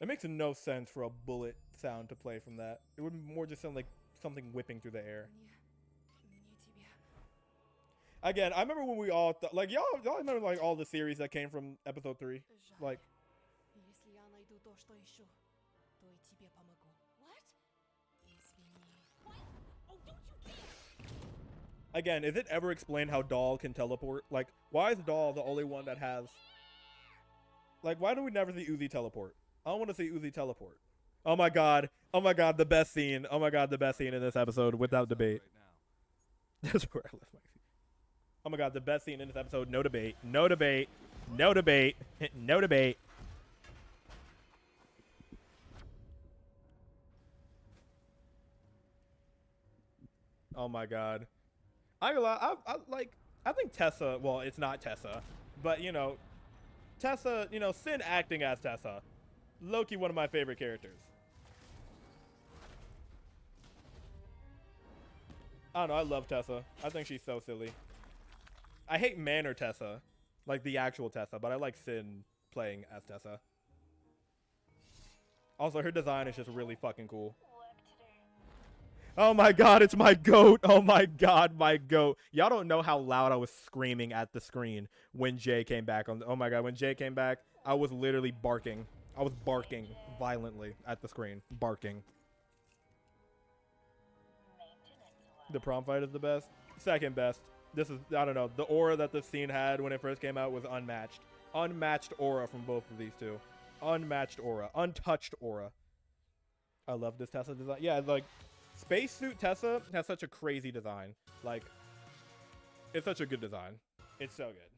It makes no sense for a bullet sound to play from that. It would more just sound like something whipping through the air. Again, I remember when we all thought, like, y'all remember like all the series that came from episode 3, like. Again, is it ever explained how Doll can teleport? Like, why is Doll the only one that has... Like, why do we never see Uzi teleport? I don't want to see Uzi teleport. Oh my god. Oh my god, the best scene. Oh my god, the best scene in this episode, without debate. That's where I left my seat. Oh my god, the best scene in this episode, no debate. No debate. No debate. No debate. Oh my god. I think Tessa, well, it's not Tessa, but you know, Tessa, you know, Sin acting as Tessa. Loki, one of my favorite characters. I don't know, I love Tessa. I think she's so silly. I hate Manor Tessa, like the actual Tessa, but I like Sin playing as Tessa. Also, her design is just really fucking cool. Oh my god, it's my goat. Oh my god, my goat. Y'all don't know how loud I was screaming at the screen when Jay came back on. Oh my god, when Jay came back, I was literally barking. I was barking violently at the screen. Barking. The prom fight is the best. Second best. This is, I don't know, the aura that this scene had when it first came out was unmatched. Unmatched aura from both of these two. Unmatched aura. Untouched aura. I love this Tessa design. Yeah, like, Spacesuit Tessa has such a crazy design. Like, it's such a good design. It's so good.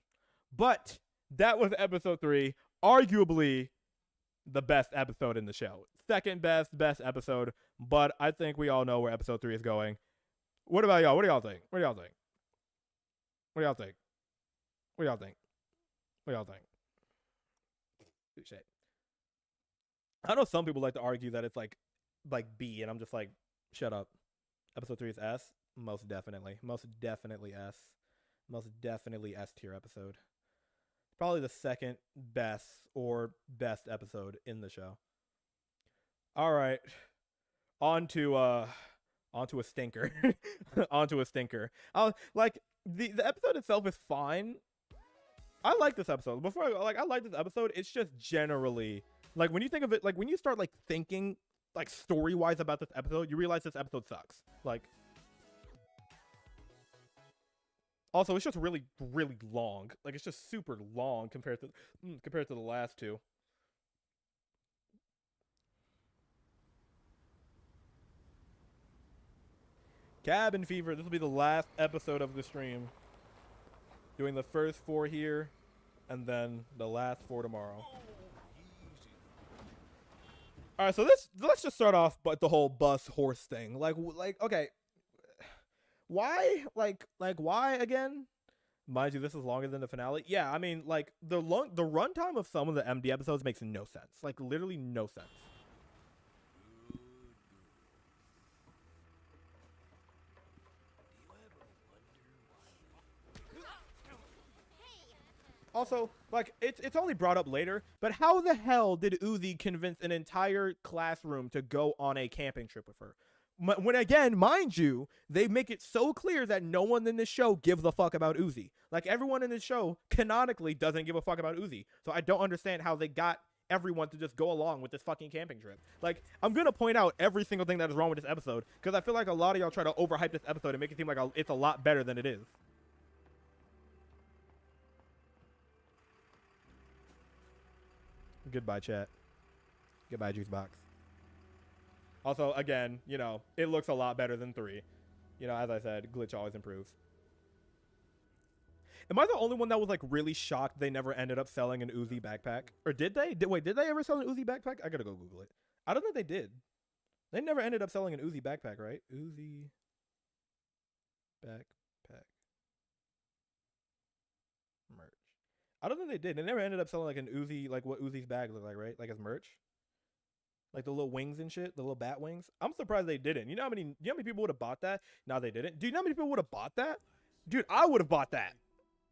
But that was episode 3. Arguably the best episode in the show. Second best episode. But I think we all know where episode 3 is going. What about y'all? What do y'all think? What do y'all think? What do y'all think? What do y'all think? What do y'all think? Shit. I know some people like to argue that it's like B, and I'm just like, shut up. Episode 3 is S? Most definitely. Most definitely S. Most definitely S tier episode. Probably the second best or best episode in the show. Alright. On to a stinker. Onto a stinker. Like, the episode itself is fine. I like this episode. I like this episode. It's just generally, like, when you think of it, like, when you start, like, thinking, like, story-wise about this episode, you realize this episode sucks. Like, also, it's just really, really long. Like, it's just super long compared to the last two. Cabin Fever. This will be the last episode of the stream. Doing the first 4 here, and then the last 4 tomorrow. All right, so let's just start off but the whole bus horse thing. Like okay, why why again? Mind you, this is longer than the finale. Yeah, I mean, like the runtime of some of the MD episodes makes no sense. Like literally no sense. Also, like, it's only brought up later, but how the hell did Uzi convince an entire classroom to go on a camping trip with her? When, again, mind you, they make it so clear that no one in this show gives a fuck about Uzi. Like, everyone in this show, canonically, doesn't give a fuck about Uzi. So I don't understand how they got everyone to just go along with this fucking camping trip. Like, I'm gonna point out every single thing that is wrong with this episode, because I feel like a lot of y'all try to overhype this episode and make it seem like it's a lot better than it is. Goodbye, chat. Goodbye, Juicebox. Also, again, you know, it looks a lot better than 3. You know, as I said, glitch always improves. Am I the only one that was, like, really shocked they never ended up selling an Uzi backpack? Or did they? Wait, did they ever sell an Uzi backpack? I gotta go Google it. I don't think they did. They never ended up selling an Uzi backpack, right? Uzi backpack merch. I don't think they did. They never ended up selling like an Uzi, like what Uzi's bag looked like, right? Like as merch, like the little wings and shit, the little bat wings. I'm surprised they didn't. You know how many people would have bought that? No, they didn't. Do you know how many people would have bought that? Dude, I would have bought that.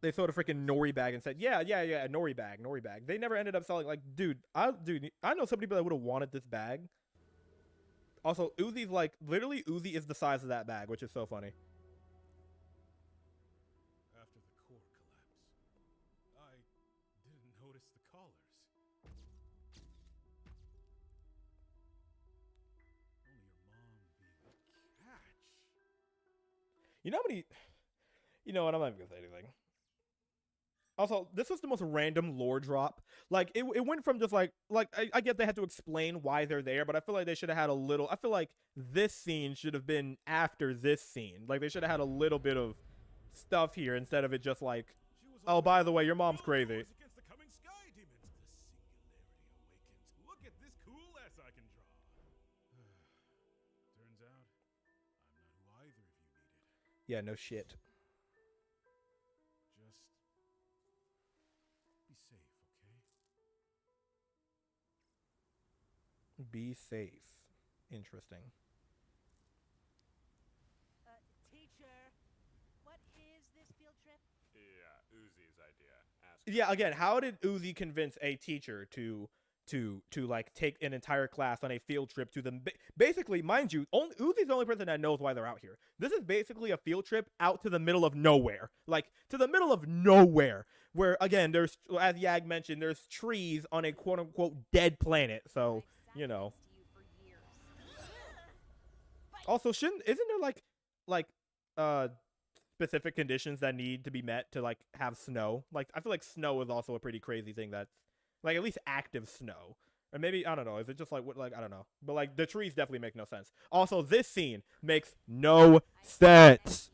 They sold a freaking nori bag and said, yeah, a nori bag. They never ended up selling. Like, dude, I know some people that would have wanted this bag. Also, Uzi's like literally Uzi is the size of that bag, which is so funny. After the core collapse, I didn't notice the collars. Only your mom being a catch. You know how many? You know what? I'm not even gonna say anything. Also, this was the most random lore drop. Like, it went from just like I get they had to explain why they're there, but I feel like they should have had a little. I feel like this scene should have been after this scene. Like, they should have had a little bit of stuff here instead of it just like, oh, by the way, your mom's crazy. Against the coming sky demons, the singularity awakens. Look at this cool ass I can draw. Turns out, I'm not who either of you needed. Yeah, no shit. Be safe. Interesting. Teacher, what is this field trip? Yeah, Uzi's idea. Yeah, again, how did Uzi convince a teacher to like take an entire class on a field trip to them? Basically, mind you, Uzi's the only person that knows why they're out here. This is basically a field trip out to the middle of nowhere. Like, to the middle of nowhere. Where, again, there's, as Yag mentioned, there's trees on a quote-unquote dead planet. So, you know. Also, isn't there like specific conditions that need to be met to like have snow? Like, I feel like snow is also a pretty crazy thing that's like at least active snow. Or maybe, I don't know, is it just like what, like, I don't know. But like the trees definitely make no sense. Also, this scene makes no sense.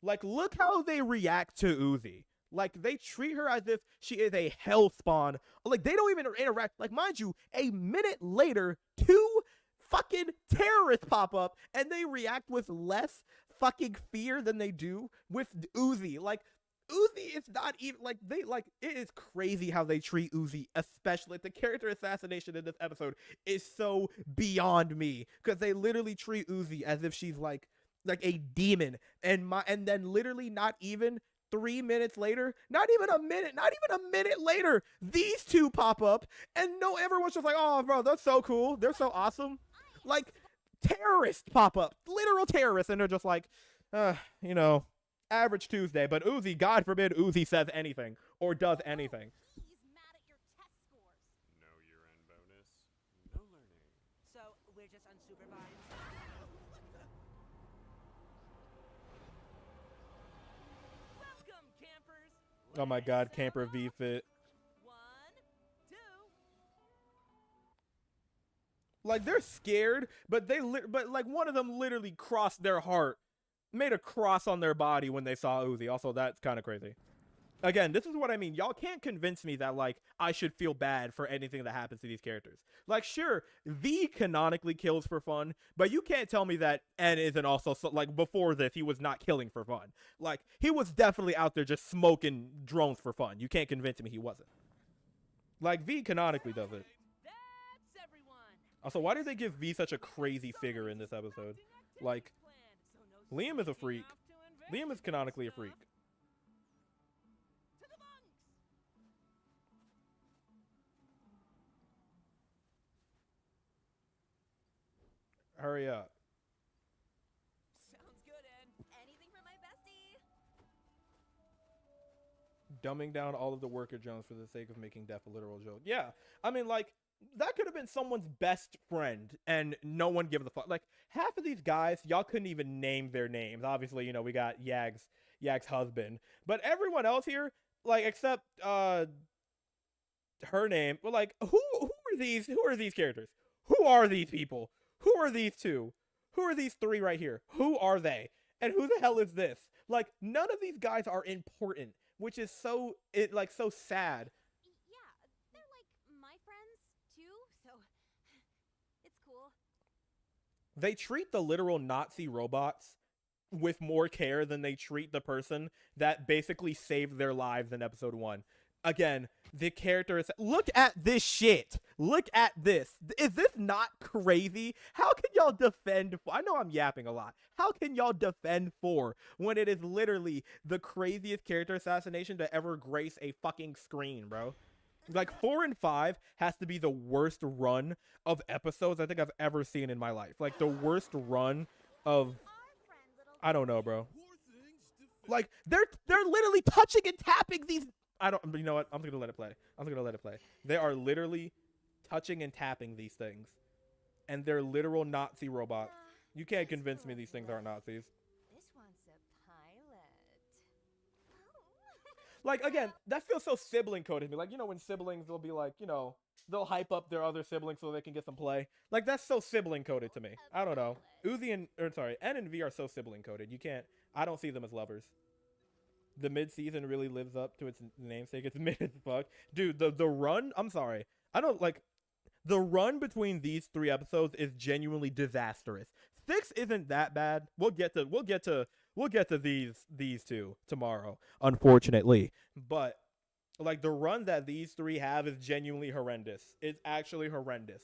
Like, look how they react to Uzi. Like, they treat her as if she is a hell spawn. Like, they don't even interact. Like, mind you, a minute later, 2 fucking terrorists pop up, and they react with less fucking fear than they do with Uzi. Like, Uzi is not even, like, it is crazy how they treat Uzi, especially, like, the character assassination in this episode is so beyond me, because they literally treat Uzi as if she's, like a demon, and then literally not even 3 minutes later, not even a minute later, these 2 pop up, and no, everyone's just like, oh, bro, that's so cool. They're so awesome. Like, terrorists pop up, literal terrorists, and they're just like, you know, average Tuesday. But Uzi, God forbid Uzi says anything or does anything. He's mad at your test scores. No year-end bonus, no learning. So, we're just unsupervised. Welcome, campers. Oh my God, Camper V Fit. 1, 2. Like, they're scared, but but like one of them literally crossed their heart, made a cross on their body when they saw Uzi. Also, that's kind of crazy. Again, this is what I mean. Y'all can't convince me that, like, I should feel bad for anything that happens to these characters. Like, sure, V canonically kills for fun, but you can't tell me that N isn't also, like, before this, he was not killing for fun. Like, he was definitely out there just smoking drones for fun. You can't convince me he wasn't. Like, V canonically does it. That's everyone. Also, why did they give V such a crazy figure in this episode? Like, Liam is a freak. Liam is canonically a freak. Hurry up. Sounds good, Ed. Anything for my bestie. Dumbing down all of the worker Jones for the sake of making death a literal joke. Yeah, I mean, like, that could have been someone's best friend, and no one gives a fuck. Like, half of these guys, y'all couldn't even name their names. Obviously, you know, we got Yag's husband. But everyone else here, like, except, her name, well, like, who are these characters? Who are these people? Who are these two? Who are these three right here? Who are they? And who the hell is this? Like, none of these guys are important, which is so sad. Yeah, they're like my friends too, so it's cool. They treat the literal Nazi robots with more care than they treat the person that basically saved their lives in episode 1. Again, the character is... Look at this shit. Look at this. Is this not crazy? How can y'all defend... I know I'm yapping a lot. How can y'all defend 4 when it is literally the craziest character assassination to ever grace a fucking screen, bro? Like, 4 and 5 has to be the worst run of episodes I think I've ever seen in my life. Like, the worst run of... I don't know, bro. Like, they're literally touching and tapping these... you know what? I'm gonna let it play. They are literally touching and tapping these things. And they're literal Nazi robots. You can't convince me these things aren't Nazis. This one's a pilot. Like, again, that feels so sibling coded to me. Like, you know, when siblings will be like, you know, they'll hype up their other siblings so they can get some play. Like, that's so sibling coded to me. I don't know. N and V are so sibling coded. I don't see them as lovers. The mid-season really lives up to its namesake. It's mid as fuck. Dude, the run, I'm sorry. The run between these 3 episodes is genuinely disastrous. 6 isn't that bad. We'll get to these 2 tomorrow, unfortunately. But like, the run that these 3 have is genuinely horrendous. It's actually horrendous.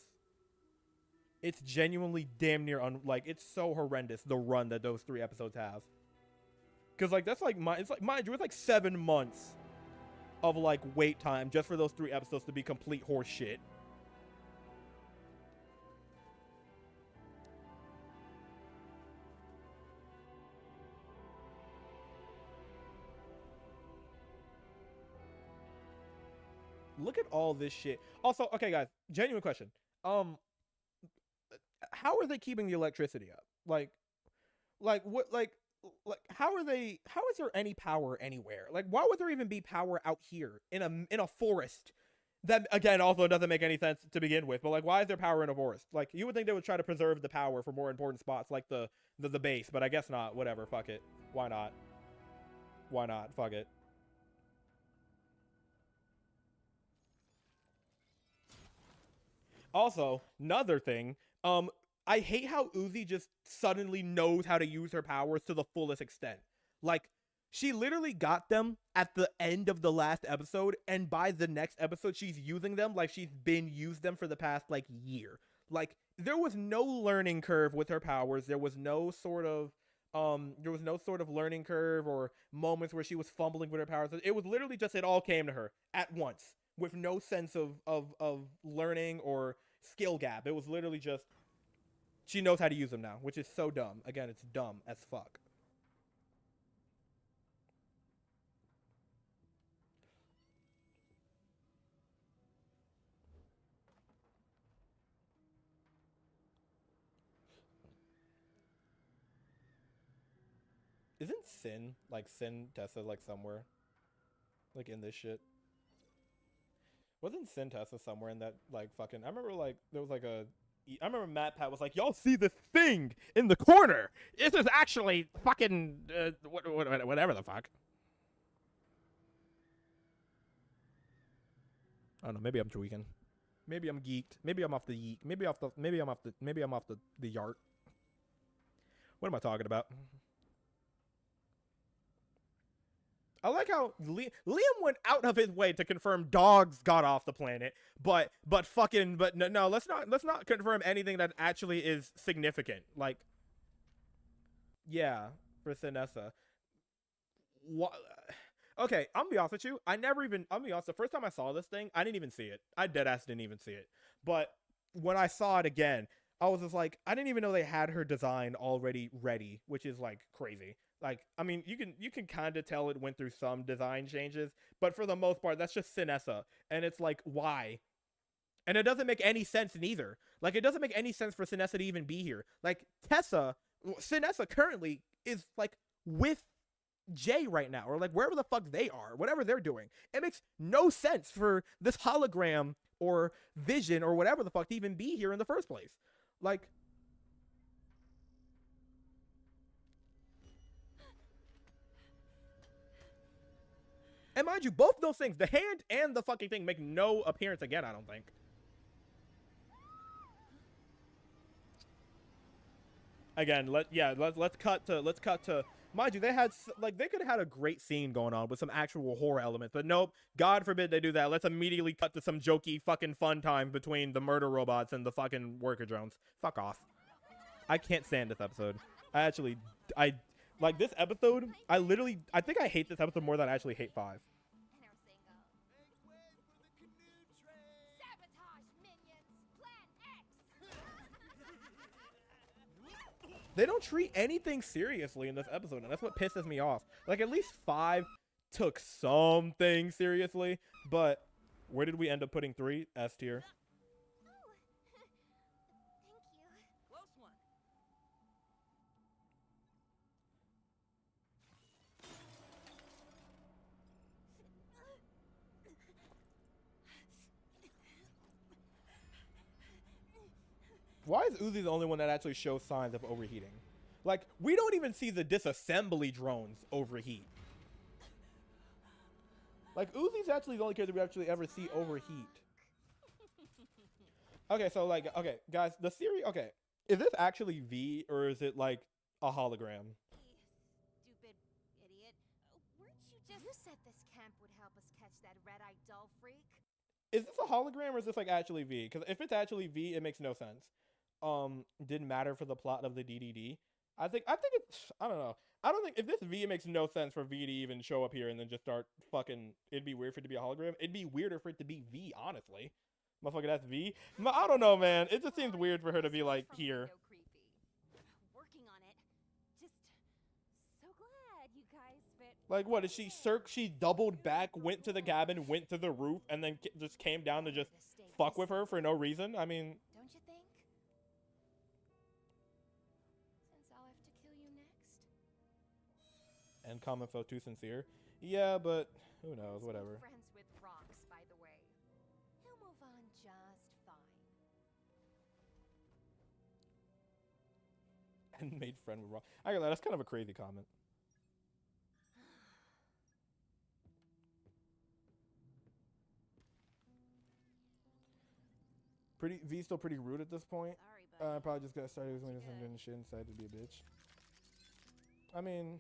It's genuinely damn near it's so horrendous, the run that those 3 episodes have. Because, like, that's like, mind you, it's like 7 months of, like, wait time just for those 3 episodes to be complete horse shit. Look at all this shit. Also, okay, guys, genuine question. How are they keeping the electricity up? Like, how is there any power anywhere? Like, why would there even be power out here in a forest? That, again, also doesn't make any sense to begin with, but, like, why is there power in a forest? Like, you would think they would try to preserve the power for more important spots, like the base, but I guess not. Whatever, fuck it. Why not? Fuck it. Also, another thing, I hate how Uzi just suddenly knows how to use her powers to the fullest extent. Like, she literally got them at the end of the last episode, and by the next episode, she's using them like she's been used them for the past, like, year. Like, there was no learning curve with her powers. There was no sort of learning curve or moments where she was fumbling with her powers. It was literally just, it all came to her at once with no sense of learning or skill gap. It was literally just, she knows how to use them now, which is so dumb. Again, it's dumb as fuck. Isn't Sin Tessa, like, somewhere? Like, in this shit? Wasn't Sin Tessa somewhere in that, like, fucking... I remember, like, there was, like, a I remember Matt Pat was like, "Y'all see this thing in the corner? This is actually fucking whatever the fuck." I don't know. Maybe I'm tweaking. Maybe I'm geeked. Maybe I'm off the yeek. Maybe I'm off the yart. What am I talking about? I like how Liam went out of his way to confirm dogs got off the planet, but no, let's not confirm anything that actually is significant. Like, yeah, for Sinessa. What? Okay, I'm gonna be honest with you. I'm gonna be honest, the first time I saw this thing, I didn't even see it. I deadass didn't even see it. But when I saw it again, I was just like, I didn't even know they had her design already ready, which is like crazy. Like, I mean, you can kind of tell it went through some design changes, but for the most part, that's just Sinessa. And it's like, why? And it doesn't make any sense neither. Like, it doesn't make any sense for Sinessa to even be here. Like, Sinessa currently is like with Jay right now, or like wherever the fuck they are, whatever they're doing. It makes no sense for this hologram or vision or whatever the fuck to even be here in the first place. Like, and mind you, both those things, the hand and the fucking thing, make no appearance again, I don't think. Again, let's cut to mind you, they could have had a great scene going on with some actual horror elements, but nope, God forbid they do that. Let's immediately cut to some jokey fucking fun time between the murder robots and the fucking worker drones. Fuck off. I can't stand this episode. I like this episode. I think I hate this episode more than I actually hate 5. They don't treat anything seriously in this episode, and that's what pisses me off. Like, at least 5 took something seriously, but where did we end up putting 3? S tier. Close one. Why is Uzi the only one that actually shows signs of overheating? Like, we don't even see the disassembly drones overheat. Like, Uzi's actually the only character we actually ever see overheat. Okay, so like, okay, guys, the theory, okay, is this actually V or is it like a hologram? Stupid idiot. Weren't you just... You said this camp would help us catch that red-eyed doll freak? Is this a hologram or is this like actually V? Because if it's actually V, it makes no sense. Didn't matter for the plot of the DDD. I think it's, I don't know. I don't think, if this V, it makes no sense for V to even show up here and then just start fucking, it'd be weird for it to be a hologram. It'd be weirder for it to be V, honestly. Motherfucker, that's V. I don't know, man. It just seems weird for her to be like here. Working on it. Just so glad you guys fit. Like, what, did she doubled back, went to the cabin, went to the roof, and then just came down to just fuck with her for no reason? I mean, don't you think? Since I'll have to kill you next. and comment felt too sincere. Yeah, but who knows, whatever. Friends with rocks, by the way. He'll move on just fine. And made friend with Rock. I got that. That's kind of a crazy comment. V's still pretty rude at this point. Sorry, Probably just got started with me doing shit and decided to be a bitch. I mean,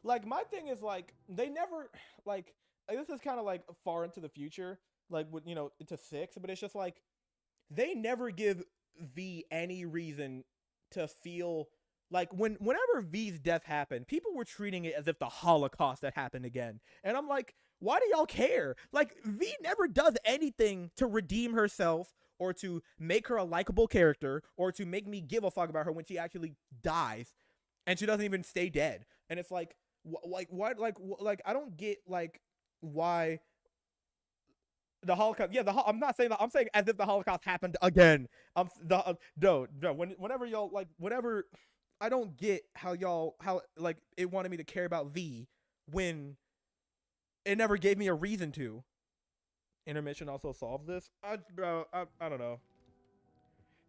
like, my thing is, like, they never, like this is kind of like far into the future, like, with, you know, into 6, but it's just like they never give V any reason to feel like whenever V's death happened, people were treating it as if the Holocaust had happened again. And I'm like, why do y'all care? Like, V never does anything to redeem herself or to make her a likable character or to make me give a fuck about her when she actually dies and she doesn't even stay dead. And it's like, I don't get, like, why the Holocaust. Yeah, I'm not saying that. I'm saying as if the Holocaust happened again. Whenever y'all, like, whenever, I don't get how it wanted me to care about V when It never gave me a reason to. Intermission also solved this? Bro, I don't know.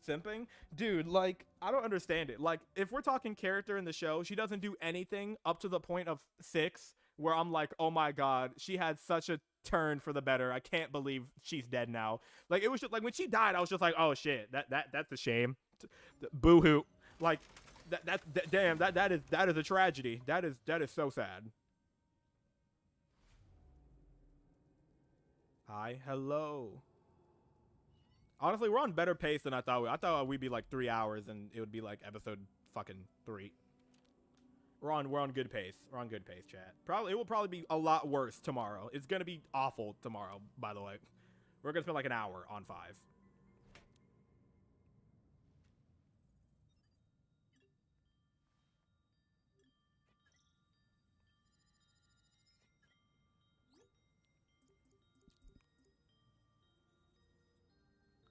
Simping? Dude, like, I don't understand it. Like, if we're talking character in the show, she doesn't do anything up to the point of 6 where I'm like, oh my god, she had such a turn for the better. I can't believe she's dead now. Like, it was just like when she died, I was just like, oh shit, that's a shame. Boo-hoo. Like, damn, that is a tragedy. That is so sad. Hi, hello. Honestly, we're on better pace than I thought. I thought we'd be like 3 hours and it would be like episode fucking 3. We're on good pace. We're on good pace, chat. It will probably be a lot worse tomorrow. It's gonna be awful tomorrow, by the way. We're gonna spend like an hour on 5.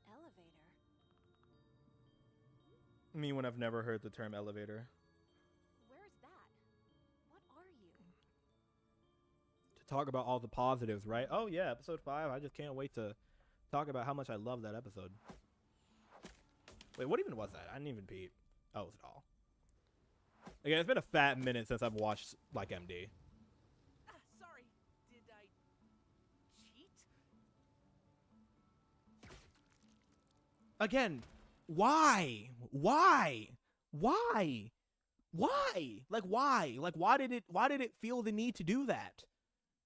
Elevator. Me when I've never heard the term elevator. Where's that? What are you? To talk about all the positives, right? Oh yeah, episode 5. I just can't wait to talk about how much I love that episode. Wait, what even was that? I didn't even peep. Oh, it's all. Again, it's been a fat minute since I've watched like MD. Sorry. Did I cheat? Again, why? Why? Like why? Like why did it feel the need to do that?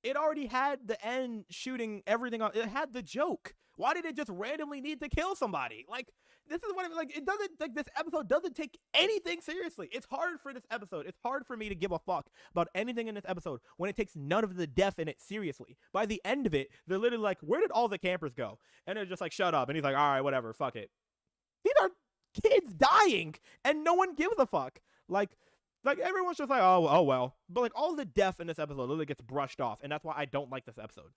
It already had the end shooting everything on. It had the joke. Why did it just randomly need to kill somebody? Like, this is what it doesn't, like, this episode doesn't take anything seriously. It's hard for this episode. It's hard for me to give a fuck about anything in this episode when it takes none of the death in it seriously. By the end of it, they're literally like, where did all the campers go? And they're just like, shut up. And he's like, all right, whatever, fuck it. These are kids dying, and no one gives a fuck. Like everyone's just like, oh well. But like all the death in this episode literally gets brushed off, and that's why I don't like this episode.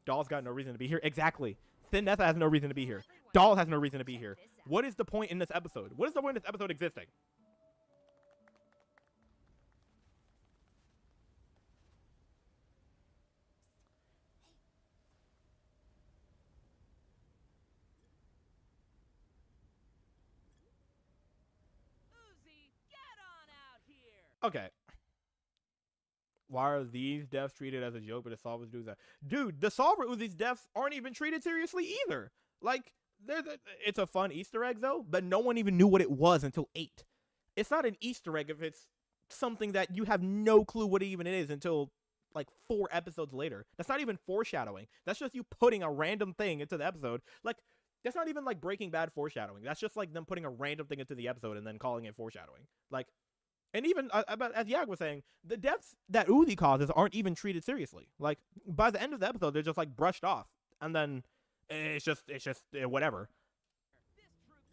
Doll's got no reason to be here. Exactly. Thin Nessa has no reason to be here. Doll has no reason to be here. What is the point in this episode? What is the point of this episode existing? Uzi, get on out here! Okay. Why are these deaths treated as a joke, but the Solvers do that? Dude, the Solver Uzi's deaths aren't even treated seriously either. Like, it's a fun Easter egg, though, but no one even knew what it was until 8. It's not an Easter egg if it's something that you have no clue what it even is until, like, 4 episodes later. That's not even foreshadowing. That's just you putting a random thing into the episode. Like, that's not even, like, Breaking Bad foreshadowing. That's just, like, them putting a random thing into the episode and then calling it foreshadowing. Like, and even, as Yag was saying, the deaths that Uzi causes aren't even treated seriously. Like, by the end of the episode, they're just, like, brushed off. And then it's just whatever.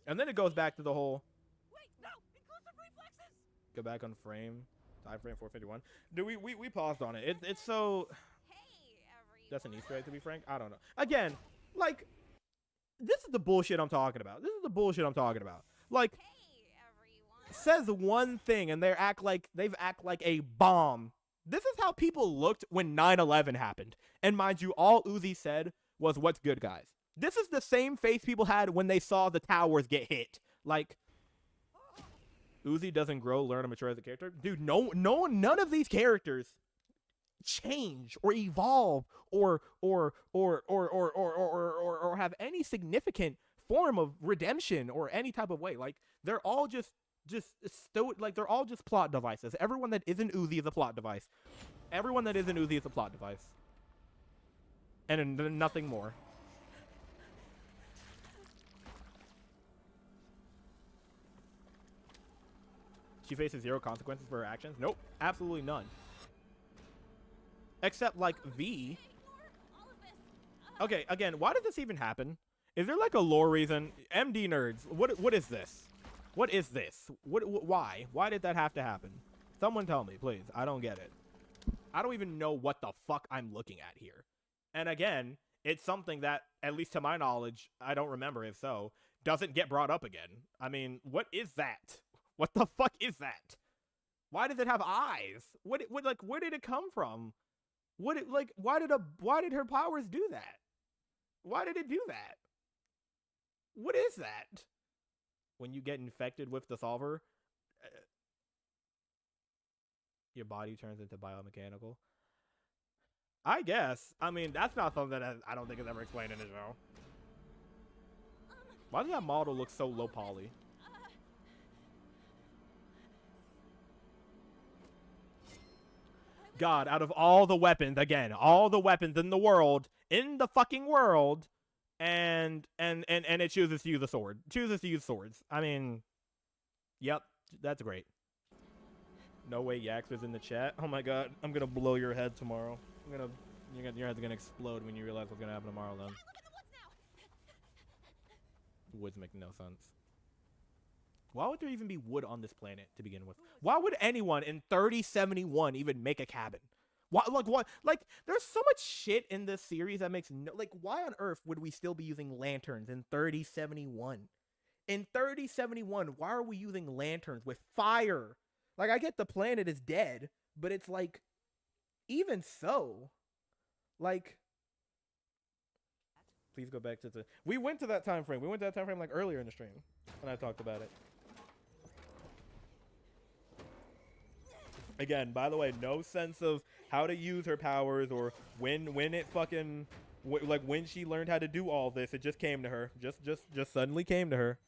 And then it goes back to the whole... Wait, no! Inclusive reflexes! Go back on frame. Time frame 451. Dude, we paused on it. It's so... That's an Easter egg, to be frank. I don't know. Again, like, this is the bullshit I'm talking about. Like... says one thing and they've act like a bomb. This is how people looked when 9/11 happened. And mind you, all Uzi said was, "What's good, guys?" This is the same face people had when they saw the towers get hit. Like, Uzi doesn't grow, learn, and mature as a character. Dude, none of these characters change or evolve or have any significant form of redemption or any type of way. Like, they're all they're all just plot devices. Everyone that isn't Uzi is a plot device. And nothing more. She faces 0 consequences for her actions? Nope, absolutely none. Except, like, V. Okay, again, why did this even happen? Is there, like, a lore reason? MD nerds, what is this? What is this? Why? Why did that have to happen? Someone tell me, please. I don't get it. I don't even know what the fuck I'm looking at here. And again, it's something that, at least to my knowledge, I don't remember if so, doesn't get brought up again. I mean, what is that? What the fuck is that? Why does it have eyes? Where did it come from? Why did her powers do that? Why did it do that? What is that? When you get infected with the solver, your body turns into biomechanical. I guess. I mean, that's not something that I don't think is ever explained in the show. Why does that model look so low poly? God, out of all the weapons, again, all the weapons in the fucking world, and it chooses to use a sword. Chooses to use swords. I mean, yep, that's great. No way Yax is in the chat. Oh my god, I'm gonna blow your head tomorrow. Your head's gonna explode when you realize what's gonna happen tomorrow then. Woods make no sense. Why would there even be wood on this planet to begin with? Why would anyone in 3071 even make a cabin? Why, like, there's so much shit in this series that makes no, like, why on earth would we still be using lanterns in 3071? In 3071, why are we using lanterns with fire? Like, I get the planet is dead, but it's like, even so, like, please go back to the, we went to that time frame. We went to that time frame like earlier in the stream when I talked about it. Again, by the way, no sense of how to use her powers or when it fucking, like when she learned how to do all this. It just came to her. Just suddenly came to her.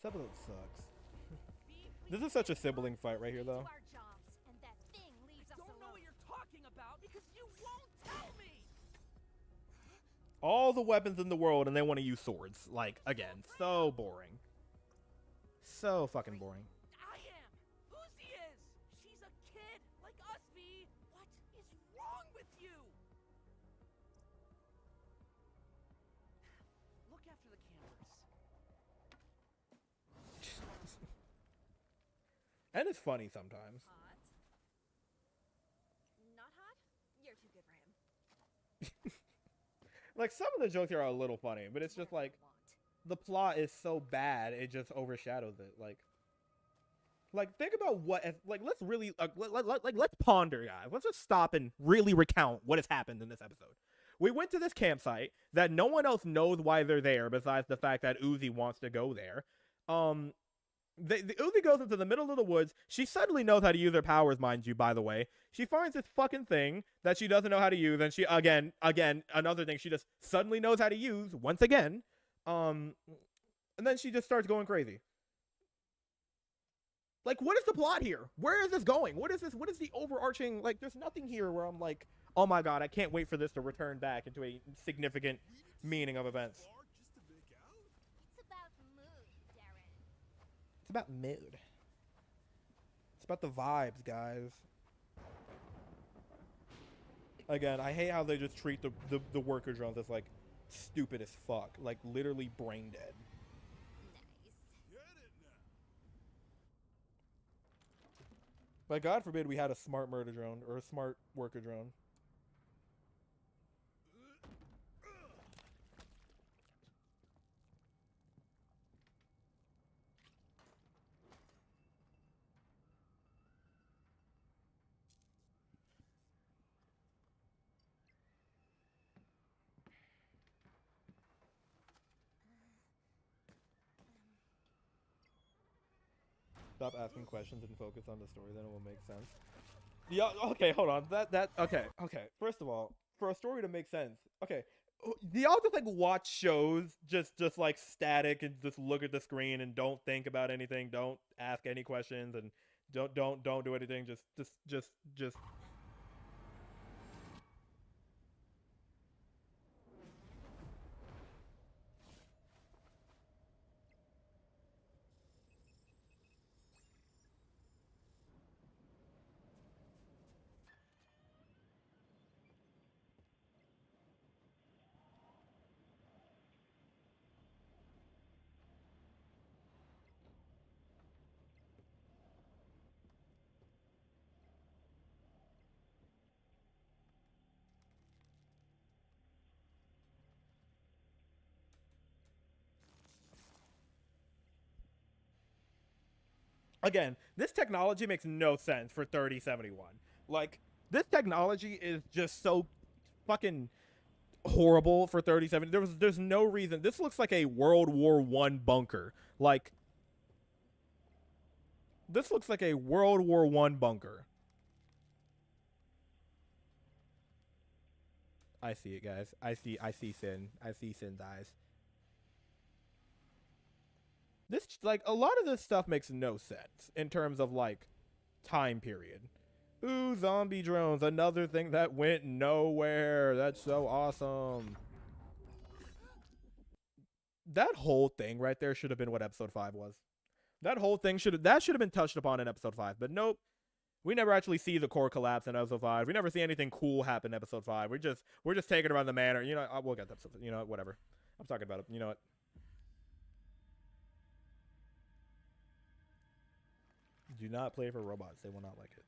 This episode sucks. This is such a sibling fight right here, though. I don't know what you're talking about because you won't tell me. All the weapons in the world, and they want to use swords. Like, again, so boring. So fucking boring. I am. Uzi is. She's a kid like us, V. What is wrong with you? Look after the cameras. And it's funny sometimes. Hot? Not hot? You're too good for him. Like, some of the jokes here are a little funny, but it's just like, the plot is so bad, it just overshadows it. Like think about what, like, let's really, let's ponder, guys. Let's just stop and really recount what has happened in this episode. We went to this campsite that no one else knows why they're there besides the fact that Uzi wants to go there. The Uzi goes into the middle of the woods. She suddenly knows how to use her powers, mind you, by the way. She finds this fucking thing that she doesn't know how to use, and she, again, another thing she just suddenly knows how to use, once again. And then she just starts going crazy. Like, what is the plot here? Where is this going? What is this? What is the overarching, like, there's nothing here where I'm like, oh my god, I can't wait for this to return back into a significant meaning of events. It's about mood. It's about the vibes, guys. Again, I hate how they just treat the worker drones as, like, stupid as fuck. Like, literally brain dead. Like, God forbid we had a smart murder drone or a smart worker drone. Stop asking questions and focus on the story, then it will make sense. Yeah, okay, hold on. Okay. First of all, for a story to make sense, okay, do y'all just, like, watch shows just like static and just look at the screen and don't think about anything, don't ask any questions, and don't do anything, just Again, this technology makes no sense for 3071. Like, this technology is just so fucking horrible for 3070. There's no reason. This looks like a World War I bunker. Like, this looks like a World War I bunker. I see it, guys. I see Sin. I see Sin's eyes. This, like, a lot of this stuff makes no sense in terms of, like, time period. Ooh, zombie drones. Another thing that went nowhere. That's so awesome. That whole thing right there should have been what episode 5 was. That whole thing should have been touched upon in episode 5. But nope. We never actually see the core collapse in episode 5. We never see anything cool happen in episode 5. We're just taking around the manor. You know, we'll get to episode, you know what, whatever. I'm talking about it. You know what? Do not play for robots. They will not like it.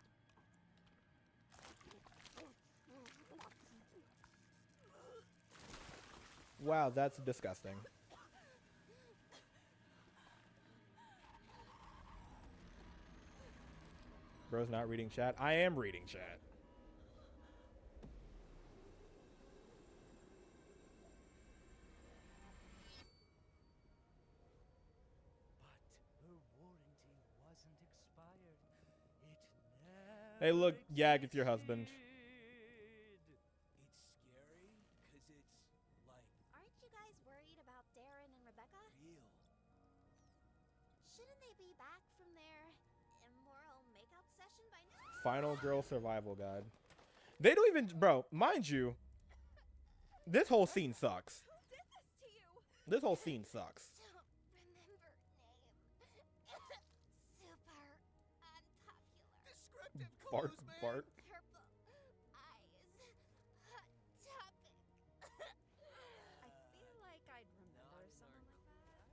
Wow, that's disgusting. Bro's not reading chat. I am reading chat. Hey, look, Yag, it's your husband. It's scary, because it's, like... Aren't you guys worried about Darren and Rebecca? real. Shouldn't they be back from their immoral makeup session by now? Final girl survival guide. They don't even, bro, mind you, this whole scene sucks. Who did this to you? This whole scene sucks. Don't remember name. Super unpopular. Descriptive Bart, clues, man. Bart. Purple eyes. Hot topic. I feel like I'd remember someone like that.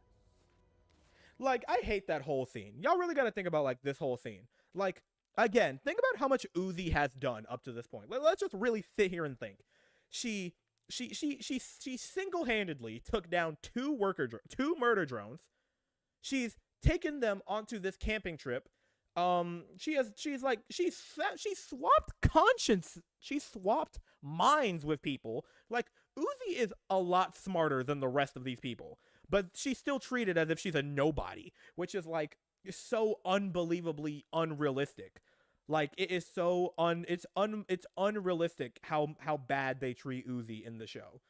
Like, I hate that whole scene. Y'all really got to think about, like, this whole scene. Like, again, think about how much Uzi has done up to this point. Let's just really sit here and think. She single-handedly took down two murder drones. She's taken them onto this camping trip. She swapped minds with people. Like, Uzi is a lot smarter than the rest of these people, but she's still treated as if she's a nobody, which is like so unbelievably unrealistic. Like, it is so it's unrealistic how bad they treat Uzi in the show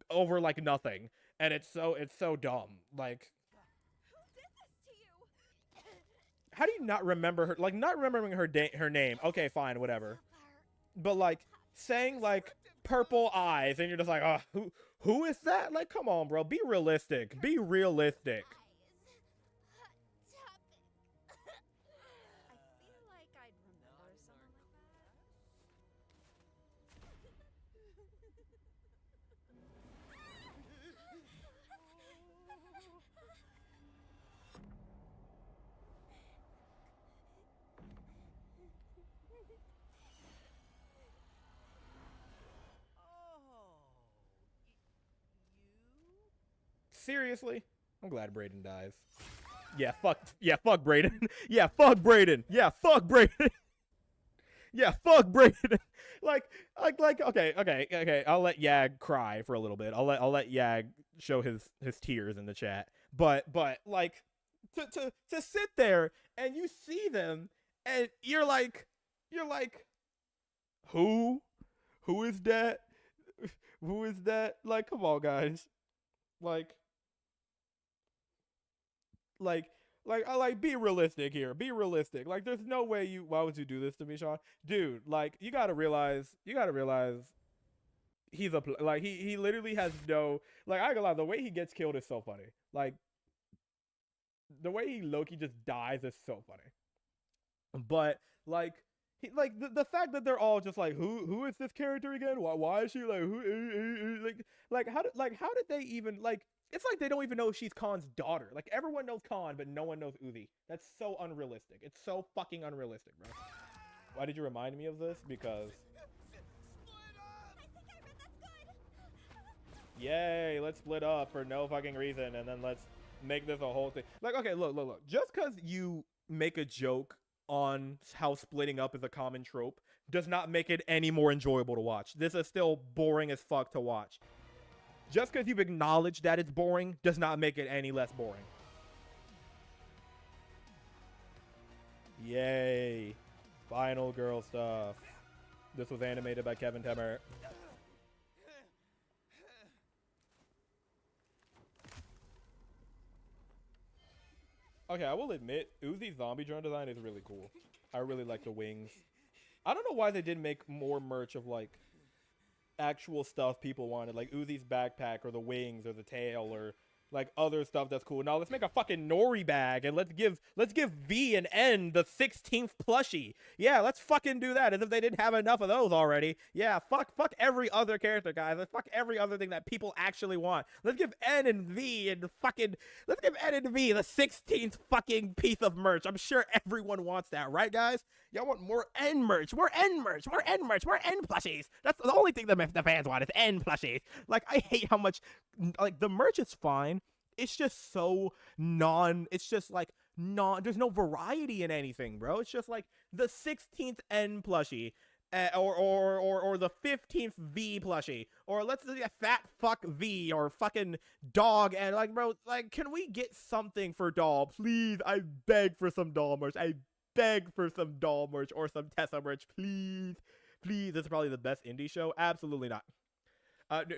over like nothing, and it's so dumb. Like, Who did this to you? how do you not remember her? Like, not remembering her name. Okay, fine, whatever. But like saying like purple eyes, and you're just like, oh, who is that? Like, come on, bro, be realistic. Be realistic. Hot topic. I feel like I'd remember someone like that. Seriously? I'm glad Brayden dies. Yeah, fuck Brayden. Yeah, fuck Brayden. Yeah, fuck Brayden. Yeah, fuck Brayden. like, okay. I'll let Yag cry for a little bit. I'll let Yag show his tears in the chat. But like, to sit there and you see them and you're like, who is that? Who is that? Like, come on, guys. Like, be realistic here. Be realistic. Like, there's no way why would you do this to me, Sean? Dude, like, you gotta realize he's he literally has no, like, I ain't gonna lie, the way he gets killed is so funny. Like, the way Loki just dies is so funny. But, like, the fact that they're all just like, who is this character again? Why is she like, who, how did they even, like, it's like they don't even know she's Khan's daughter. Like, everyone knows Khan, but no one knows Uzi. That's so unrealistic. It's so fucking unrealistic, bro. Why did you remind me of this? Because... Yay, let's split up for no fucking reason, and then let's make this a whole thing. Like, okay, look. Just because you make a joke on how splitting up is a common trope does not make it any more enjoyable to watch. This is still boring as fuck to watch. Just because you've acknowledged that it's boring does not make it any less boring. Yay. Final girl stuff. This was animated by Kevin Temmer. Okay, I will admit, Uzi's zombie drone design is really cool. I really like the wings. I don't know why they didn't make more merch of, like, actual stuff people wanted. Like, Uzi's backpack, or the wings, or the tail, or, like, other stuff that's cool. Now, let's make a fucking Nori bag, and let's give V and N the 16th plushie. Yeah, let's fucking do that, as if they didn't have enough of those already. Yeah, fuck every other character, guys. Let's fuck every other thing that people actually want. Let's give N and V and fucking... Let's give N and V the 16th fucking piece of merch. I'm sure everyone wants that, right, guys? Y'all want more N merch, more N merch, more N merch, more N plushies. That's the only thing that the fans want is N plushies. Like, I hate how much... Like, the merch is fine. It's just so it's just like there's no variety in anything, bro. It's just like the 16th N plushie, or the 15th V plushie, or let's say a fat fuck V, or fucking dog. And like, bro, like, can we get something for doll, please? I beg for some doll merch. I beg for some doll merch or some Tessa merch, please. Please. This is probably the best indie show. Absolutely not.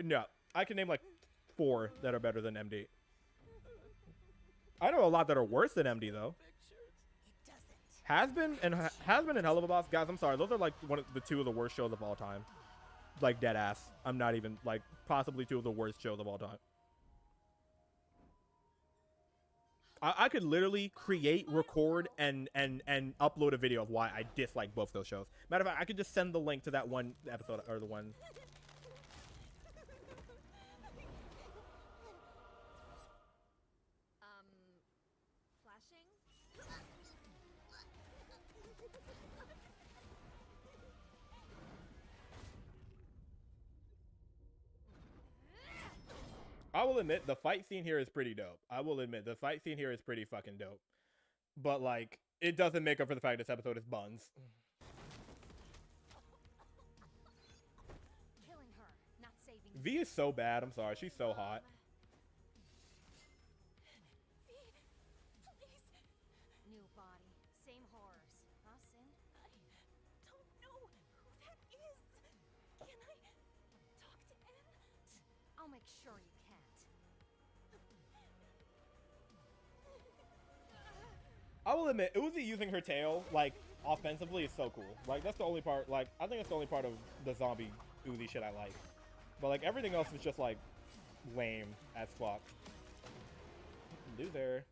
No, I can name like 4 that are better than MD. I know a lot that are worse than MD though. Has been and Hell of a Boss, guys. I'm sorry, those are like the 2 of the worst shows of all time. Like, dead ass. I'm not even, like, possibly 2 of the worst shows of all time. I could literally create, record, and upload a video of why I dislike both those shows. Matter of fact, I could just send the link to that one episode, or the one. Flashing? I will admit, the fight scene here is pretty dope. I will admit, the fight scene here is pretty fucking dope. But, like, it doesn't make up for the fact this episode is buns. Killing her, not saving V is so bad. I'm sorry. She's so hot. New body, same horrors. Huh, Sin? I don't know who that is. Can I talk to N? I'll make sure you can't. I will admit, Uzi using her tail, like, offensively is so cool. Like, that's the only part, like, I think it's the only part of the zombie Uzi shit I like. But, like, everything else is just, like, lame as fuck. Loser.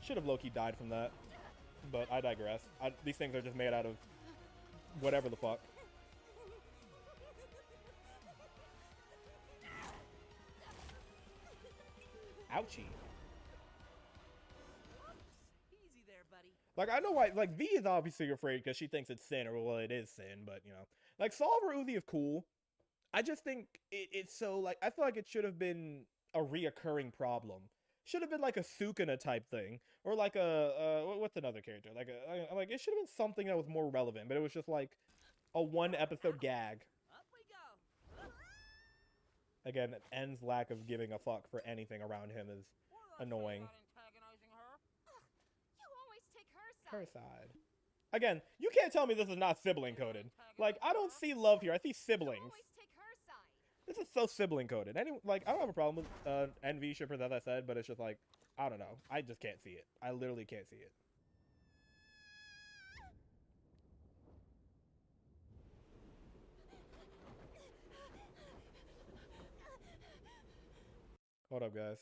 Should have low-key died from that. But I digress. These things are just made out of whatever the fuck. Ouchie. Easy there, buddy. Like, I know why, like, V is obviously afraid because she thinks it's Sin, or, well, it is Sin, but, you know. Like, Solver Uzi is cool. I just think it's so, like, I feel like it should have been a reoccurring problem. Should have been, like, a Sukuna type thing. Or, like, what's another character? Like, it should have been something that was more relevant, but it was just, like, a one-episode gag. Up we go. Again, N's lack of giving a fuck for anything around him is annoying. Antagonizing her. You always take her side. Her side. Again, you can't tell me this is not sibling coded. Like, I don't see love here. I see siblings. Always take her side. This is so sibling coded. Like, I don't have a problem with NV shippers, as I said, but it's just like, I don't know. I just can't see it. I literally can't see it. Hold up, guys.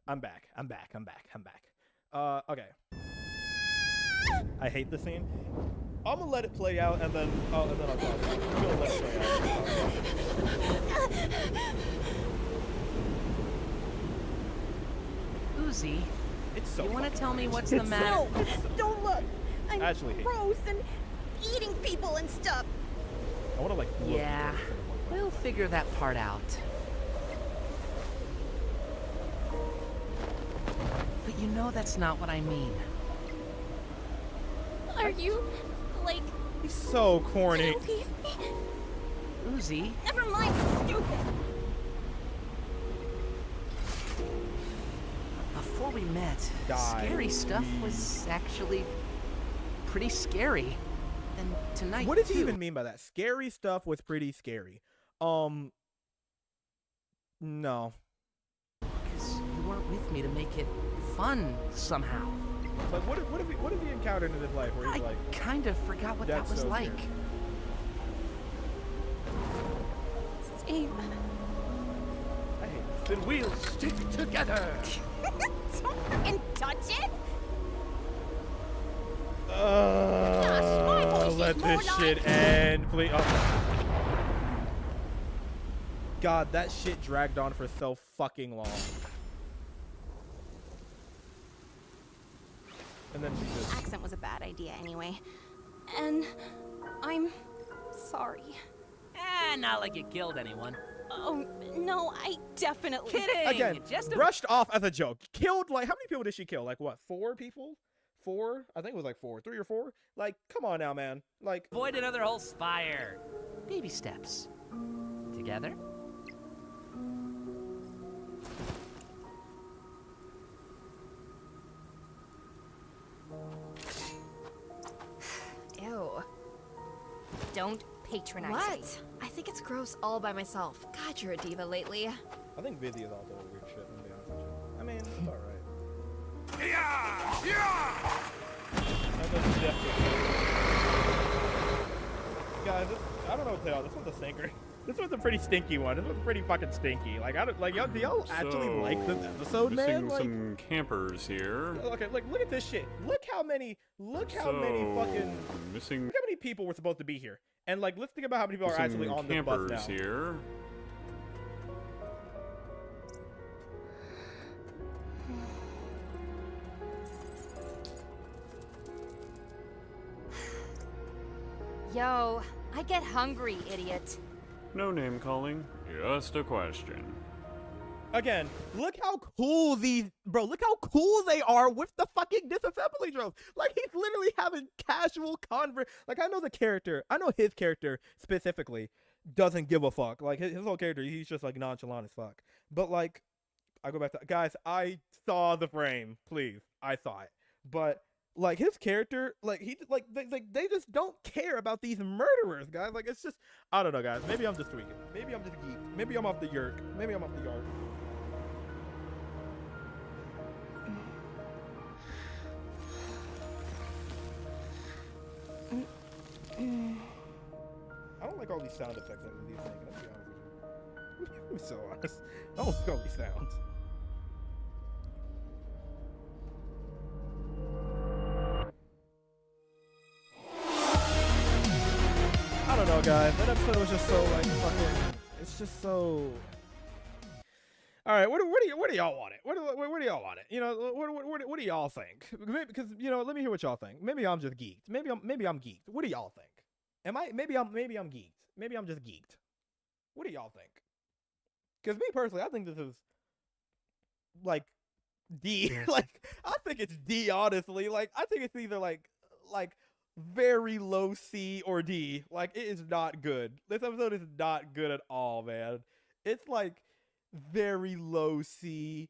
I'm back. Okay. I hate the scene. I'm gonna let it play out, and then I'll talk about it. I'm gonna let it play out. Uzi, It's so. you want to fucking tell me cringe. what's the It's matter? No, don't look. I'm Actually hate it. gross and eating people and stuff. I want to like. look Yeah, at it and look we'll figure that part out. But you know that's not what I mean. Are you, like, He's so corny. gonna leave me? Uzi, Never mind, it's stupid. before we met, Die, scary stuff please. was actually pretty scary. And tonight, What does he too. even mean by that? Scary stuff was pretty scary. No. Because you weren't with me to make it fun somehow. Like what have he encountered in his life where he's I like, kind of forgot what that that's was so like. Steve. I hate this. Then we'll stick together. Don't fucking touch it. my voice is Let more this like- shit end, please. Oh. God, that shit dragged on for so fucking long. And then she just. Accent was a bad idea anyway. And I'm sorry. Not like you killed anyone. Oh, no, I definitely... Kidding. Again, just a brushed off as a joke. Killed, like, how many people did she kill? Like, what, 4 people? 4? I think it was like 4. 3 or 4? Like, come on now, man. Like, avoid another whole spire. Baby steps. Together. Ew. Don't patronize me. What? I think it's gross all by myself. God, you're a diva lately. I think Vizzy is also a weird shit, to be honest with you. I mean, it's alright. Guys, I don't know what to tell. This one's a stinker. This one's a pretty stinky one. This one's pretty fucking stinky. Like, I don't like y'all. Do y'all actually like this episode, man? Missing Like, some campers here. okay, like look at this shit. Look how many fucking. Missing Look how many people were supposed to be here. And like, let's think about how many people are some actually on this bus campers now. here. Yo, I get hungry, idiot. No name calling, just a question. Again, look how cool look how cool they are with the fucking disassembly drones. Like, he's literally having casual like, I know his character specifically doesn't give a fuck. Like, his whole character, he's just like nonchalant as fuck. But like, I go back to, guys, I saw the frame, please. I saw it. But like, his character, like, they just don't care about these murderers, guys. Like, it's just, I don't know, guys. Maybe I'm just tweaking. Maybe I'm just geeked. Maybe I'm off the yerk. Maybe I'm off the yard. I don't like all these sound effects that these making. Let's be honest with you. I'm so honest. I don't like all these sounds. I don't know, guys. That episode was just so like fucking. It's just so. All right, what do y'all want it? What do y'all want it? You know, what do y'all think? Because you know, let me hear what y'all think. Maybe I'm just geeked. Maybe I'm geeked. What do y'all think? Maybe I'm geeked. Maybe I'm just geeked. What do y'all think? Because me personally, I think this is like D. Like, I think it's D. Honestly, like, I think it's either like very low C or D. Like, it is not good. This episode is not good at all, man. It's like very low C,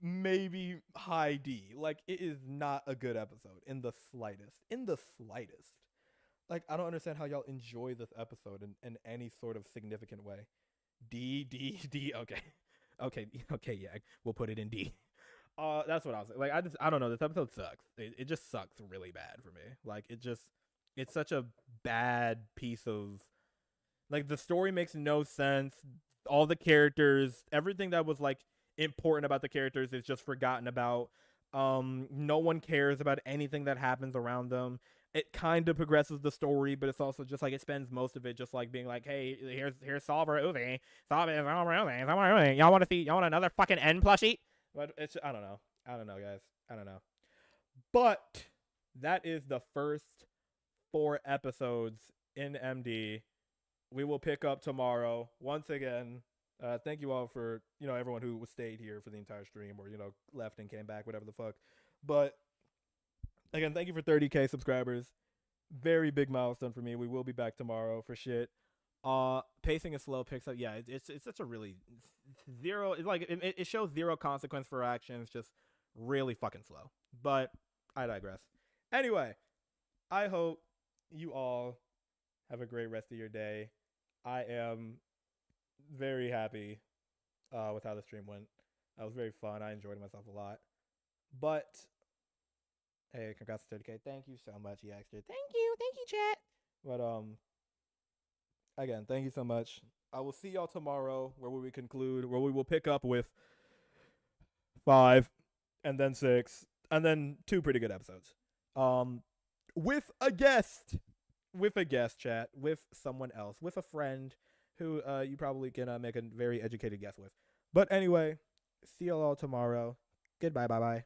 maybe high D. Like, it is not a good episode in the slightest. In the slightest. Like, I don't understand how y'all enjoy this episode in any sort of significant way. D. Okay, yeah, we'll put it in D. That's what I was like. I don't know. This episode sucks. It just sucks really bad for me. Like, it's such a bad piece of, like, the story makes no sense. All the characters, everything that was like important about the characters is just forgotten about. No one cares about anything that happens around them. It kind of progresses the story, but it's also just like it spends most of it just like being like, hey, here's Solver Uzi. Y'all want another fucking N plushie? But it's, I don't know, guys. I don't know. But that is the first 4 episodes in MD. We will pick up tomorrow. Once again, thank you all for, everyone who stayed here for the entire stream or, left and came back, whatever the fuck. But again, thank you for 30K subscribers. Very big milestone for me. We will be back tomorrow for shit. Pacing is slow, picks up. Yeah, it's such a really zero. It's like it shows zero consequence for actions, just really fucking slow. But I digress. Anyway, I hope you all have a great rest of your day. I am very happy with how the stream went. That was very fun. I enjoyed myself a lot. But hey, congrats to 30K. Thank you so much, Yaxter. Thank you, chat. But again, thank you so much. I will see y'all tomorrow, where we will pick up with 5, and then 6, and then 2 pretty good episodes. With a guest, chat, with someone else, with a friend who you probably can make a very educated guess with. But anyway, see y'all tomorrow. Goodbye, bye-bye.